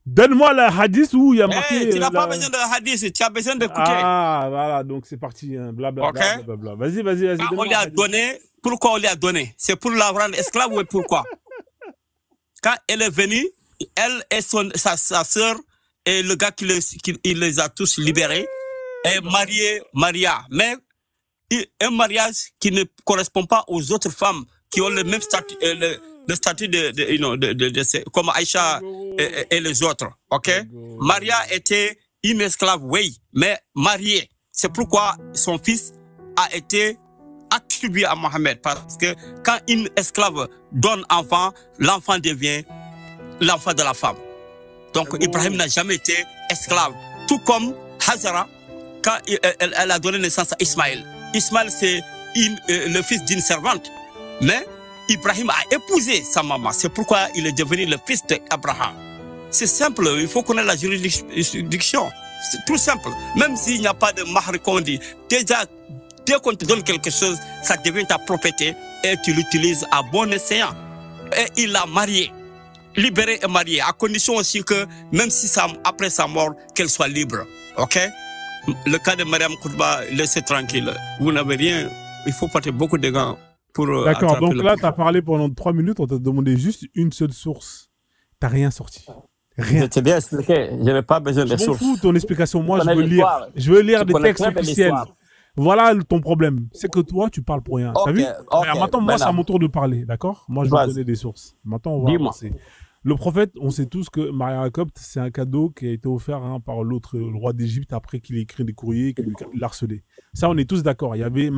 Donne-moi le hadith où il y a marqué... tu n'as pas besoin de hadith, tu as besoin d'écouter. Ah, voilà, donc c'est parti. Blablabla. Vas-y. On lui a donné... Pourquoi on lui a donné? C'est pour la rendre esclave ou pourquoi? Quand elle est venue, elle et sa sœur et le gars qui les a tous libérés est marié Maria. Mais un mariage qui ne correspond pas aux autres femmes qui ont le même statut, le statut comme Aïcha et les autres. Ok? Maria était une esclave, oui, mais mariée. C'est pourquoi son fils a été attribué à Mohamed, parce que quand une esclave donne enfant, l'enfant devient l'enfant de la femme. Donc Ibrahim n'a jamais été esclave. Tout comme Hazara, quand elle a donné naissance à Ismaël. Ismaël, c'est le fils d'une servante. Mais Ibrahim a épousé sa maman. C'est pourquoi il est devenu le fils d'Abraham. C'est simple, il faut connaître la juridiction. C'est tout simple. Même s'il n'y a pas de mahar qu'on dit, déjà, dès qu'on te donne quelque chose, ça devient ta propriété et tu l'utilises à bon escient. Et il l'a marié, libéré et marié, à condition aussi que, même si après sa mort, qu'elle soit libre. Ok? Le cas de Mariam Koutba, laissez tranquille. Vous n'avez rien, il faut porter beaucoup de gants pour... D'accord, donc là, tu as parlé pendant 3 minutes, on t'a demandé juste une seule source. Tu n'as rien sorti. Rien. Je t'ai bien expliqué, je n'ai pas besoin de sources. Je m'en fous ton explication, moi je veux lire des textes officiels. Voilà ton problème. C'est que toi, tu parles pour rien. T'as vu? Maintenant, moi, c'est à mon tour de parler, d'accord? Moi, je vais donner des sources. Maintenant, on va avancer. Le prophète, on sait tous que Maria Lacopte, c'est un cadeau qui a été offert par le roi d'Égypte après qu'il ait écrit des courriers et qu'il l'a harcelé. Ça, on est tous d'accord. Il y avait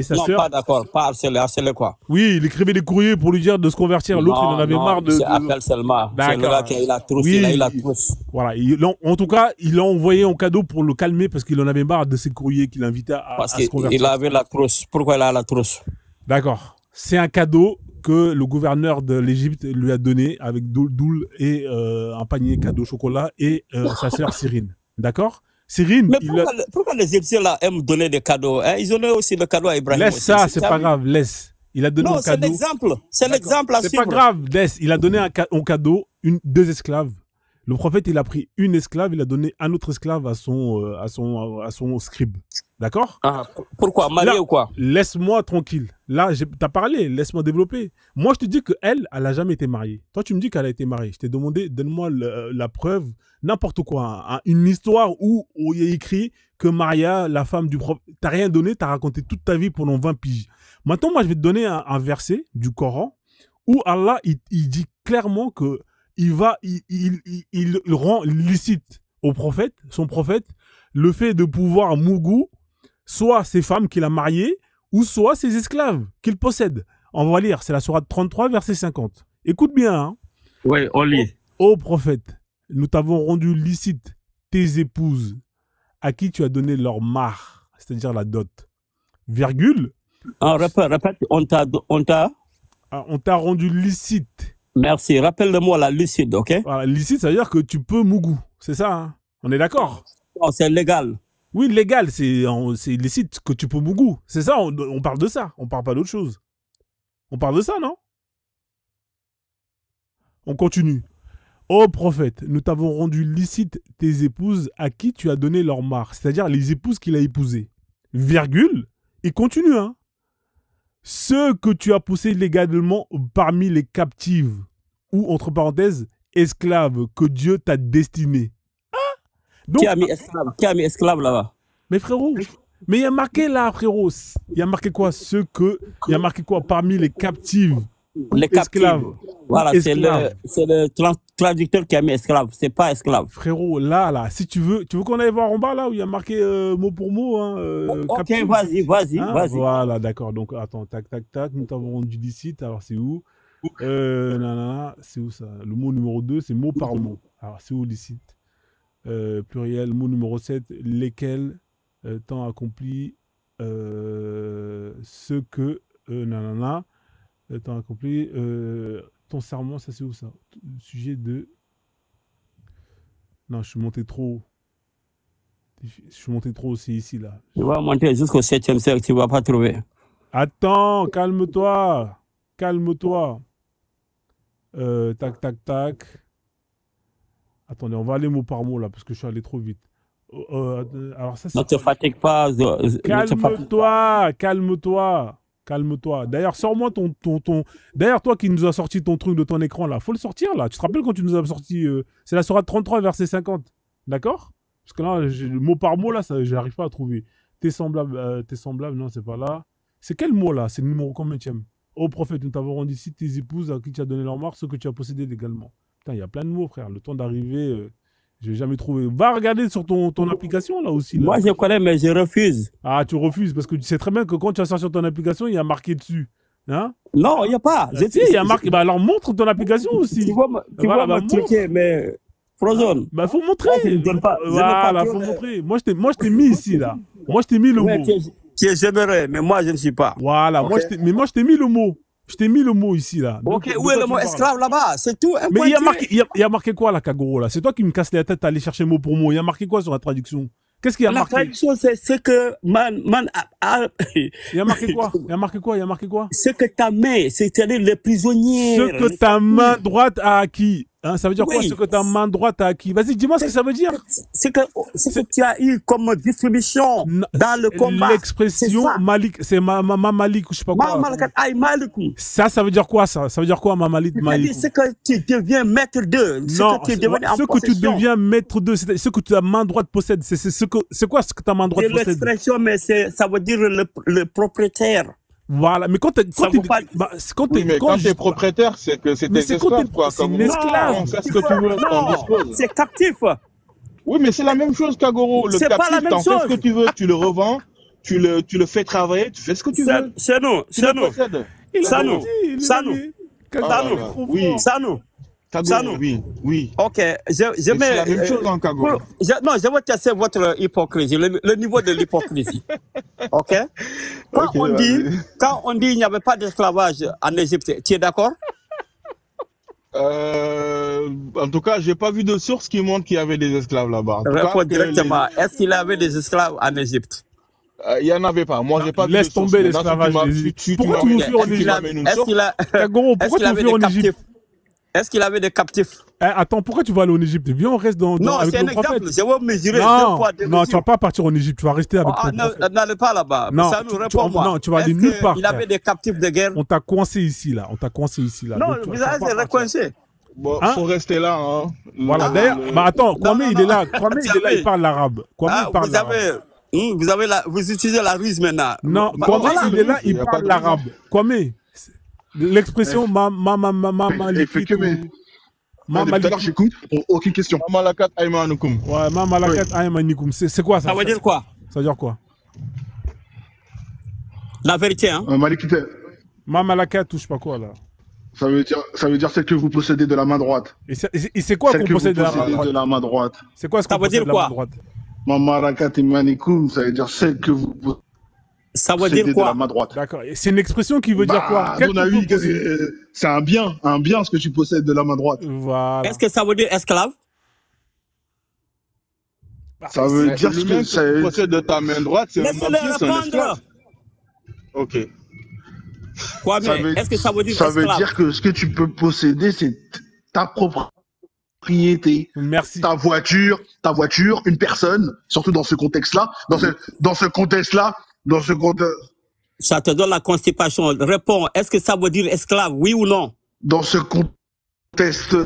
sa sœur. Non, pas d'accord. Pas harcelé quoi? Oui, il écrivait des courriers pour lui dire de se convertir. L'autre, il en avait marre de... C'est appel seulement. C'est le gars qui a eu la trousse. Oui. Il a eu la trousse. Voilà. En tout cas, il l'a envoyé en cadeau pour le calmer parce qu'il en avait marre de ses courriers qu'il invitait à se convertir. Il avait la trousse. Pourquoi il a la trousse? D'accord. C'est un cadeau que le gouverneur de l'Égypte lui a donné avec Doul et un panier cadeau chocolat et sa sœur Cyrine. D'accord? Cyrine. Mais pourquoi les Égyptiens là aiment donner des cadeaux, hein? Ils ont donné aussi le cadeau à Ibrahim. Laisse ça, c'est pas grave, laisse. Il a donné un cadeau. C'est l'exemple. C'est l'exemple à suivre. C'est pas grave, laisse. Il a donné en cadeau 2 esclaves. Le prophète, il a pris une esclave, il a donné un autre esclave à son scribe. D'accord? Pourquoi? Marié ou quoi? Laisse-moi tranquille. Là, t'as parlé, laisse-moi développer. Moi, je te dis qu'elle n'a jamais été mariée. Toi, tu me dis qu'elle a été mariée. Je t'ai demandé, donne-moi la preuve, n'importe quoi. Une histoire où il y a écrit que Maria, la femme du prophète, t'as rien donné, t'as raconté toute ta vie pendant 20 piges. Maintenant, moi, je vais te donner un verset du Coran où Allah, il dit clairement que il rend licite au prophète, son prophète, le fait de pouvoir mougou, soit ses femmes qu'il a mariées, ou soit ses esclaves qu'il possède. On va lire, c'est la sourate 33, verset 50. Écoute bien. Hein. Oui, on lit. Ô prophète, nous t'avons rendu licite tes épouses, à qui tu as donné leur mar, c'est-à-dire la dot. Virgule. Répète, on t'a rendu licite. Merci. Rappelle-le-moi la lucide, ok? Voilà, licite, ça veut dire que tu peux mougou. C'est ça, hein? On est d'accord? Non, c'est légal. Oui, légal, c'est licite que tu peux mougou. C'est ça, on parle de ça. On parle pas d'autre chose. On parle de ça, non? On continue. Ô prophète, nous t'avons rendu licite tes épouses à qui tu as donné leur mare, c'est-à-dire les épouses qu'il a épousées. Virgule, il continue, hein. Ceux que tu as poussés illégalement parmi les captives, ou entre parenthèses, esclaves que Dieu t'a destinés. Ah, donc, Qui a mis esclave là-bas? Mais frérot, mais il y a marqué là, frérot. Il y a marqué quoi? Il y a marqué quoi? Parmi les captives. Les esclaves. captives. Voilà, c'est le traducteur qui a mis esclave. C'est pas esclave. Frérot, là, si tu veux qu'on aille voir en bas là où il y a marqué mot pour mot. Hein, ok, vas-y. Voilà, d'accord. Donc attends, tac, nous t'avons rendu licite. Alors c'est où? C'est où ça? Le mot numéro 2, c'est mot par mot. Alors c'est où licite? Pluriel, mot numéro 7, lesquels temps accompli ce que temps accompli ton serment, ça c'est où ça? Sujet de... Non, je suis monté trop haut, c'est ici là. Tu vas monter jusqu'au 7e cercle, tu ne vas pas trouver. Attends, calme-toi. Tac. Attendez, on va aller mot par mot là, parce que je suis allé trop vite. Alors ça, ne te fatigue pas. Calme-toi. D'ailleurs, sors-moi ton... D'ailleurs, toi qui nous as sorti ton truc de ton écran là, faut le sortir là. Tu te rappelles quand tu nous as sorti... C'est la sourate 33, verset 50. D'accord? Parce que là, le mot par mot là, je n'arrive pas à trouver. Tes semblables, non, c'est pas là. C'est quel mot là? C'est le numéro combienième? Ô prophète, nous t'avons rendu ici tes épouses à qui tu as donné leur mare, ceux que tu as possédés légalement. Putain, il y a plein de mots, frère. Le temps d'arriver, je n'ai jamais trouvé. Va regarder sur ton application, là aussi. Là. Moi, je connais, mais je refuse. Ah, tu refuses, parce que tu sais très bien que quand tu as sorti sur ton application, il y a marqué dessus. Hein? Non, il n'y a pas. Il y a marqué. Bah, alors, montre ton application aussi. Tu vois me truquer, mais... Frozen. Bah, faut montrer. Voilà, faut montrer. Moi, je t'ai mis ici, là. Moi, je t'ai mis le mot. J'aimerais, mais moi, je ne suis pas. Voilà, okay. Moi, je t'ai mis le mot. Je t'ai mis le mot ici, là. Ok, où est le mot esclave là-bas? C'est tout. Mais il y a marqué quoi, là, Kagoro, là? C'est toi qui me casse la tête à aller chercher mot pour mot. Il y a marqué quoi sur la traduction? Qu'est-ce qu'il y a marqué? La traduction, c'est que Il y a marqué quoi? C'est que ta main, c'est-à-dire les prisonniers. Ce que ta main droite a acquis. Hein, ça veut dire quoi? Ce que ta main droite a acquis. Vas-y, dis-moi ce que ça veut dire. C'est que tu as eu comme distribution dans le combat. L'expression Malik, c'est Mama Malik, je sais pas quoi. Ça veut dire quoi, ça? Ça veut dire quoi, Mama Malik? C'est que tu deviens maître d'eux. Non, ce que tu deviens maître d'eux, c'est ce que ta main droite possède. C'est quoi ce que ta main droite possède? C'est l'expression, mais ça veut dire le propriétaire. Voilà, mais quand tu es propriétaire, c'est que c'est des esclaves, quoi. C'est une esclave. C'est ce que tu veux qu'on dispose. C'est captif. Oui, mais c'est la même chose, Kagoro. Le captif, t'en fais ce que tu veux, tu le revends, tu le fais travailler, tu fais ce que tu veux. C'est nous. Oui. Ok, je mets... C'est la même chose en Kagoro. Non, je vais tester votre hypocrisie, le niveau de l'hypocrisie. Ok? Quand on dit il n'y avait pas d'esclavage en Égypte, tu es d'accord? En tout cas, j'ai pas vu de source qui montre qu'il y avait des esclaves là-bas. Réponds directement. Est-ce qu'il y avait des esclaves en Égypte? Il n'y en avait pas. Moi, j'ai pas vu. Laisse tomber l'esclavage. Pourquoi tu nous fuis en Égypte? Pourquoi tu nous fuis en Égypte? Est-ce qu'il avait des captifs? Attends, pourquoi tu vas aller en Égypte? Viens, on reste dans non, c'est un exemple. Je vais mesurer deux poids, deux mesures. Non, tu vas pas partir en Égypte. Tu vas rester avec ton prophète. N'allez pas là-bas. Non, ça nous répond-moi. Non, tu vas aller nulle part. Il avait des captifs de guerre. On t'a coincé ici, là. Non, vous avez recoincé. Bon, faut rester là, hein. Voilà, d'ailleurs, attends, Kwame, il est là. Kwame, il est là, il parle l'arabe. Kwame, il parle l'arabe. Vous utilisez la ruse maintenant. Non, Kwame, il est là, il parle l'arabe. Kwame, l'expression Tout à l'heure, j'écoute, aucune question. Mamalakat Aïmanoukoum. Ouais, Mamalakat Aïmanoukoum. C'est quoi ça? Ça veut dire quoi? Ça veut dire quoi? La vérité, hein? Mamalakat ou je sais pas quoi, là. Ça veut dire celle que vous possédez de la main droite. Et c'est quoi qu'on possède de la main droite? C'est quoi ce qu'on possède de la main droite? Mamalakat Aïmanoukoum, ça veut dire celle que vous possédez. Ça veut dire quoi? De la main droite. D'accord. C'est une expression qui veut dire quoi? C'est un bien ce que tu possèdes de la main droite. Voilà. Est-ce que ça veut dire esclave? Ça veut dire que tu possèdes de ta main droite, c'est un esclave. Ok. Quoi, mais est-ce que ça veut dire esclave? Ça veut dire que ce que tu peux posséder, c'est ta propre propriété. Merci. Ta voiture, une personne, surtout dans ce contexte-là, dans ce contexte-là. Ça te donne la constipation. Réponds, est-ce que ça veut dire esclave, oui ou non? Dans ce contexte.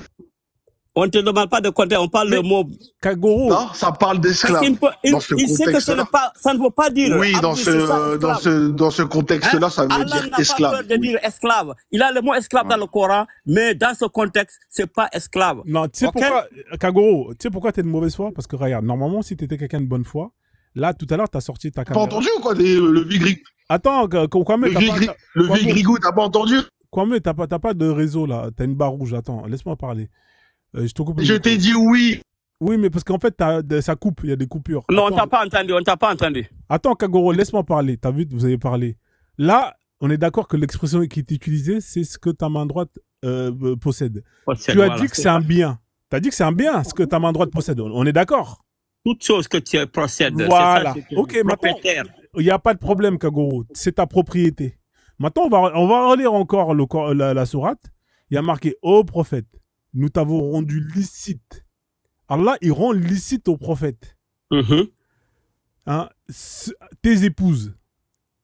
On ne te demande pas de contexte, on parle le mot. Kagoro. Non, ça parle d'esclave. Il sait que ça ne veut pas dire. Oui, dans ce contexte-là, ça veut dire esclave. Allah n'a pas peur de dire esclave. Il a le mot esclave dans le Coran, mais dans ce contexte, c'est pas esclave. Non, tu sais pourquoi, Kagoro, tu sais pourquoi t'es de mauvaise foi? Parce que regarde, normalement, si t'étais quelqu'un de bonne foi, là, tout à l'heure, t'as sorti ta caméra. T'as entendu ou quoi, le Vigrig? Attends, Kwame, le Vigrigou, t'as pas entendu? Kwame, t'as pas de réseau, là. T'as une barre rouge. Attends, laisse-moi parler. Je t'ai dit oui. Oui, mais parce qu'en fait, ça coupe, il y a des coupures. Non, on t'a pas entendu, Attends, Kagoro, laisse-moi parler. T'as vu, vous avez parlé. Là, on est d'accord que l'expression qui est utilisée, c'est ce que ta main droite possède. Tu as dit que c'est un bien. Tu as dit que c'est un bien, ce que ta main droite possède. On est d'accord? Toute chose que tu possèdes. Voilà. C'est ça, ok, maintenant, il n'y a pas de problème, Kagoro. C'est ta propriété. Maintenant, on va relire encore la sourate. Il y a marqué « Ô prophète, nous t'avons rendu licite. » Allah, il rend licite au prophète. Hein, tes épouses.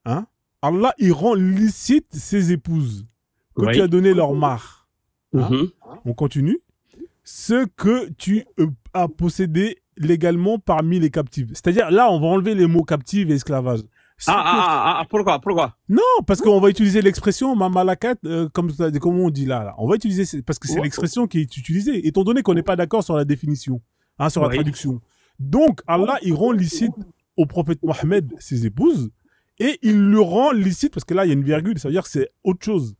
Hein? Allah, il rend licite ses épouses que tu as donné leur mare. Hein? On continue. Ce que tu as possédé légalement parmi les captives. C'est-à-dire, là, on va enlever les mots captives et esclavage. Pourquoi? Non, parce qu'on va utiliser l'expression mamalakat, comme on dit là. On va utiliser, parce que c'est l'expression qui est utilisée, étant donné qu'on n'est pas d'accord sur la définition, hein, sur la traduction. Donc, Allah, il rend licite au prophète Mohammed ses épouses, et il le rend licite, parce que là, il y a une virgule, ça veut dire que c'est autre chose.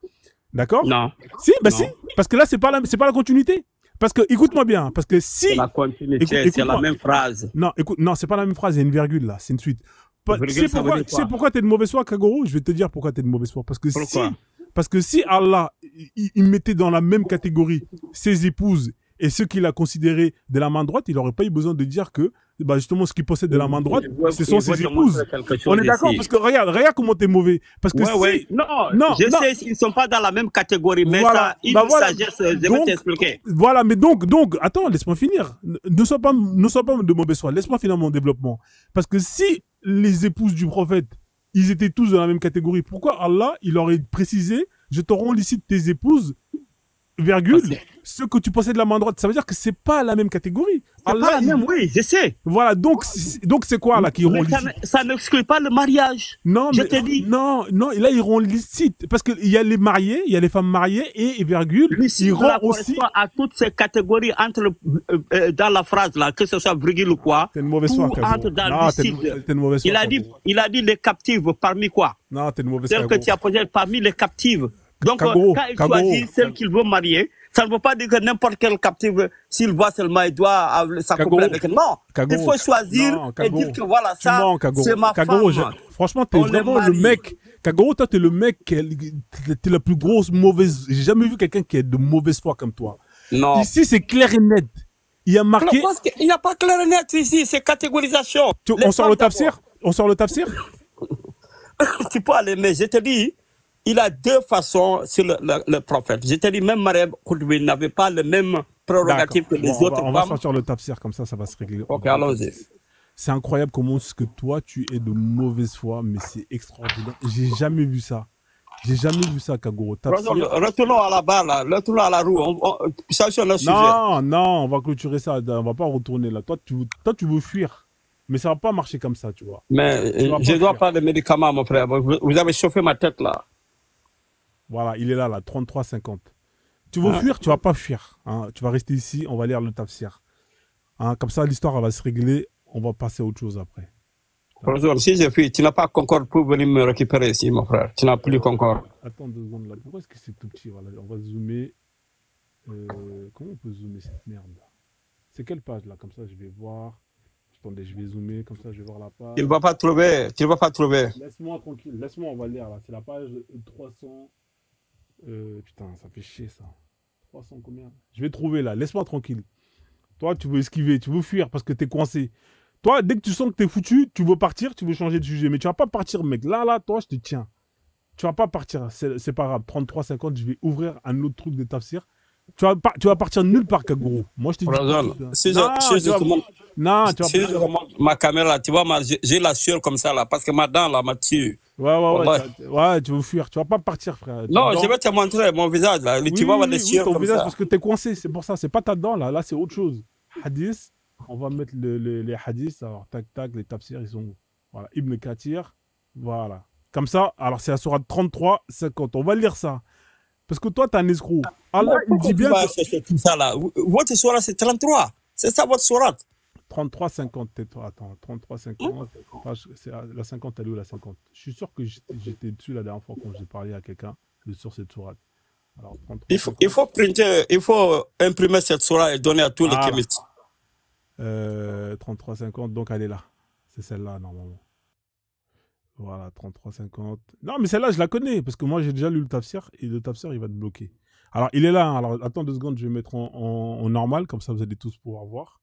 D'accord? Non. Si, si, parce que là, c'est pas la continuité. Parce que, écoute-moi bien, parce que si... La continuité, c'est la même phrase. Non, non, c'est pas la même phrase, il y a une virgule là, c'est une suite. C'est pourquoi tu es de mauvaise foi, Kagoro? Je vais te dire pourquoi tu es de mauvaise foi. Parce que si Allah, il mettait dans la même catégorie ses épouses et ceux qu'il a considérés de la main droite, il n'aurait pas eu besoin de dire que justement ce qu'il possède de la main droite, ce sont ses épouses. On est d'accord? Parce que regarde comment tu es mauvais. Parce que non, je sais qu'ils ne sont pas dans la même catégorie, mais ça, sagesse, je vais t'expliquer. Voilà, mais donc, attends, laisse-moi finir. Ne sois pas de mauvaise foi. Laisse-moi finir mon développement. Parce que si les épouses du prophète, ils étaient tous dans la même catégorie, pourquoi Allah, il aurait précisé, je te rends licite tes épouses, virgule, ce que tu possèdes de la main droite? Ça veut dire que c'est pas la même catégorie. Allah, pas la même, oui, je sais. Voilà, donc c'est quoi là qui rend licite? Ça n'exclut pas le mariage. Non, je te dis. Non, là ils rend licite parce qu'il y a les mariés, il y a les femmes mariées et virgule, il rend aussi à toutes ces catégories entre dans la phrase là, que ce soit virgule ou quoi. T'es une mauvaise foi. Entre dans t'es une mauvaise foi. Il a dit les captives parmi quoi? Non, t'es une mauvaise foi. Celle que tu as posée parmi les captives. Donc, quand il choisit celle qu'il veut marier, ça ne veut pas dire que n'importe quelle captive, s'il voit seulement, il doit s'accoupler avec elle. Non, il faut choisir et dire que voilà, ça, c'est ma femme. Franchement, t'es vraiment le mec. Kagoro, toi, t'es le mec, t'es la plus grosse mauvaise. J'ai jamais vu quelqu'un qui est de mauvaise foi comme toi. Non. Ici, c'est clair et net. Il y a marqué. Il n'y a pas clair et net ici, c'est catégorisation. On sort le tafsir? On sort le tafsir? Tu peux aller, mais je te dis, il a deux façons sur le prophète. Je te dis, même Mariam Koudoubi n'avait pas le même prérogative que les autres femmes. On va sortir le tafsir, comme ça va se régler. Ok, allons-y. C'est incroyable comment ce que toi, tu es de mauvaise foi, mais c'est extraordinaire. J'ai jamais vu ça. J'ai jamais vu ça, Kagoro. Retournons à la barre, là. Retournons à la roue. Ça, sur le sujet. Non, on va clôturer ça. On va pas retourner là. Toi, tu veux fuir. Mais ça va pas marcher comme ça, tu vois. Mais je dois prendre des médicaments, mon frère. Vous avez chauffé ma tête, là. Voilà, il est là, 33,50. Tu veux fuir, tu vas pas fuir. Hein. Tu vas rester ici, on va lire le tafsir. Hein, comme ça, l'histoire va se régler. On va passer à autre chose après. Professeur, si je fuis, tu n'as pas Concorde pour venir me récupérer ici, mon frère. Tu n'as plus Concorde. Attends 2 secondes là. Pourquoi est-ce que c'est tout petit? Voilà, on va zoomer. Comment on peut zoomer cette merde? C'est quelle page là? Comme ça, je vais voir. Attendez, je vais zoomer. Comme ça, je vais voir la page. Tu ne vas pas trouver. Tu ne vas pas trouver. Laisse-moi tranquille. Laisse-moi, on va lire là. C'est la page 300. Putain, ça fait chier ça. 300 combien? Je vais trouver là. Laisse-moi tranquille. Toi, tu veux esquiver, tu veux fuir parce que t'es coincé. Toi, dès que tu sens que t'es foutu, tu veux partir, tu veux changer de sujet. Mais tu vas pas partir, mec. Là, toi, je te tiens. Tu vas pas partir. C'est pas grave. 33,50, je vais ouvrir un autre truc de tafsir. Tu vas partir nulle part, Kagoro. Moi, je te dis. Si je remonte ma caméra, tu vois, j'ai la sueur comme ça, là, parce que ma dent, là, m'a tué. Ouais, tu veux fuir. Tu vas pas partir, frère. Non, je vais te montrer mon visage, là. Tu vas voir les sueurs comme ça. Parce que t'es coincé, c'est pour ça. C'est pas ta dent, là. Là, c'est autre chose. Hadith. On va mettre les hadiths. Alors, tac, tac, les tafsirs, ils sont. Voilà. Ibn Kathir. Voilà. Comme ça, alors c'est la sourate 33, 50. On va lire ça. Parce que toi, t'es un escroc. Allah, il dit bien que... tout ça, là. Votre sourate, c'est 33. C'est ça, votre sourate. 33, 50, tais-toi. Attends, 33, 50. La 50, elle est où, la 50? Je suis sûr que j'étais dessus la dernière fois quand j'ai parlé à quelqu'un sur cette sourate. Alors, 33, il faut imprimer cette sourate et donner à tous les kémites. 33, 50, donc elle est là. C'est celle-là, normalement. Voilà, 33, 50. Non, mais celle-là, je la connais, parce que moi, j'ai déjà lu le tafsir, et le tafsir, il va te bloquer. Alors, il est là, hein. Alors, attends 2 secondes, je vais mettre en normal, comme ça, vous allez tous pouvoir voir.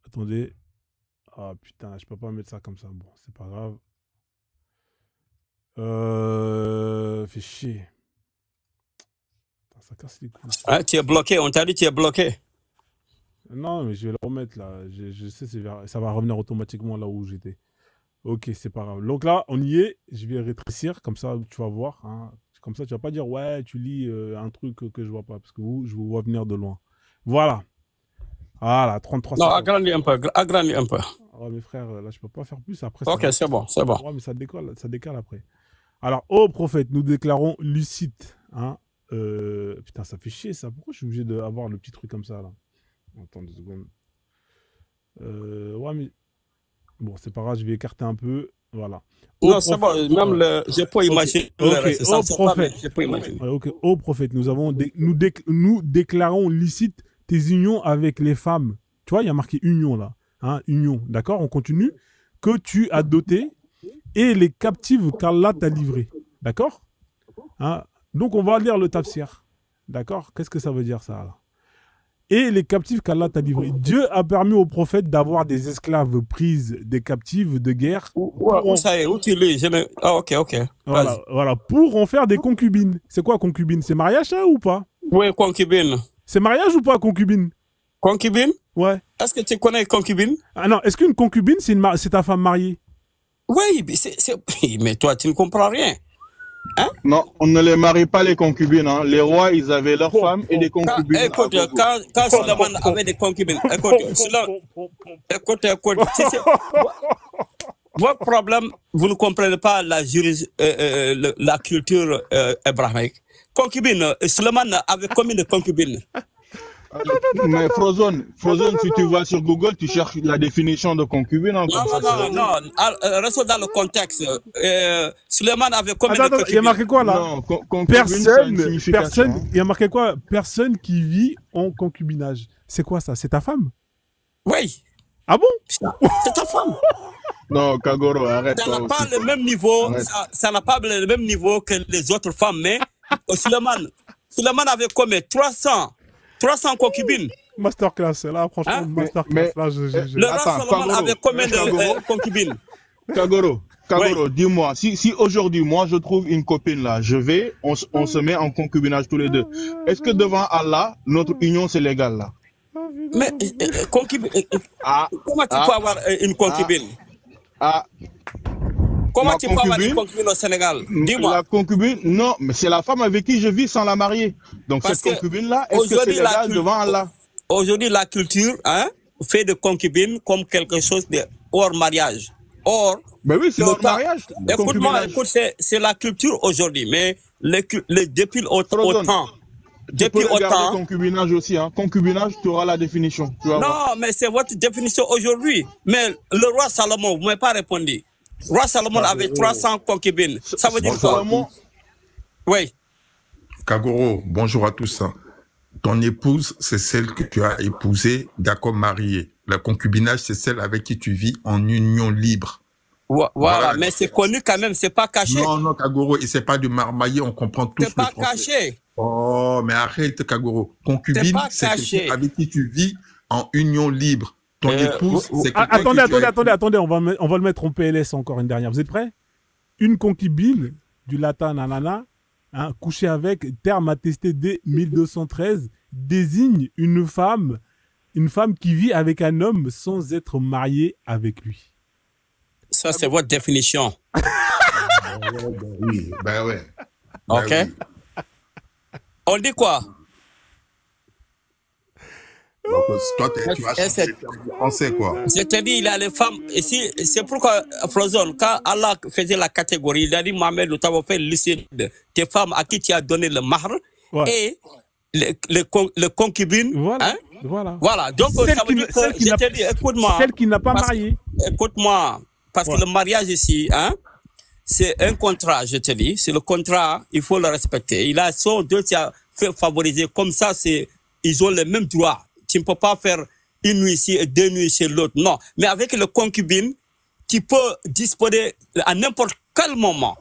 Attendez. Ah, putain, je peux pas mettre ça comme ça. Bon, c'est pas grave. Fait chier. Putain, ça casse les couilles. Ah, tu es bloqué, on t'a dit tu es bloqué. Non, mais je vais le remettre, là. Je sais, ça va revenir automatiquement là où j'étais. Ok, c'est pas grave. Donc là, on y est. Je vais rétrécir, comme ça, tu vas voir. Hein. Comme ça, tu vas pas dire, ouais, tu lis un truc que je vois pas, parce que je vous vois venir de loin. Voilà. Voilà, 33. Non, agrandis un peu, agrandis un peu. Oh, mes frères, là, je peux pas faire plus. Après, ok, c'est bon, c'est bon. Ouais, mais ça décale après. Alors, ô prophète, nous déclarons lucide. Hein. Putain, ça fait chier, ça. Pourquoi je suis obligé d'avoir le petit truc comme ça, là? Attends 2 secondes. Ouais, mais... Bon, c'est pas grave, je vais écarter un peu. Voilà. Non, c'est bon, même je peux imaginer. Ô prophète, nous déclarons licite tes unions avec les femmes. Tu vois, il y a marqué union là. Hein, union, d'accord? On continue. Que tu as doté et les captives qu'Allah t'a livrées. D'accord? Hein? Donc, on va lire le tafsir. D'accord? Qu'est-ce que ça veut dire ça là? Et les captifs qu'Allah t'a livrés. Dieu a permis aux prophètes d'avoir des esclaves prises, des captives de guerre. Ça y est, où tu lis? Ah, ok. Voilà, pour en faire des concubines. C'est quoi concubine? C'est mariage ça ou pas? Oui, concubine. C'est mariage ou pas concubine? Concubine? Ouais. Est-ce que tu connais concubine? Ah non, est-ce qu'une concubine, c'est ta femme mariée? Oui, mais toi, tu ne comprends rien. Hein? Non, on ne les marie pas les concubines. Hein. Les rois, ils avaient leurs femmes et des concubines. Écoute, quand Suleiman avait des concubines, écoute, votre problème, vous ne comprenez pas la culture hébraïque. Concubine, Suleiman avait combien de concubines? Mais Frozen, si tu vas sur Google, tu cherches la définition de concubine. Hein, non, reste dans le contexte. Suleiman avait combien de concubines? Il y a marqué quoi là? Non, personne. Il y a marqué quoi? Personne qui vit en concubinage. C'est quoi ça? C'est ta femme? Oui. Ah bon? C'est ta femme. Non, Kagoro, arrête. Ça n'a pas le même niveau. Ça n'a pas le même niveau que les autres femmes, mais Suleiman avait combien? 300 concubines. Masterclass, là, franchement, masterclass. Là, le roi Solomon avait combien de concubines? Kagoro, oui. Dis-moi, si aujourd'hui, moi, je trouve une copine là, on se met en concubinage tous les deux. Est-ce que devant Allah, notre union, c'est légal là? Mais, concubine, comment tu peux avoir une concubine? Comment tu peux avoir une concubine au Sénégal? Dis-moi. La concubine, non, mais c'est la femme avec qui je vis sans la marier. Donc cette concubine-là, est-ce que c'est légal devant Allah? Aujourd'hui, la culture fait de concubine comme quelque chose de hors mariage. Ben oui, c'est hors mariage. Écoute-moi, c'est la culture aujourd'hui, mais depuis autant. Depuis autant. Concubinage aussi, hein. Concubinage, tu auras la définition. Non, mais c'est votre définition aujourd'hui. Mais le roi Salomon, vous ne m'avez pas répondu. Roi Salomon avait 300 concubines. Ça veut dire quoi? Oui. Kagoro, bonjour à tous. Ton épouse, c'est celle que tu as épousée, d'accord, mariée. Le concubinage, c'est celle avec qui tu vis en union libre. Voilà, mais c'est connu quand même, c'est pas caché. Non, Kagoro, et c'est pas de marmailler, on comprend tous le français. C'est pas caché. Oh, mais arrête, Kagoro. Concubine, c'est quelqu'un avec qui tu vis en union libre. Ton épouse, c'est quelqu'un Attendez, on va le mettre en PLS encore une dernière. Vous êtes prêts? Une concubine, du latin nanana, hein, coucher avec, terme attesté dès 1213, désigne une femme qui vit avec un homme sans être mariée avec lui. Ça, c'est votre définition. Oui, ben ouais. Ok. Ben oui. On dit quoi? Donc, toi, tu vas changer le terme français, quoi. Je te dis, il y a les femmes. Ici, c'est pourquoi, Frozone, quand Allah faisait la catégorie, il a dit, Mohamed, nous t'avons fait le lycée de tes femmes à qui tu as donné le mahr et le concubine. Voilà. Hein? Voilà. Donc, ça veut dire que, je te dis, écoute-moi. Celle qui n'a pas marié. Écoute-moi. Parce que le mariage ici, hein, c'est un contrat, je te dis. C'est le contrat, il faut le respecter. Il a son deux qui a fait favoriser. Comme ça, ils ont les mêmes droits. Tu ne peux pas faire une nuit ici et 2 nuits chez l'autre. Non. Mais avec le concubine, tu peux disposer à n'importe quel moment.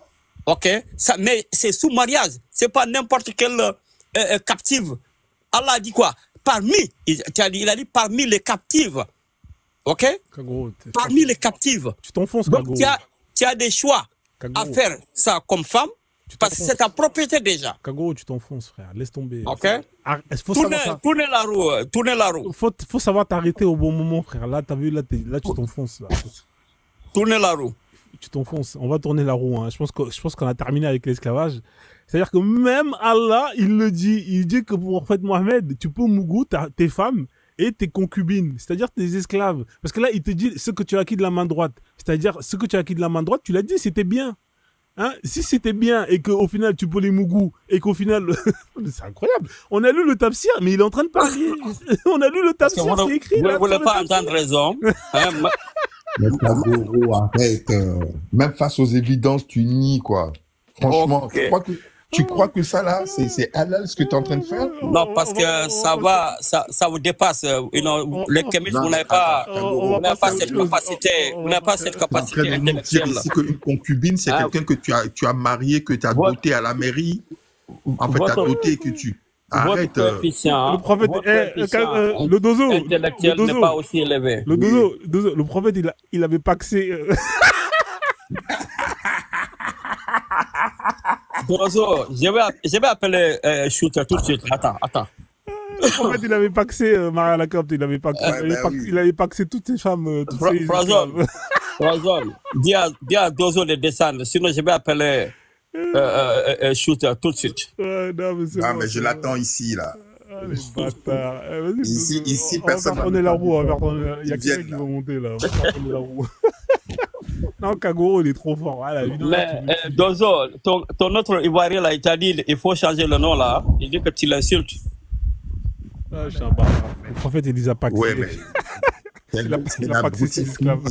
OK? Ça, mais c'est sous mariage. C'est pas n'importe quelle captive. Allah a dit quoi? Il a dit parmi les captives. OK? Kagoro, parmi les captives. Tu t'enfonces, donc, tu as des choix à faire ça comme femme. Parce que c'est ta propriété déjà. Kagoro, tu t'enfonces, frère. Laisse tomber. Ok. Tournez la roue. Faut savoir t'arrêter au bon moment, frère. Là, t'as vu, là, tu t'enfonces. Tournez la roue. Tu t'enfonces. On va tourner la roue. Hein. Je pense qu'on a terminé avec l'esclavage. C'est-à-dire que même Allah, il le dit. Il dit que pour Prophète Mohamed, tu peux mougou tes femmes et tes concubines. C'est-à-dire tes esclaves. Parce que là, il te dit ce que tu as acquis de la main droite. C'est-à-dire ce que tu as acquis de la main droite, tu l'as dit, c'était bien. Hein, si c'était bien et qu'au final tu peux les mougou et qu'au final c'est incroyable, on a lu le tafsir mais il est en train de parler. On a lu le tafsir, c'est écrit vous là. Vous ne voulez pas entendre raison. Mais Kagoro, arrête. Même face aux évidences, tu nies, quoi. Franchement, tu crois que ça là, c'est halal ce que tu es en train de faire? Non, parce que ça vous dépasse. Les kémistes, vous n'avez pas cette capacité. Vous n'avez pas cette capacité intellectuelle. Ici qu'une concubine, c'est quelqu'un que tu as marié, que tu as doté à la mairie. En fait, tu as doté que tu. Arrête. Le prophète, le dozo intellectuel n'est pas aussi élevé. Le dozo, le prophète, il avait paxé. Dozo, je vais appeler Shooter tout de suite. Attends. Le prophète, il avait paxé Maria Lacombe, il avait paxé toutes ces femmes. Frozone, dis à Dozo de descendre, sinon je vais appeler Shooter tout de suite. Mais je l'attends ici, là. Les bâtards. Ici, personne. On est la roue. Il y a quelqu'un qui va monter là. On va tourner la roue. Non, Kagoro, il est trop fort. Voilà, mais Dozo, ton autre Ivoirien là, il t'a dit il faut changer le nom là. Il dit que tu l'insultes. Ah, je suis un bâtard. Le prophète, il les a paxés. Ouais, mais. Il a paxé ses esclaves.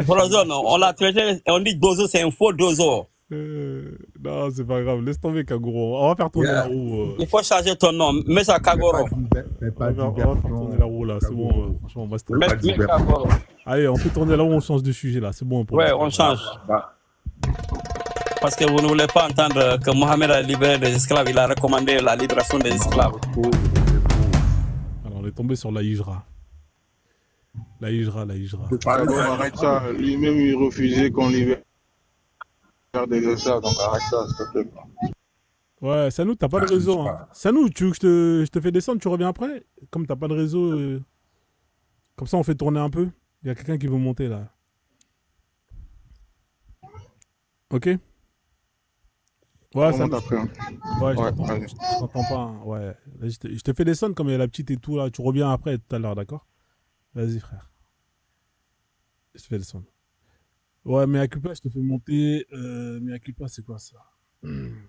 Frozone, on l'a traité, on dit Dozo, c'est un faux Dozo. Non, c'est pas grave. Laisse tomber, Kagoro. On va faire tourner la roue. Il faut changer ton nom. Mets ça, Kagoro. On va faire tourner la roue là. C'est bon. Franchement, on va se tourner. Allez, on fait tourner la roue, on change de sujet là. C'est bon. Ouais, on change. Parce que vous ne voulez pas entendre que Mohamed a libéré des esclaves. Il a recommandé la libération des esclaves. Alors, on est tombé sur la Hijra. La Hijra. Arrête ça. Lui-même, il refusait qu'on libère des esclaves. Donc, arrête ça, s'il te plaît. Ouais, Sanou, t'as pas de réseau. Hein. Sanou, tu veux que je te fais descendre, tu reviens après? Comme t'as pas de réseau, comme ça on fait tourner un peu. Il y a quelqu'un qui veut monter là. Ok? Ouais, ça après. Ouais, je t'entends pas. Hein. Ouais. Je te fais descendre comme il y a la petite et tout là. Tu reviens après tout à l'heure, d'accord? Vas-y, frère. Je te fais descendre. Ouais, mais à culpa, je te fais monter. Mais à culpa, c'est quoi ça?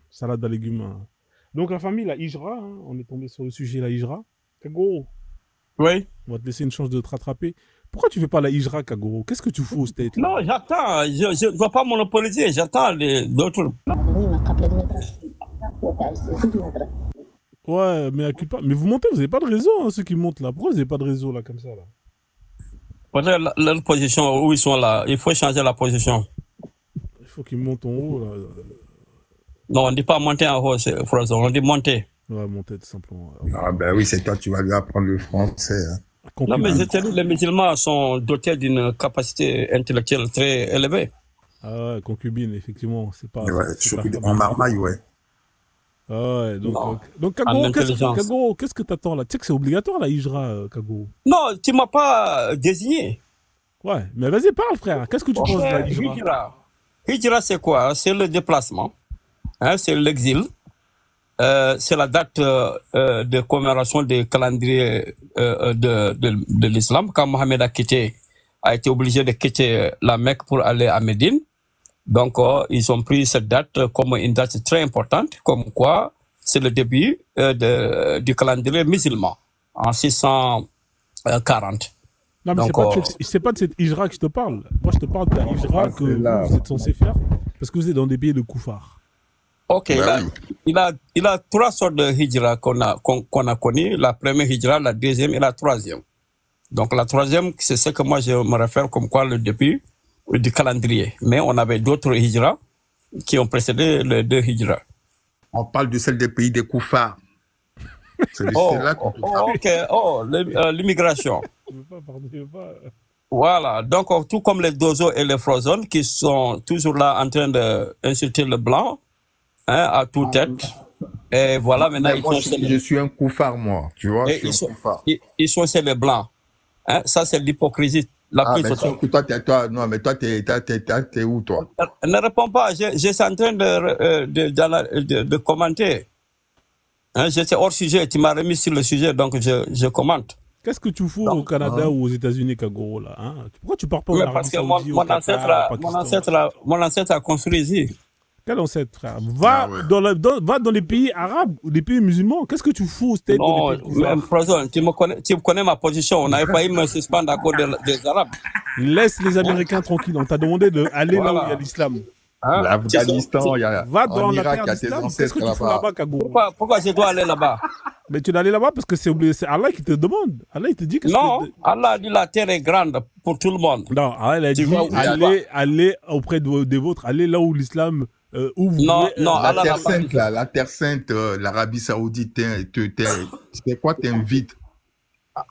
Salade à légumes. Hein. Donc la famille, la Hijra, hein, on est tombé sur le sujet la Hijra. Kagoro. Oui. On va te laisser une chance de te rattraper. Pourquoi tu fais pas la Hijra, Kagoro? Qu'est-ce que tu fous au state? Non, j'attends. Je ne dois pas monopoliser. J'attends d'autres. Ouais, mais à culpa. Mais vous montez, vous n'avez pas de réseau, hein, ceux qui montent là. Pourquoi vous n'avez pas de réseau là, comme ça là? Peut-être leur position où ils sont là. Il faut changer la position. Il faut qu'ils montent en haut là. Non, on ne dit pas monter en haut, c'est Frozone. On dit monter. Ouais, monter tout simplement. Ah ben oui, c'est toi, tu vas lui apprendre le français. Hein. Non, mais les musulmans sont dotés d'une capacité intellectuelle très élevée. Ah ouais, concubine, effectivement. C'est pas. Ouais, surtout en marmaille, ouais. Ouais, donc En Kagoro, qu'est-ce que t'attends là? Tu sais que c'est obligatoire la hijra, Kagoro. Non, tu m'as pas désigné. Ouais, mais vas-y, parle, frère. Qu'est-ce que tu penses de la hijra? Hijra, c'est quoi? C'est le déplacement. Hein, c'est l'exil. C'est la date de commémoration des calendriers de l'islam. Quand Mohamed a été obligé de quitter la Mecque pour aller à Médine. Donc, ils ont pris cette date comme une date très importante, comme quoi c'est le début du calendrier musulman en 640. Non, mais c'est pas de cette hijra que je te parle. Moi, je te parle de la hijra que vous êtes censé faire parce que vous êtes dans des pays de koufars. Ok, il a trois sortes de hijra qu'on a connues. La première hijra, la deuxième et la troisième. Donc, la troisième, c'est ce que moi je me réfère comme quoi le début du calendrier. Mais on avait d'autres hijras qui ont précédé les deux hijras. On parle de celle des pays des koufars. C'est là qu'on l'immigration. Voilà, donc tout comme les Dozo et les Frozone qui sont toujours là en train d'insulter le blanc, hein, à toute tête. Et voilà, maintenant je suis un koufar, moi. Tu vois, ils sont chez les blancs. Hein, ça, c'est l'hypocrisie. Mais toi, t'es où, toi? Ne réponds pas, je suis en train de commenter. Hein, j'étais hors sujet, tu m'as remis sur le sujet, donc je commente. Qu'est-ce que tu fous au Canada ou aux États-Unis, Kagoro, là, hein? Pourquoi tu pars pas en Arabie Parce que Saoudite, mon ancêtre a construit ici. Quel ancêtre, frère? Va dans les pays arabes ou les pays musulmans. Qu'est-ce que tu fous au Non, même Frozone, tu connais ma position. On n'avait pas eu me suspendre à cause des Arabes. Laisse les Américains tranquilles. On t'a demandé d'aller là où il y a l'islam. Hein? L'Afghanistan, il y a va dans la terre d'islam. Qu'est-ce que tu fous là-bas, Kagoro? Pourquoi je dois aller là-bas? Mais tu dois aller là-bas parce que c'est Allah qui te demande. Allah, il te dit que non, Allah a dit la terre est grande pour tout le monde. Non, Allah a dit allez auprès des vôtres, allez là où l'islam... la terre sainte, l'Arabie Saoudite, c'est quoi t'invite?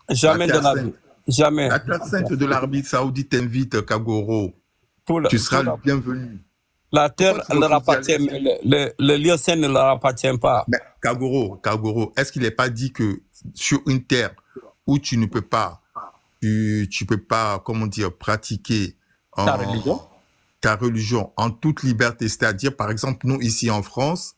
Jamais de la vie. Jamais. La terre sainte de l'Arabie Saoudite t'invite, Kagoro. Tu seras le bienvenu. La terre leur appartient, le lieu saint ne leur appartient pas. Mais Kagoro, est-ce qu'il n'est pas dit que sur une terre où tu ne peux pas, tu peux pas, comment dire, pratiquer ta religion en toute liberté, c'est-à-dire, par exemple, nous, ici en France,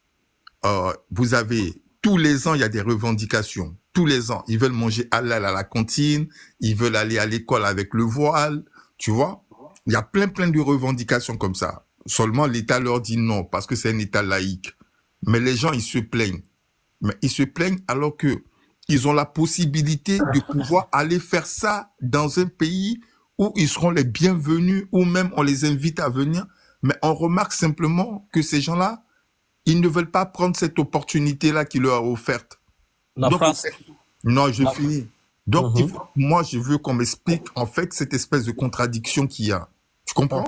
vous avez, tous les ans, il y a des revendications. Tous les ans, ils veulent manger halal à la cantine, ils veulent aller à l'école avec le voile, tu vois. Il y a plein de revendications comme ça. Seulement, l'État leur dit non, parce que c'est un État laïque. Mais les gens, ils se plaignent. Mais ils se plaignent alors que ils ont la possibilité de pouvoir aller faire ça dans un pays où ils seront les bienvenus, ou même on les invite à venir. Mais on remarque simplement que ces gens-là, ils ne veulent pas prendre cette opportunité-là qui leur est offerte. Non, je finis. Donc, moi, je veux qu'on m'explique, en fait, cette espèce de contradiction qu'il y a. Tu comprends?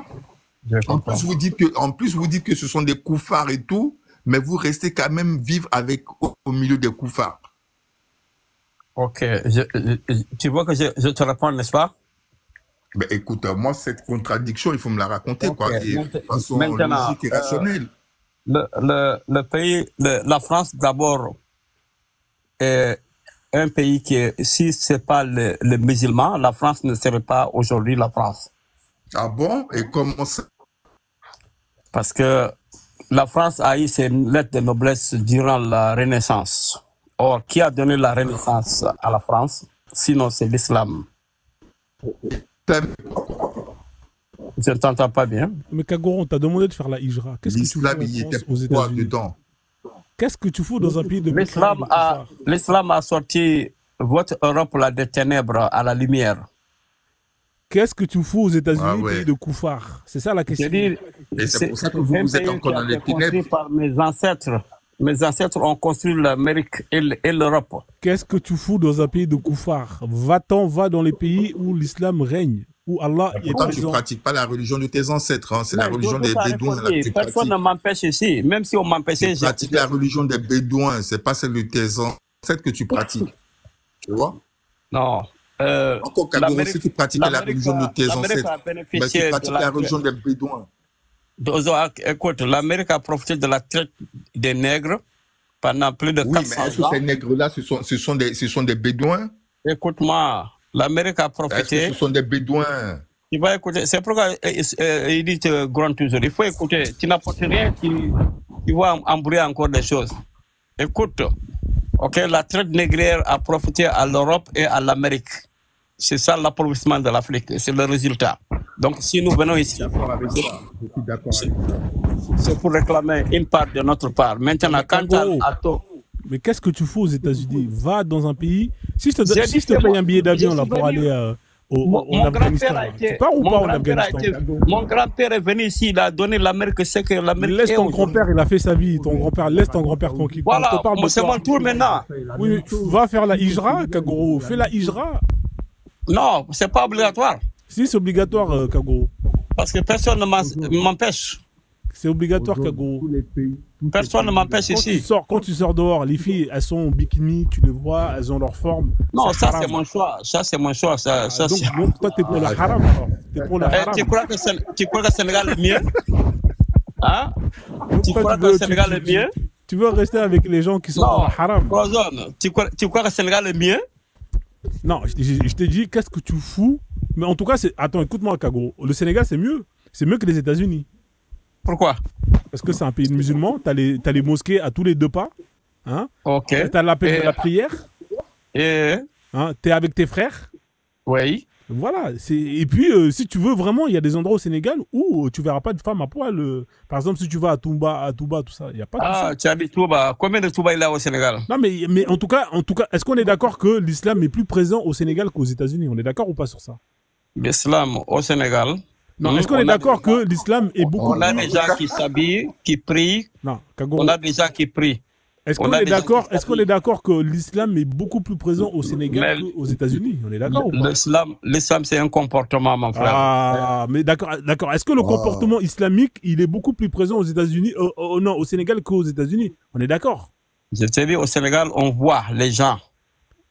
En plus, vous dites que ce sont des koufars et tout, mais vous restez quand même vivre au milieu des koufars. Ok. Tu vois que je te réponds, n'est-ce pas? Ben, écoute, moi, cette contradiction, il faut me la raconter, quoi, de façon logique et rationnelle. Le pays, la France, d'abord, est un pays qui, si ce n'est pas le musulman, la France ne serait pas aujourd'hui la France. Ah bon? Et comment ça? Parce que la France a eu ses lettres de noblesse durant la Renaissance. Or, qui a donné la Renaissance à la France? Sinon, c'est l'islam. Je ne t'entends pas bien. Mais Kagoro, on t'a demandé de faire la hijra. Qu'est-ce que tu fous en France, aux États-Unis? Qu'est-ce que tu fous dans un pays de l'islam a sorti votre Europe là, des ténèbres à la lumière. Qu'est-ce que tu fous aux États-Unis, pays de koufars? C'est ça la question. Et c'est pour ça que vous êtes encore dans les ténèbres. Par mes ancêtres ont construit l'Amérique et l'Europe. Qu'est-ce que tu fous dans un pays de koufars? Va-t'en, va dans les pays où l'islam règne, où Allah est présent. Tu ne pratiques pas la religion de tes ancêtres, hein. C'est la religion des Bédouins. Personne ne m'empêche ici, même si on m'empêchait. Tu pratiques la religion des Bédouins, ce n'est pas celle de tes ancêtres que tu pratiques. Tu vois? Non. Encore Kagoro, si tu pratiquais la religion de tes ancêtres, mais tu pratiques la religion des Bédouins. Écoute, l'Amérique a profité de la traite des nègres pendant plus de 400 ans. Oui, mais est-ce que ces nègres-là, ce sont des bédouins? Écoute-moi, l'Amérique a profité. Est-ce que ce sont des bédouins? Tu vas écouter. C'est pourquoi il dit grand toujours. Il faut écouter. Tu n'apportes rien, tu vas embrouiller encore des choses. Écoute, ok, la traite négrière a profité à l'Europe et à l'Amérique. C'est ça l'appauvrissement de l'Afrique. C'est le résultat. Donc, si nous venons ici, c'est pour réclamer une part de notre part. Maintenant, quand à mais qu'est-ce que tu fais aux États-Unis? Va dans un pays. Si je te paye un billet d'avion là pour aller en Afghanistan, tu pars ou pas en Afghanistan? Mon grand-père est venu ici, il a donné l'Amérique, c'est que l'Amérique. Laisse ton grand-père, il a fait sa vie. Ton grand-père, laisse ton grand-père tranquille. Voilà, c'est mon tour maintenant. Oui, va faire la hijra, Kagoro. Fais la hijra. Non, c'est pas obligatoire. Si, c'est obligatoire, Kagoro. Parce que personne ne m'empêche. C'est obligatoire, Kagoro. Personne ne m'empêche ici. Quand tu sors dehors, les filles, elles sont en bikini, tu les vois, elles ont leur forme. Non, ça c'est mon choix. Ça c'est mon choix. Donc toi, t'es pour le haram. T'es pour le haram. Tu crois que le Sénégal est mieux? Hein? Tu crois que le Sénégal est mieux? Tu veux rester avec les gens qui sont dans le haram? Tu crois que le Sénégal est mieux? Non, je te dis, qu'est-ce que tu fous? Mais en tout cas, attends, écoute-moi, Kagoro. Le Sénégal, c'est mieux. C'est mieux que les États-Unis. Pourquoi? Parce que c'est un pays de musulmans. T'as les mosquées à tous les 2 pas. Hein? Ok. T'as l'appel de la prière. Et hein? T'es avec tes frères. Oui. Voilà. Et puis, si tu veux vraiment, il y a des endroits au Sénégal où tu verras pas de femmes à poil. Par exemple, si tu vas à Touba, tout ça, il n'y a pas de ça. Ah, tu habites Touba. Combien de Touba il y a au Sénégal? Non, mais en tout cas, est-ce qu'on est d'accord que l'islam est plus présent au Sénégal qu'aux États-Unis? On est d'accord ou pas sur ça? L'islam au Sénégal. Non, est-ce qu'on est d'accord que l'islam est beaucoup plus... On a des gens qui s'habillent, qui prient. Non, Kagoro. On a des gens qui prient. Est-ce qu'on est d'accord que l'islam est beaucoup plus présent au Sénégal qu'aux États-Unis? On est d'accord ou pas? L'islam, c'est un comportement, mon frère. Ah, mais d'accord. Est-ce que le comportement islamique, il est beaucoup plus présent aux États-Unis, non, au Sénégal qu'aux États-Unis? On est d'accord? Je te dis, au Sénégal, on voit les gens,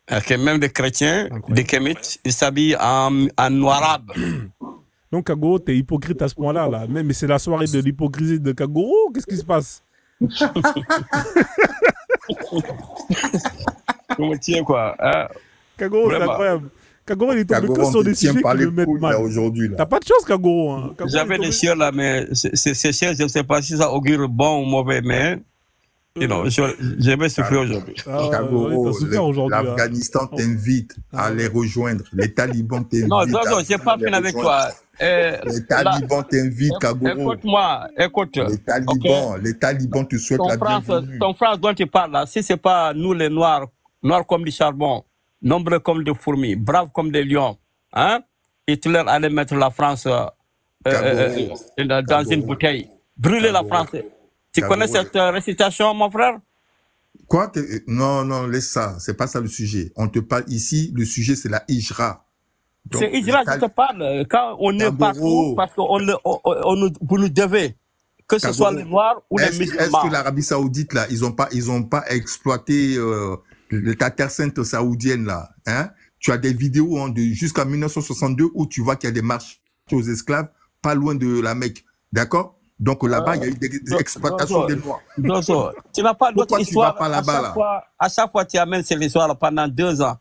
que même des chrétiens, des kémites, ils s'habillent en noirabe. Donc, Kagoro, t'es hypocrite à ce point-là. Là. Mais c'est la soirée de l'hypocrisie de Kagoro. Qu'est-ce qui se passe? Comment tiens, quoi hein? Kagoro, c'est incroyable. Kagoro, il est tombé que sur des sujets qui le mettent mal. T'as pas de chance, Kagoro. Hein. J'avais des chiens là, mais ces chiens, je ne sais pas si ça augure bon ou mauvais, mais je vais souffrir aujourd'hui. Kagoro, l'Afghanistan t'invite à les rejoindre. Les talibans t'invitent. Non, je n'ai pas fini avec toi. Les talibans t'invitent, Kagoro. Écoute-moi, écoute. Les talibans te souhaitent la bienvenue. Ton frère dont tu parles là, si ce n'est pas nous les Noirs, noirs comme du charbon, nombreux comme des fourmis, braves comme des lions, hein, Hitler allait mettre la France dans une bouteille, brûler la France. Tu connais cette récitation, mon frère? Quoi? Non, laisse ça. C'est pas ça le sujet. On te parle ici, le sujet c'est la hijra. C'est hijra, je te parle. Quand on est partout, parce que vous nous devez, que ce soit les Noirs ou les musulmans. Est-ce que l'Arabie Saoudite, là, ils ont pas exploité ta terre sainte saoudienne, là, hein? Tu as des vidéos jusqu'à 1962 où tu vois qu'il y a des marches aux esclaves pas loin de la Mecque. D'accord? Donc là-bas, il y a eu des exploitations des Noirs. Tu n'as pas d'autre histoire. À chaque fois, tu amènes cette histoire pendant 2 ans.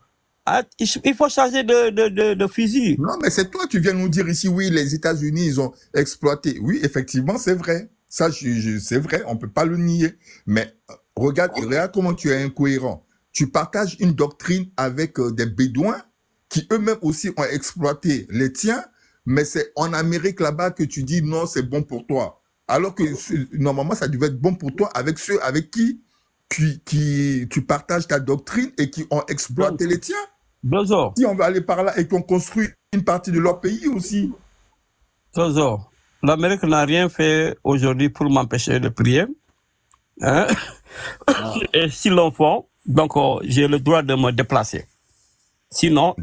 Il faut changer de fusil. Non, mais c'est toi, tu viens nous dire ici, oui, les États-Unis, ils ont exploité. Oui, effectivement, c'est vrai. Ça, c'est vrai, on ne peut pas le nier. Mais regarde comment tu es incohérent. Tu partages une doctrine avec des Bédouins qui eux-mêmes aussi ont exploité les tiens, mais c'est en Amérique là-bas que tu dis non, c'est bon pour toi. Alors que normalement, ça devait être bon pour toi avec ceux avec qui tu partages ta doctrine et qui ont exploité les tiens. Si on veut aller par là et qu'on construit une partie de leur pays aussi. L'Amérique n'a rien fait aujourd'hui pour m'empêcher de prier. Hein? Et s'ils l'en font, donc j'ai le droit de me déplacer. Sinon,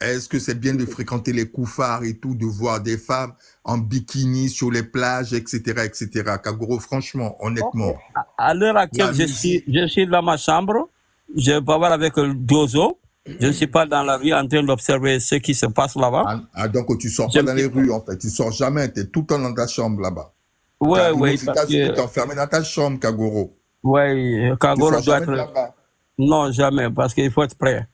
est-ce que c'est bien de fréquenter les koufars et tout, de voir des femmes en bikini sur les plages, etc., etc. Kagoro, franchement, honnêtement. À l'heure actuelle, je suis dans ma chambre, je parle avec Dozo, je ne suis pas dans la rue en train d'observer ce qui se passe là-bas. Donc tu sors pas dans les rues, en fait, tu sors jamais, tu es tout le temps dans ta chambre là-bas. Oui, parce que... tu t'es enfermé dans ta chambre, Kagoro. Oui, Kagoro doit être... Non, jamais, parce qu'il faut être prêt.